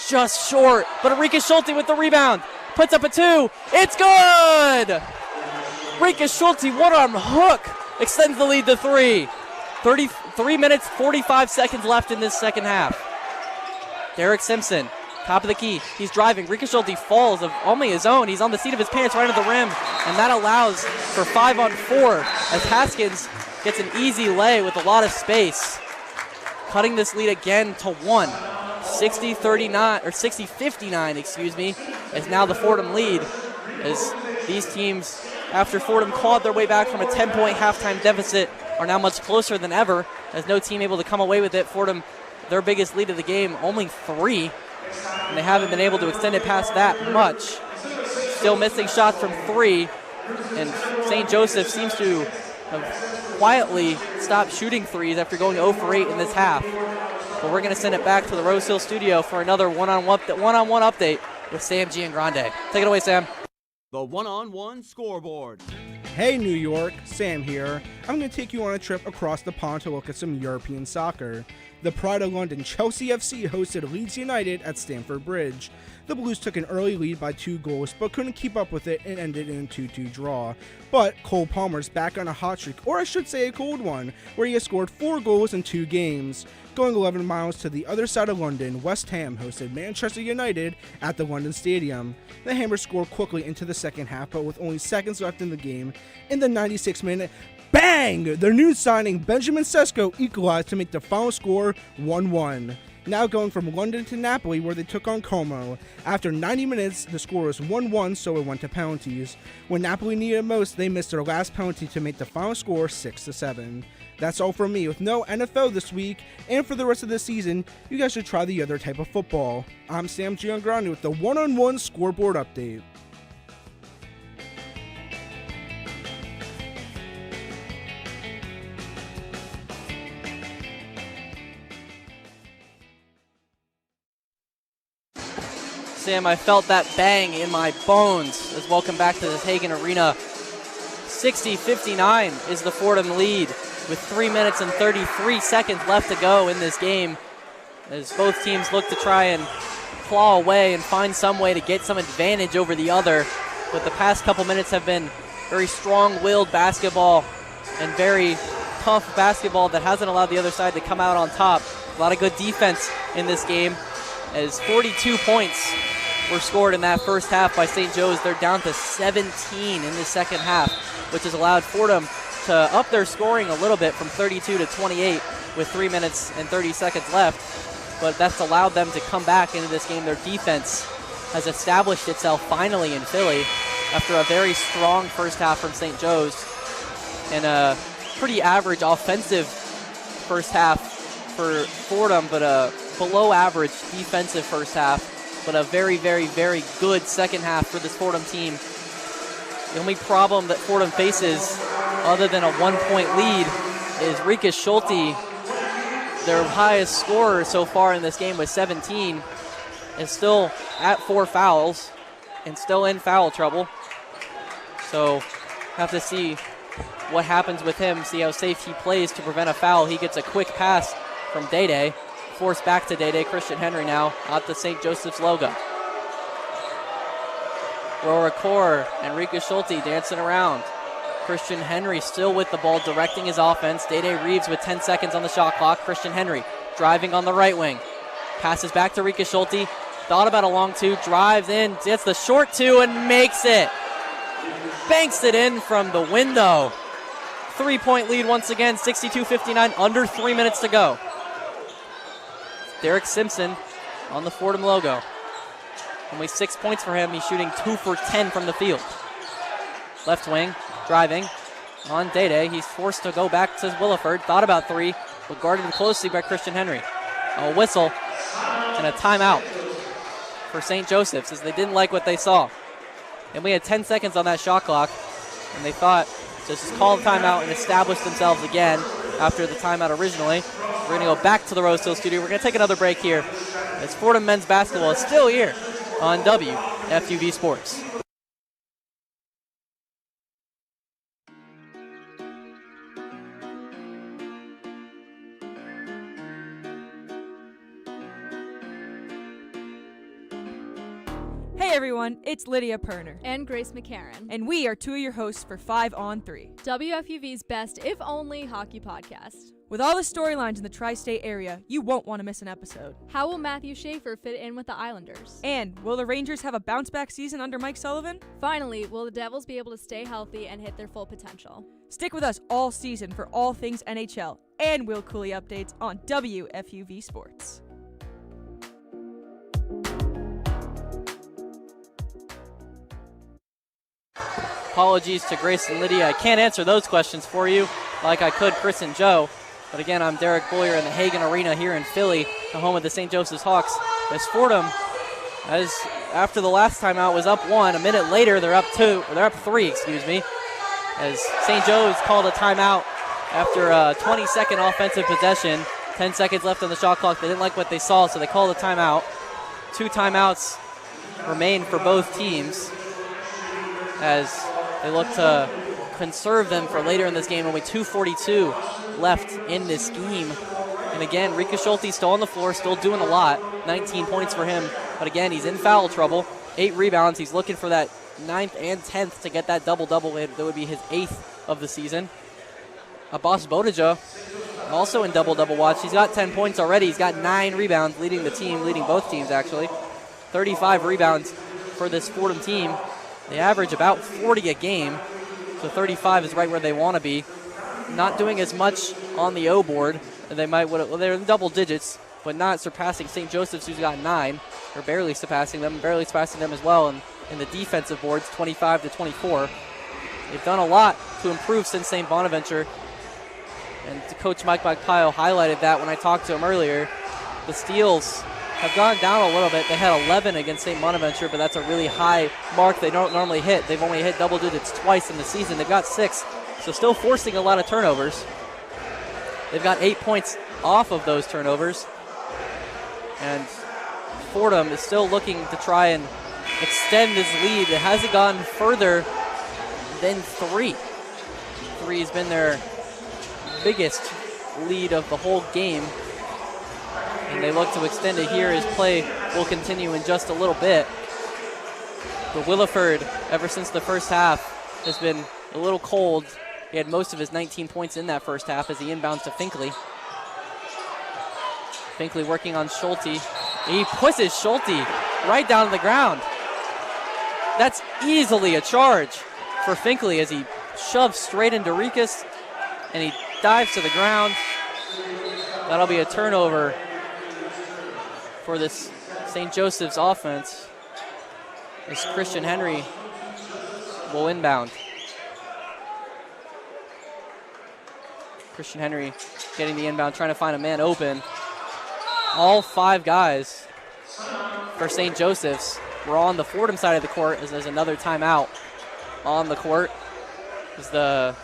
just short, but Rika Schulte with the rebound, puts up a two, it's good! Rika Schulte, one-arm hook extends the lead to 3. 33 minutes, 45 seconds left in this second half. Derek Simpson, top of the key. He's driving. Rico Schulte falls of only his own. He's on the seat of his pants right at the rim, and that allows for 5-on-4 as Haskins gets an easy lay with a lot of space, cutting this lead again to 1. 60-59, excuse me, is now the Fordham lead, as these teams, after Fordham clawed their way back from a 10-point halftime deficit, are now much closer than ever, as no team able to come away with it. Fordham, their biggest lead of the game, only 3, and they haven't been able to extend it past that much. Still missing shots from 3, and St. Joseph seems to have quietly stopped shooting threes after going 0 for 8 in this half. But we're going to send it back to the Rose Hill studio for another one-on-one update with Sam Giangrande. Take it away, Sam. The one-on-one scoreboard. Hey New York, Sam here. I'm going to take you on a trip across the pond to look at some European soccer. The Pride of London Chelsea FC hosted Leeds United at Stamford Bridge. The Blues took an early lead by 2 goals but couldn't keep up with it and ended in a 2-2 draw. But Cole Palmer's back on a hot streak, or I should say a cold one, where he has scored 4 goals in 2 games. Going 11 miles to the other side of London, West Ham hosted Manchester United at the London Stadium. The Hammers scored quickly into the second half, but with only seconds left in the game, in the 96th minute, bang! Their new signing, Benjamin Sesko, equalized to make the final score 1-1. Now going from London to Napoli, where they took on Como. After 90 minutes, the score was 1-1, so it went to penalties. When Napoli needed it most, they missed their last penalty to make the final score 6-7. That's all from me. With no NFL this week, and for the rest of the season, you guys should try the other type of football. I'm Sam Giangrande with the one-on-one scoreboard update. Sam, I felt that bang in my bones. As welcome back to this Hagen Arena. 60-59 is the Fordham lead with 3 minutes and 33 seconds left to go in this game, as both teams look to try and claw away and find some way to get some advantage over the other. But the past couple minutes have been very strong-willed basketball and very tough basketball that hasn't allowed the other side to come out on top. A lot of good defense in this game, as 42 points were scored in that first half by St. Joe's. They're down to 17 in the second half, which has allowed Fordham to up their scoring a little bit from 32 to 28 with 3 minutes and 30 seconds left. But that's allowed them to come back into this game. Their defense has established itself finally in Philly after a very strong first half from St. Joe's and a pretty average offensive first half for Fordham, but a below average defensive first half, but a very, very, very good second half for this Fordham team. The only problem that Fordham faces, other than a 1-point lead, is Rico Schulte. Their highest scorer so far in this game with 17, is still at 4 fouls and still in foul trouble. So have to see what happens with him, see how safe he plays to prevent a foul. He gets a quick pass from Day-Day. Forced back to Day-Day. Christian Henry now at the St. Joseph's logo. Rora Core and Rico Schulte dancing around. Christian Henry still with the ball, directing his offense. Day-Day Reeves with 10 seconds on the shot clock. Christian Henry driving on the right wing. Passes back to Rico Schulte. Thought about a long 2. Drives in. Gets the short 2 and makes it. Banks it in from the window. 3-point lead once again. 62-59. Under 3 minutes to go. Derek Simpson on the Fordham logo. Only 6 points for him. He's shooting 2 for 10 from the field. Left wing, driving on Day-Day. He's forced to go back to Williford. Thought about 3, but guarded closely by Christian Henry. A whistle and a timeout for St. Joseph's, as they didn't like what they saw. And we had 10 seconds on that shot clock, and they thought to just call the timeout and establish themselves again after the timeout originally. We're going to go back to the Rose Hill studio. We're going to take another break here, as Fordham men's basketball is still here on WFUV Sports. Hey everyone, it's Lydia Perner. And Grace McCarran. And we are two of your hosts for 5 on 3. WFUV's best, if only, hockey podcast. With all the storylines in the tri-state area, you won't want to miss an episode. How will Matthew Schaefer fit in with the Islanders? And will the Rangers have a bounce-back season under Mike Sullivan? Finally, will the Devils be able to stay healthy and hit their full potential? Stick with us all season for all things NHL and Will Cooley updates on WFUV Sports. Apologies to Grace and Lydia. I can't answer those questions for you like I could Chris and Joe. But again, I'm Derek Beaulieu in the Hagen Arena here in Philly, the home of the St. Joseph's Hawks. As Fordham, after the last time out, was up 1. A minute later, they're up 3, as St. Joe's called a timeout after a 20-second offensive possession. 10 seconds left on the shot clock. They didn't like what they saw, so they called a timeout. 2 timeouts remain for both teams as they look to conserve them for later in this game. Only 2:42 left in this game. And again, Rico Schulte still on the floor, still doing a lot. 19 points for him. But again, he's in foul trouble. 8 rebounds. He's looking for that 9th and 10th to get that double-double. That would be his 8th of the season. Abbas Bodija also in double-double watch. He's got 10 points already. He's got 9 rebounds, leading both teams actually. 35 rebounds for this Fordham team. They average about 40 a game, so 35 is right where they want to be. Not doing as much on the O board. They're in double digits, but not surpassing St. Joseph's, who's got 9. They're barely surpassing them as well in the defensive boards, 25 to 24. They've done a lot to improve since St. Bonaventure, and Coach Mike Magpaio highlighted that when I talked to him earlier. The steals have gone down a little bit. They had 11 against St. Bonaventure, but that's a really high mark they don't normally hit. They've only hit double digits twice in the season. They've got 6, so still forcing a lot of turnovers. They've got 8 points off of those turnovers. And Fordham is still looking to try and extend this lead. It hasn't gone further than 3. 3 has been their biggest lead of the whole game. And they look to extend it here as play will continue in just a little bit. But Williford, ever since the first half, has been a little cold. He had most of his 19 points in that first half as he inbounds to Finkley. Finkley working on Schulte. He pushes Schulte right down to the ground. That's easily a charge for Finkley as he shoves straight into Rikas, and he dives to the ground. That'll be a turnover for this St. Joseph's offense as Christian Henry will inbound. Christian Henry getting the inbound, trying to find a man open. All 5 guys for St. Joseph's were on the Fordham side of the court as there's another timeout on the court. As the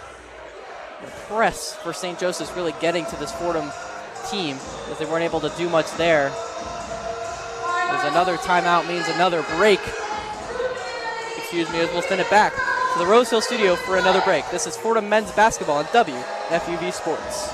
press for St. Joseph's really getting to this Fordham team as they weren't able to do much there. As another timeout means another break. As we'll send it back to the Rose Hill studio for another break. This is Fordham men's basketball on WFUV Sports.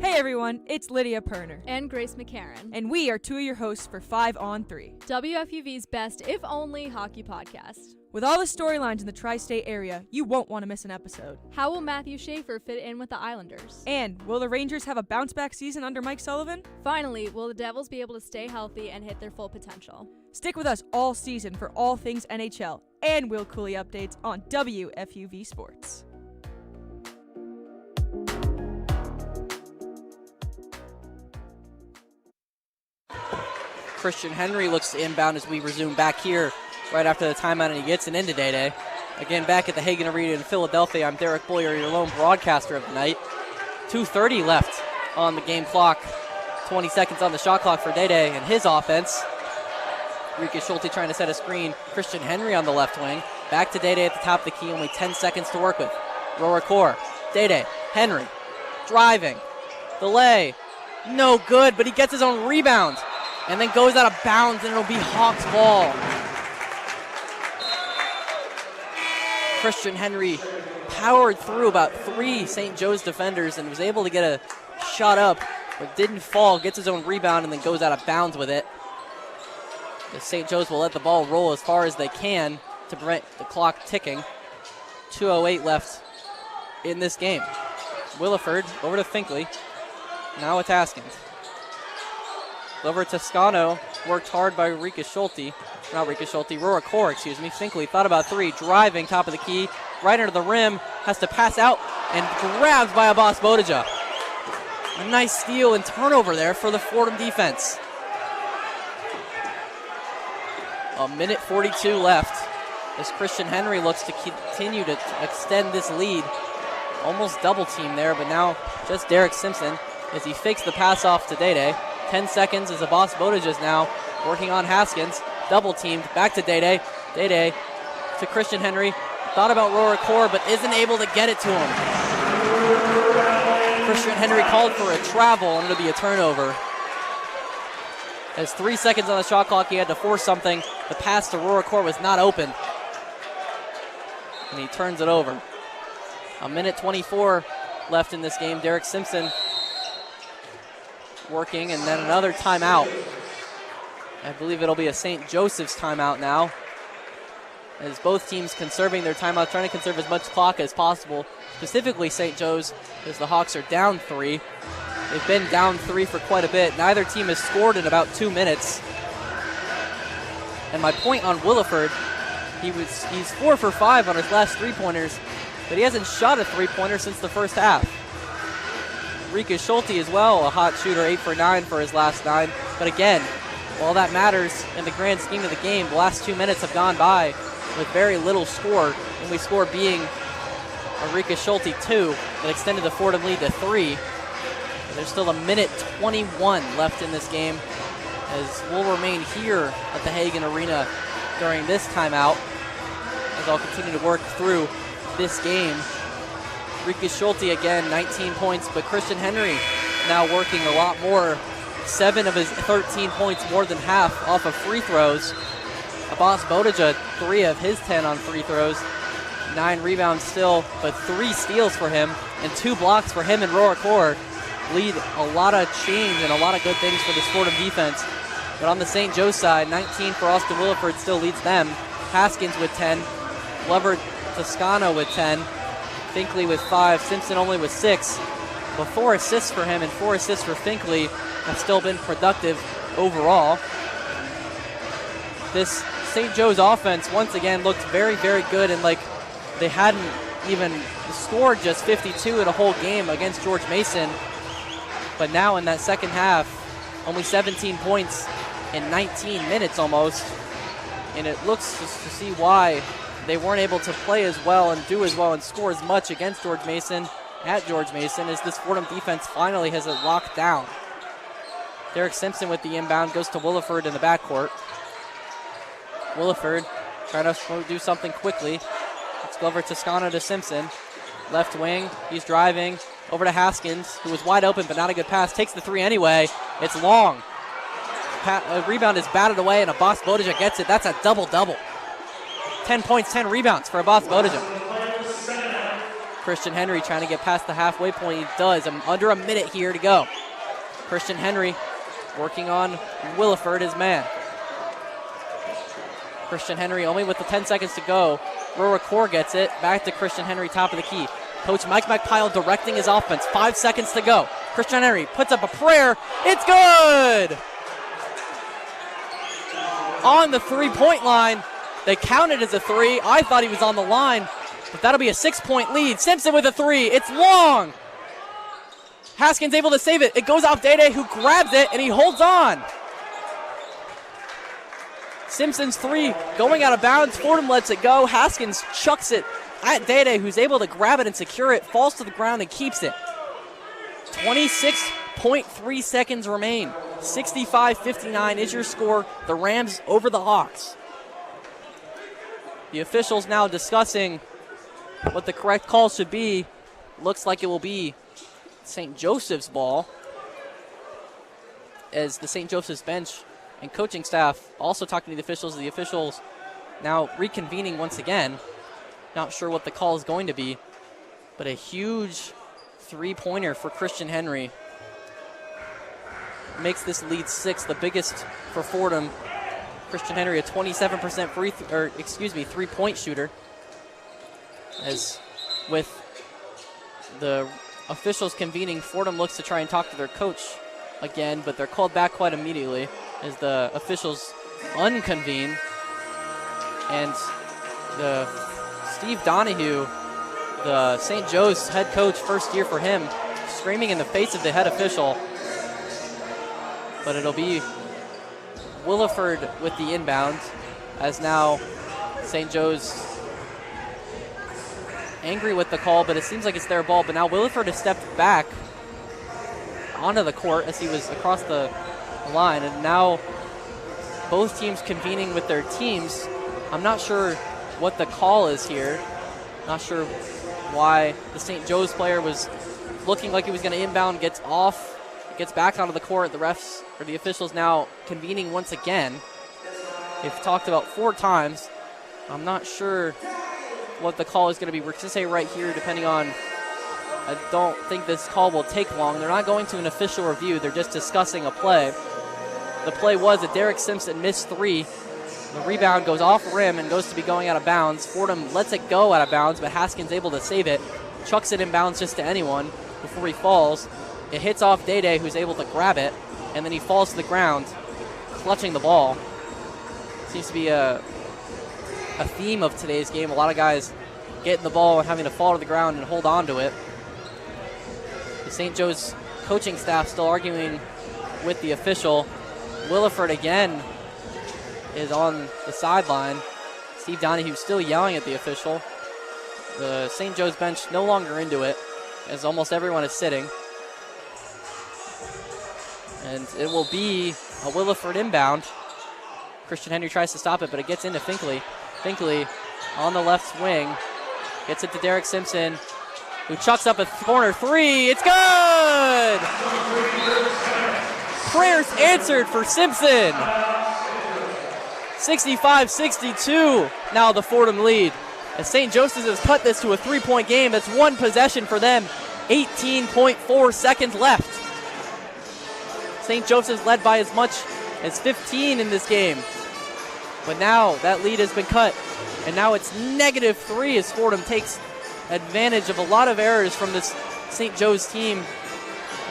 Hey everyone, it's Lydia Perner. And Grace McCarran. And we are two of your hosts for 5 on 3. WFUV's best, if only, hockey podcast. With all the storylines in the tri-state area, you won't want to miss an episode. How will Matthew Schaefer fit in with the Islanders? And will the Rangers have a bounce-back season under Mike Sullivan? Finally, will the Devils be able to stay healthy and hit their full potential? Stick with us all season for all things NHL and Will Cooley updates on WFUV Sports. Christian Henry looks to inbound as we resume back here right after the timeout, and he gets it into Day-Day. Again, back at the Hagen Arena in Philadelphia, I'm Derek Beaulieu, your lone broadcaster of the night. 2:30 left on the game clock. 20 seconds on the shot clock for Day-Day and his offense. Rico Schulte trying to set a screen. Christian Henry on the left wing. Back to Day-Day at the top of the key, only 10 seconds to work with. Roar core. Day-Day, Henry, driving. Delay, no good, but he gets his own rebound. And then goes out of bounds, and it'll be Hawks ball. Christian Henry powered through about 3 St. Joe's defenders and was able to get a shot up, but didn't fall, gets his own rebound, and then goes out of bounds with it. The St. Joe's will let the ball roll as far as they can to prevent the clock ticking. 2:08 left in this game. Williford over to Finkley. Now with Haskins. Over to Toscano. Worked hard by Rika Schulte. Not Rika Schulte, Rora Core, excuse me. Finkley thought about 3. Driving, top of the key. Right under the rim. Has to pass out and grabbed by Abbas Bodija. A nice steal and turnover there for the Fordham defense. A minute 42 left as Christian Henry looks to continue to extend this lead. Almost double team there, but now just Derek Simpson as he fakes the pass off to Dede. 10 seconds as Abbas Bodija is now working on Haskins. Double teamed, back to Dede. Dede to Christian Henry. Thought about Rora Core, but isn't able to get it to him. Christian Henry called for a travel, and it'll be a turnover. There's 3 seconds on the shot clock. He had to force something. The pass to Rora Core was not open. And he turns it over. A minute 24 left in this game. Derek Simpson working, and then another timeout. I believe it'll be a St. Joseph's timeout now, as both teams conserving their timeout, trying to conserve as much clock as possible. Specifically St. Joe's, as the Hawks are down 3. They've been down 3 for quite a bit. Neither team has scored in about 2 minutes. And my point on Williford, he's 4 for 5 on his last 3-pointers, but he hasn't shot a 3-pointer since the first half. Rika Schulte as well, a hot shooter, 8 for 9 for his last 9. But again, while that matters in the grand scheme of the game, the last 2 minutes have gone by with very little score, and we score being a Rika Schulte 2 that extended the Fordham lead to 3. And there's still a minute 21 left in this game, as we'll remain here at the Hagan Arena during this timeout, as I'll continue to work through this game. Rika Schulte again, 19 points, but Christian Henry now working a lot more. 7 of his 13 points, more than half, off of free throws. Abbas Bodija, 3 of his 10 on free throws. 9 rebounds still, but 3 steals for him, and 2 blocks for him and Rora Core. Lead a lot of change and a lot of good things for this Fordham defense. But on the St. Joe side, 19 for Austin Williford still leads them. Haskins with 10. Glover Toscano with 10. Finkley with 5. Simpson only with 6. But 4 assists for him and 4 assists for Finkley have still been productive overall. This St. Joe's offense once again looked very, very good, and like they hadn't even scored just 52 in a whole game against George Mason. But now in that second half, only 17 points in 19 minutes almost. And it looks just to see why they weren't able to play as well and do as well and score as much against George Mason at George Mason, as this Fordham defense finally has it locked down. Derek Simpson with the inbound goes to Williford in the backcourt. Williford trying to do something quickly. It's Glover Toscano to Simpson. Left wing, he's driving over to Haskins, who was wide open but not a good pass. Takes the 3 anyway. It's long. Rebound is batted away, and Abbas Bodija gets it. That's a double-double. 10 points, 10 rebounds for Abbas Bodija. Christian Henry trying to get past the halfway point. He does. Under a minute here to go. Christian Henry working on Williford, his man. Christian Henry only with the 10 seconds to go. Rora Core gets it. Back to Christian Henry, top of the key. Coach Mike McPile directing his offense. 5 seconds to go. Christian Henry puts up a prayer. It's good! On the 3-point line. They counted as a 3. I thought he was on the line, but that'll be a 6-point lead. Simpson with a 3. It's long. Haskins able to save it. It goes off Dede, who grabs it, and he holds on. Simpson's 3 going out of bounds. Fordham lets it go. Haskins chucks it at Dede, who's able to grab it and secure it. Falls to the ground and keeps it. 26.3 seconds remain. 65-59 is your score. The Rams over the Hawks. The officials now discussing what the correct call should be. Looks like it will be St. Joseph's ball, as the St. Joseph's bench and coaching staff also talking to the officials. The officials now reconvening once again. Not sure what the call is going to be. But a huge three-pointer for Christian Henry makes this lead 6, the biggest for Fordham. Christian Henry, a 27% three-point shooter. As with the officials convening, Fordham looks to try and talk to their coach again, but they're called back quite immediately as the officials unconvene. And Steve Donahue, the St. Joe's head coach, first year for him, screaming in the face of the head official. But it'll be Williford with the inbound, as now St. Joe's angry with the call, but it seems like it's their ball. But now Williford has stepped back onto the court as he was across the line, and now both teams convening with their teams. I'm not sure what the call is here. Not sure why the St. Joe's player was looking like he was going to inbound, gets off, gets back onto the court. The refs, or the officials, now convening once again. They've talked about 4 times. I'm not sure what the call is going to be. We're going to say right here, depending on, I don't think this call will take long. They're not going to an official review. They're just discussing a play. The play was that Derek Simpson missed 3. The rebound goes off rim and goes to be going out of bounds. Fordham lets it go out of bounds, but Haskins able to save it. Chucks it inbounds just to anyone before he falls. It hits off Day, who's able to grab it, and then he falls to the ground, clutching the ball. Seems to be a theme of today's game. A lot of guys getting the ball and having to fall to the ground and hold on to it. The St. Joe's coaching staff still arguing with the official. Williford again is on the sideline. Steve Donahue still yelling at the official. The St. Joe's bench no longer into it, as almost everyone is sitting. And it will be a Williford inbound. Christian Henry tries to stop it, but it gets into Finkley. Finkley on the left wing. Gets it to Derek Simpson, who chucks up a corner 3. It's good! Prayers answered for Simpson. 65-62, now the Fordham lead. As St. Joseph's has cut this to a 3-point game, that's 1 possession for them. 18.4 seconds left. St. Joseph's led by as much as 15 in this game. But now that lead has been cut, and now it's -3 as Fordham takes advantage of a lot of errors from this St. Joe's team.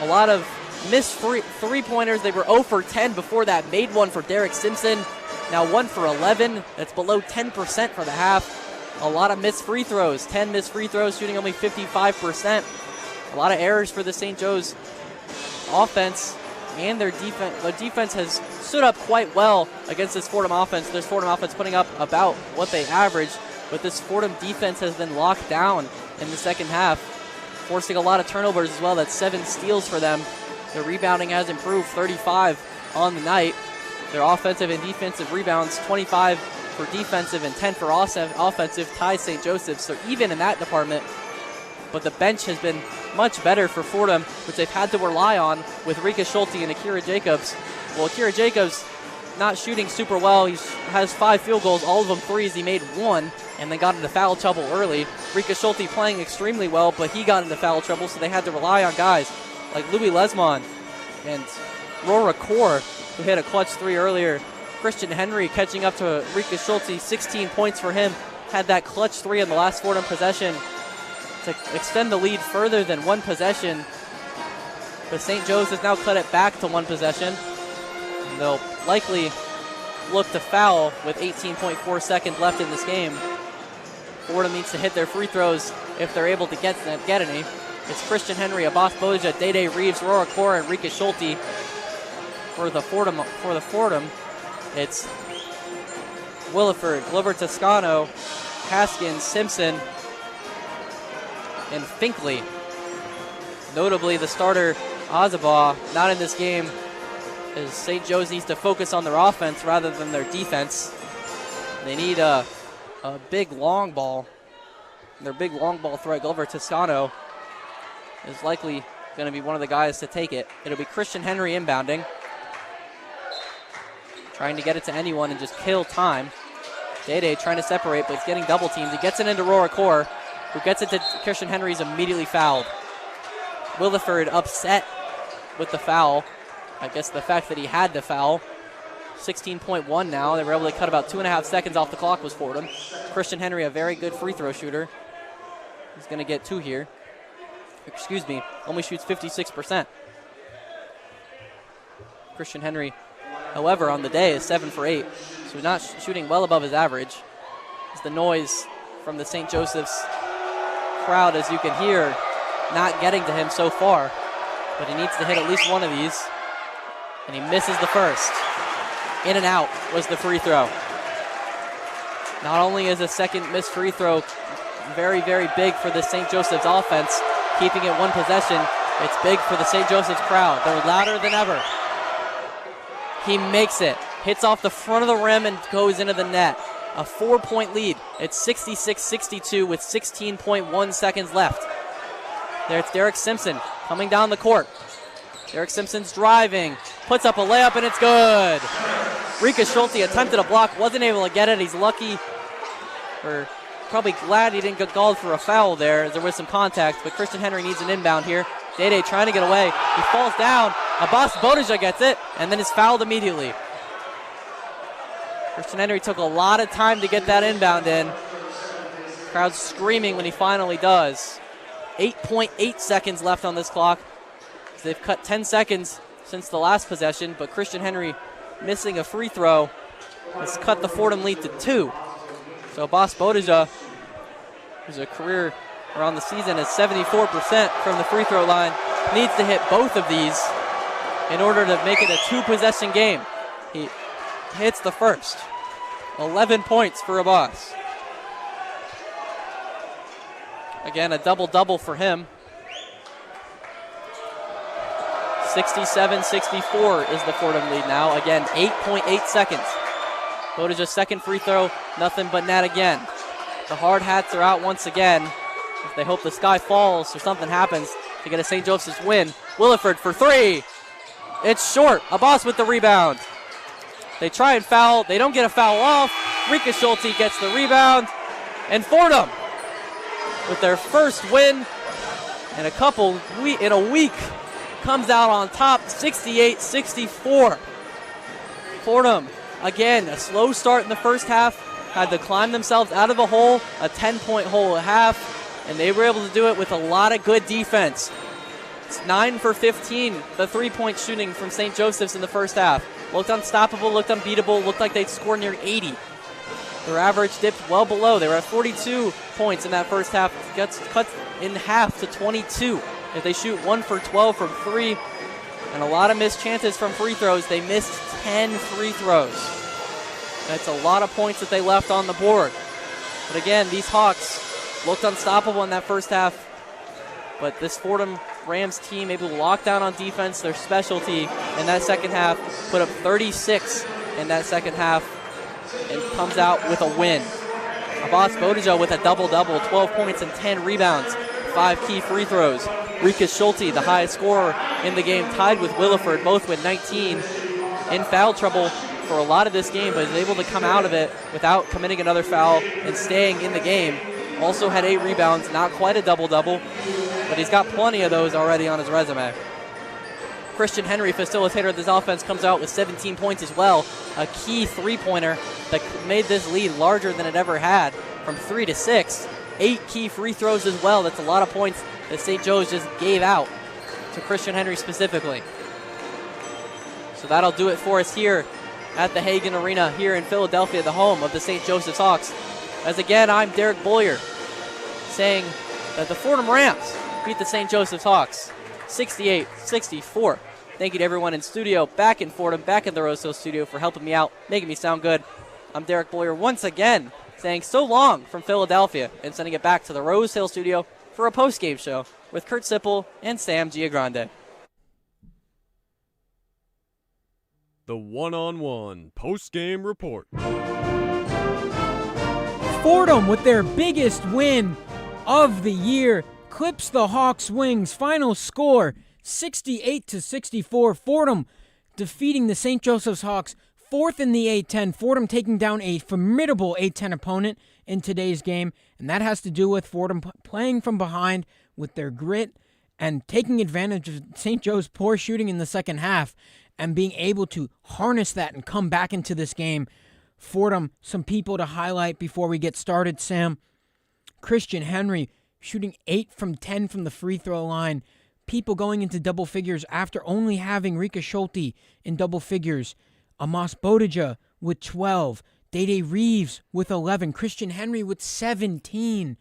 A lot of missed three-pointers. They were 0 for 10 before that. Made one for Derek Simpson. Now 1 for 11. That's below 10% for the half. A lot of missed free throws. 10 missed free throws, shooting only 55%. A lot of errors for the St. Joe's offense and their defense. The defense has stood up quite well against this Fordham offense. This Fordham offense putting up about what they average, but this Fordham defense has been locked down in the second half, forcing a lot of turnovers as well. That's 7 steals for them. Their rebounding has improved, 35 on the night. Their offensive and defensive rebounds, 25 for defensive and 10 for offensive, ties St. Joseph's. So even in that department, but the bench has been much better for Fordham, which they've had to rely on with Rika Schulte and Akira Jacobs. Well, Akira Jacobs not shooting super well. He has 5 field goals, all of them threes. He made 1 and then got into foul trouble early. Rika Schulte playing extremely well, but he got into foul trouble, so they had to rely on guys like Louis Lesmond and Rora Kaur, who hit a clutch 3 earlier. Christian Henry catching up to Rika Schulte, 16 points for him. Had that clutch 3 in the last Fordham possession to extend the lead further than 1 possession. But St. Joe's has now cut it back to 1 possession. And they'll likely look to foul with 18.4 seconds left in this game. Fordham needs to hit their free throws if they're able to get any. It's Christian Henry, Abbas Boja, Day Reeves, Rora Kaur, and Rika Schulte for the Fordham. It's Williford, Glover Toscano, Haskins, Simpson, and Finkley. Notably, the starter, Azabaugh, not in this game, as St. Joe's needs to focus on their offense rather than their defense. They need a big long ball. Their big long ball threat, Glover Toscano, is likely going to be one of the guys to take it. It'll be Christian Henry inbounding, trying to get it to anyone and just kill time. Day trying to separate, but he's getting double teamed. He gets it into Rora Kaur. who gets it to Christian Henry, is immediately fouled. Williford upset with the foul. I guess the fact that he had the foul. 16.1 now. They were able to cut about 2.5 seconds off the clock was Fordham. Christian Henry, a very good free throw shooter. He's going to get 2 here. Excuse me, only shoots 56%. Christian Henry, however, on the day is 7 for 8. So he's not shooting well above his average. It's the noise from the St. Joseph's crowd, as you can hear, not getting to him so far. But he needs to hit at least one of these. And he misses the first. In and out was the free throw. Not only is a second missed free throw very, very big for the St. Joseph's offense, keeping it one possession, it's big for the St. Joseph's crowd. They're louder than ever. He makes it, hits off the front of the rim and goes into the net. A 4-point lead. It's 66-62 with 16.1 seconds left. There's Derek Simpson coming down the court. Derek Simpson's driving, puts up a layup, and it's good. Rika Schulte attempted a block, wasn't able to get it. He's lucky, or probably glad he didn't get called for a foul there, as there was some contact, but Christian Henry needs an inbound here. Day trying to get away. He falls down. Abbas Bodija gets it, and then is fouled immediately. Christian Henry took a lot of time to get that inbound in. Crowd's screaming when he finally does. 8.8 seconds left on this clock. They've cut 10 seconds since the last possession, but Christian Henry missing a free throw has cut the Fordham lead to 2. So Abbas Bodija, who's a career around the season is 74% from the free throw line, needs to hit both of these in order to make it a 2-possession game. He hits the first. 11 points for Abbas. Again, a double-double for him. 67-64 is the Fordham lead now. Again, 8.8 seconds. Bodija's second free throw, nothing but net again. The hard hats are out once again. If they hope the sky falls or something happens to get a St. Joseph's win. Williford for 3. It's short. Abbas with the rebound. They try and foul. They don't get a foul off. Rika Schulte gets the rebound. And Fordham, with their first win in a week, comes out on top, 68-64. Fordham, again, a slow start in the first half, had to climb themselves out of a hole, a 10-point hole at half, and they were able to do it with a lot of good defense. It's 9 for 15, the three-point shooting from St. Joseph's in the first half. Looked unstoppable, looked unbeatable, looked like they'd score near 80. Their average dipped well below. They were at 42 points in that first half. It gets cut in half to 22. If they shoot 1 for 12 from 3 and a lot of missed chances from free throws, they missed 10 free throws. That's a lot of points that they left on the board. But again, these Hawks looked unstoppable in that first half. But this Fordham Rams team able to lock down on defense, their specialty in that second half, put up 36 in that second half, and comes out with a win. Abbas Bodija with a double-double, 12 points and 10 rebounds, 5 key free throws. Rika Schulte, the highest scorer in the game, tied with Williford, both with 19. In foul trouble for a lot of this game, but is able to come out of it without committing another foul and staying in the game. Also had 8 rebounds, not quite a double-double, but he's got plenty of those already on his resume. Christian Henry, facilitator of this offense, comes out with 17 points as well. A key three-pointer that made this lead larger than it ever had, from 3 to 6. 8 key free throws as well. That's a lot of points that St. Joe's just gave out to Christian Henry specifically. So that'll do it for us here at the Hagan Arena here in Philadelphia, the home of the St. Joseph's Hawks. As again, I'm Derek Beaulieu, saying that the Fordham Rams beat the St. Joseph's Hawks 68-64. Thank you to everyone in studio, back in Fordham, back in the Rose Hill studio, for helping me out, making me sound good. I'm Derek Beaulieu once again saying so long from Philadelphia and sending it back to the Rose Hill studio for a post-game show with Kurt Sipple and Sam Giagrande. The one-on-one post-game report. Fordham, with their biggest win of the year, clips the Hawks' wings. Final score, 68-64. Fordham defeating the St. Joseph's Hawks 4th in the A10. Fordham taking down a formidable A10 opponent in today's game, and that has to do with Fordham playing from behind with their grit and taking advantage of St. Joe's poor shooting in the second half and being able to harness that and come back into this game. Fordham, some people to highlight before we get started, Sam. Christian Henry shooting 8 from 10 from the free throw line. People going into double figures after only having Rika Schulte in double figures. Amos Bodija with 12. Dede Reeves with 11. Christian Henry with 17.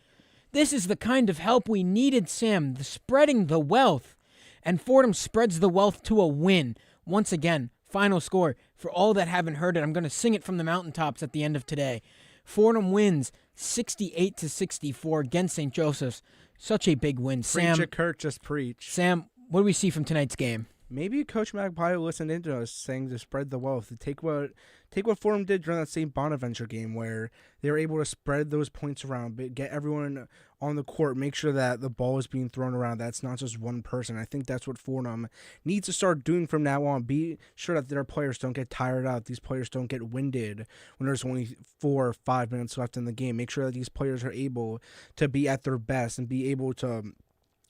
This is the kind of help we needed, Sam. Spreading the wealth. And Fordham spreads the wealth to a win. Once again, final score. For all that haven't heard it, I'm going to sing it from the mountaintops at the end of today. Fordham wins 68-64 against St. Joseph's. Such a big win. Preach it, Kurt, just preach. Sam, what do we see from tonight's game? Maybe Coach Magpie listened into us saying to spread the wealth. To take what Fordham did during that St. Bonaventure game where they were able to spread those points around, get everyone on the court, make sure that the ball is being thrown around, that's not just one person. I think that's what Fordham needs to start doing from now on. Be sure that their players don't get tired out. These players don't get winded when there's only 4 or 5 minutes left in the game. Make sure that these players are able to be at their best and be able to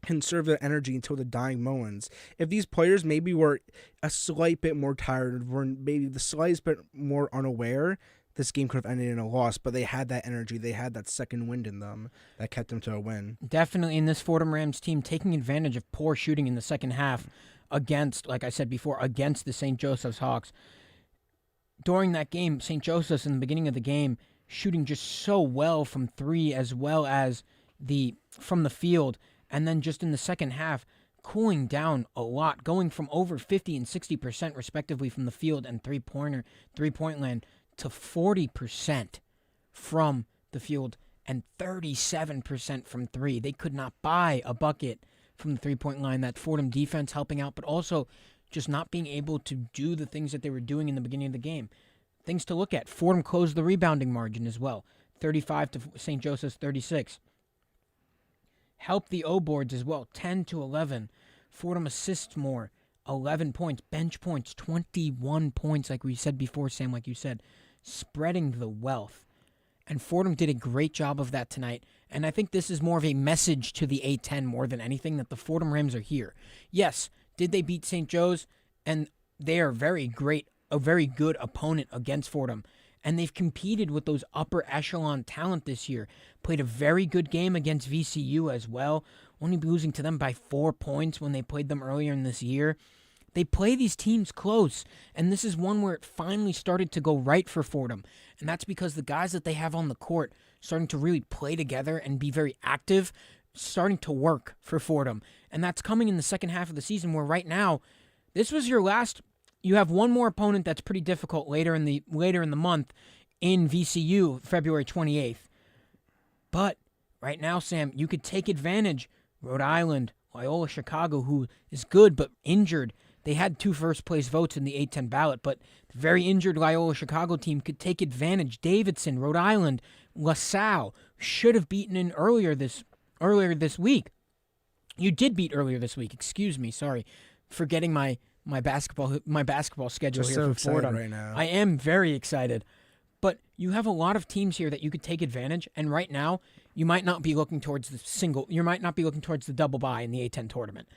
conserve their energy until the dying moments. If these players maybe were a slight bit more tired, were maybe the slightest bit more unaware, this game could have ended in a loss, but they had that energy, they had that second wind in them that kept them to a win. Definitely in this Fordham Rams team taking advantage of poor shooting in the second half against, like I said before, against the St. Joseph's Hawks. During that game, St. Joseph's in the beginning of the game shooting just so well from 3 as well as from the field. And then just in the second half, cooling down a lot, going from over 50 and 60% respectively from the field and three-point land to 40% from the field and 37% from 3. They could not buy a bucket from the three-point line. That Fordham defense helping out, but also just not being able to do the things that they were doing in the beginning of the game. Things to look at. Fordham closed the rebounding margin as well, 35 to St. Joseph's 36. Help the O-boards as well, 10-11. Fordham assists more, 11 points. Bench points, 21 points, like we said before, Sam, like you said. Spreading the wealth. And Fordham did a great job of that tonight. And I think this is more of a message to the A10 more than anything, that the Fordham Rams are here. Yes, did they beat St. Joe's? And they are a very good opponent against Fordham. And they've competed with those upper echelon talent this year. Played a very good game against VCU as well. Only losing to them by 4 points when they played them earlier in this year. They play these teams close. And this is one where it finally started to go right for Fordham. And that's because the guys that they have on the court starting to really play together and be very active, starting to work for Fordham. And that's coming in the second half of the season, where right now, this was your last. You have one more opponent that's pretty difficult later in the month in VCU, February 28th. But right now, Sam, you could take advantage. Rhode Island, Loyola Chicago, who is good but injured. They had 2 first-place votes in the A10 ballot, but the very injured Loyola Chicago team could take advantage. Davidson, Rhode Island, LaSalle should have beaten in earlier this week. You did beat earlier this week. Excuse me. Sorry, forgetting my basketball schedule Just here so for Fordham. right now. I am very excited. But you have a lot of teams here that you could take advantage, and right now you might not be looking towards the double bye in the A10 tournament.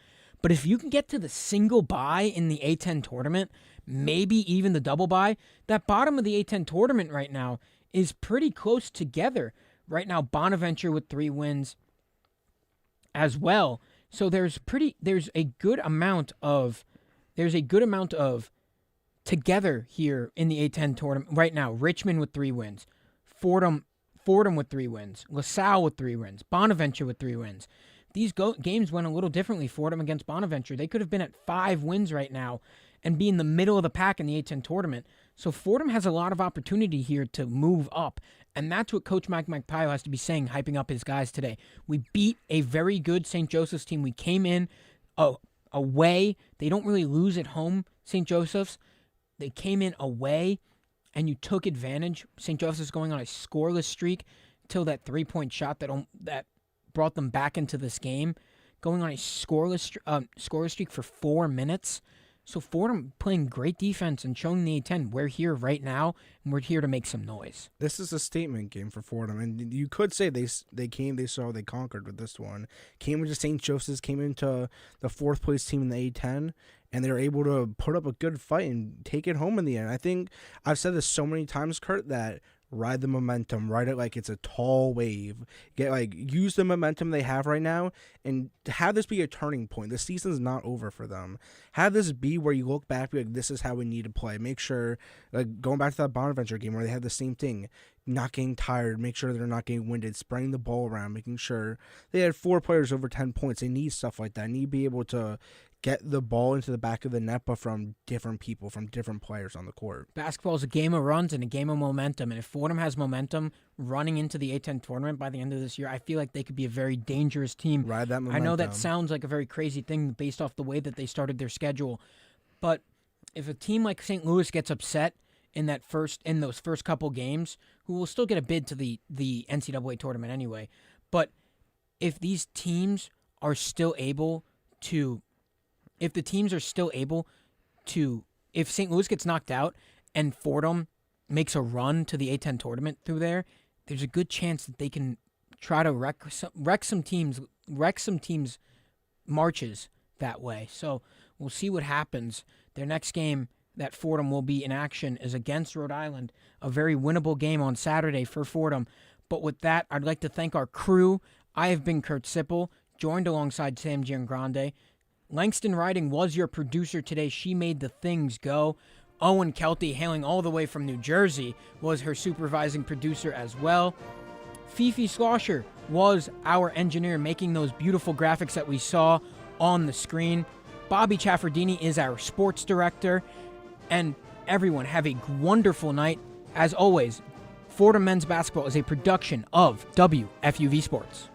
But if you can get to the single bye in the A10 tournament, maybe even the double bye, that bottom of the A10 tournament right now is pretty close together. Right now, Bonaventure with 3 wins as well. So there's a good amount of together here in the A10 tournament right now. Richmond with 3 wins, Fordham with 3 wins, LaSalle with 3 wins, Bonaventure with 3 wins. These games went a little differently. Fordham against Bonaventure, they could have been at 5 wins right now and be in the middle of the pack in the A10 tournament. So Fordham has a lot of opportunity here to move up, and that's what Coach Mike Magpie has to be saying, hyping up his guys today. We beat a very good St. Joseph's team. We came in away. They don't really lose at home, St. Joseph's. They came in away, and you took advantage. St. Joseph's going on a scoreless streak till that 3-point shot that brought them back into this game, going on a scoreless streak for 4 minutes. So Fordham playing great defense and showing the A10. We're here right now, and we're here to make some noise. This is a statement game for Fordham, and you could say they came, they saw, they conquered with this one. Came into St. Joseph's, came into the 4th place team in the A10, and they were able to put up a good fight and take it home in the end. I think I've said this so many times, Kurt, that ride the momentum, ride it like it's a tall wave. Use the momentum they have right now and have this be a turning point. The season's not over for them. Have this be where you look back, be like, this is how we need to play. Make sure, going back to that Bonaventure game where they had the same thing, not getting tired, make sure they're not getting winded, spreading the ball around, making sure they had 4 players over 10 points. They need stuff like that. They need to be able to get the ball into the back of the net, but from different people, from different players on the court. Basketball is a game of runs and a game of momentum, and if Fordham has momentum running into the A10 tournament by the end of this year, I feel like they could be a very dangerous team. Ride that momentum. I know that sounds like a very crazy thing based off the way that they started their schedule, but if a team like St. Louis gets upset in those first couple games, who will still get a bid to the NCAA tournament anyway, but if these teams are still able to if St. Louis gets knocked out and Fordham makes a run to the A10 tournament through there's a good chance that they can try to wreck some teams' marches that way. So we'll see what happens. Their next game that Fordham will be in action is against Rhode Island, a very winnable game on Saturday for Fordham. But with that, I'd like to thank our crew. I have been Kurt Sipple, joined alongside Sam Giangrande. Langston Riding was your producer today. She made the things go. Owen Kelty, hailing all the way from New Jersey, was her supervising producer as well. Fifi Slosher was our engineer, making those beautiful graphics that we saw on the screen. Bobby Chaffardini is our sports director. And everyone, have a wonderful night. As always, Fordham men's basketball is a production of WFUV Sports.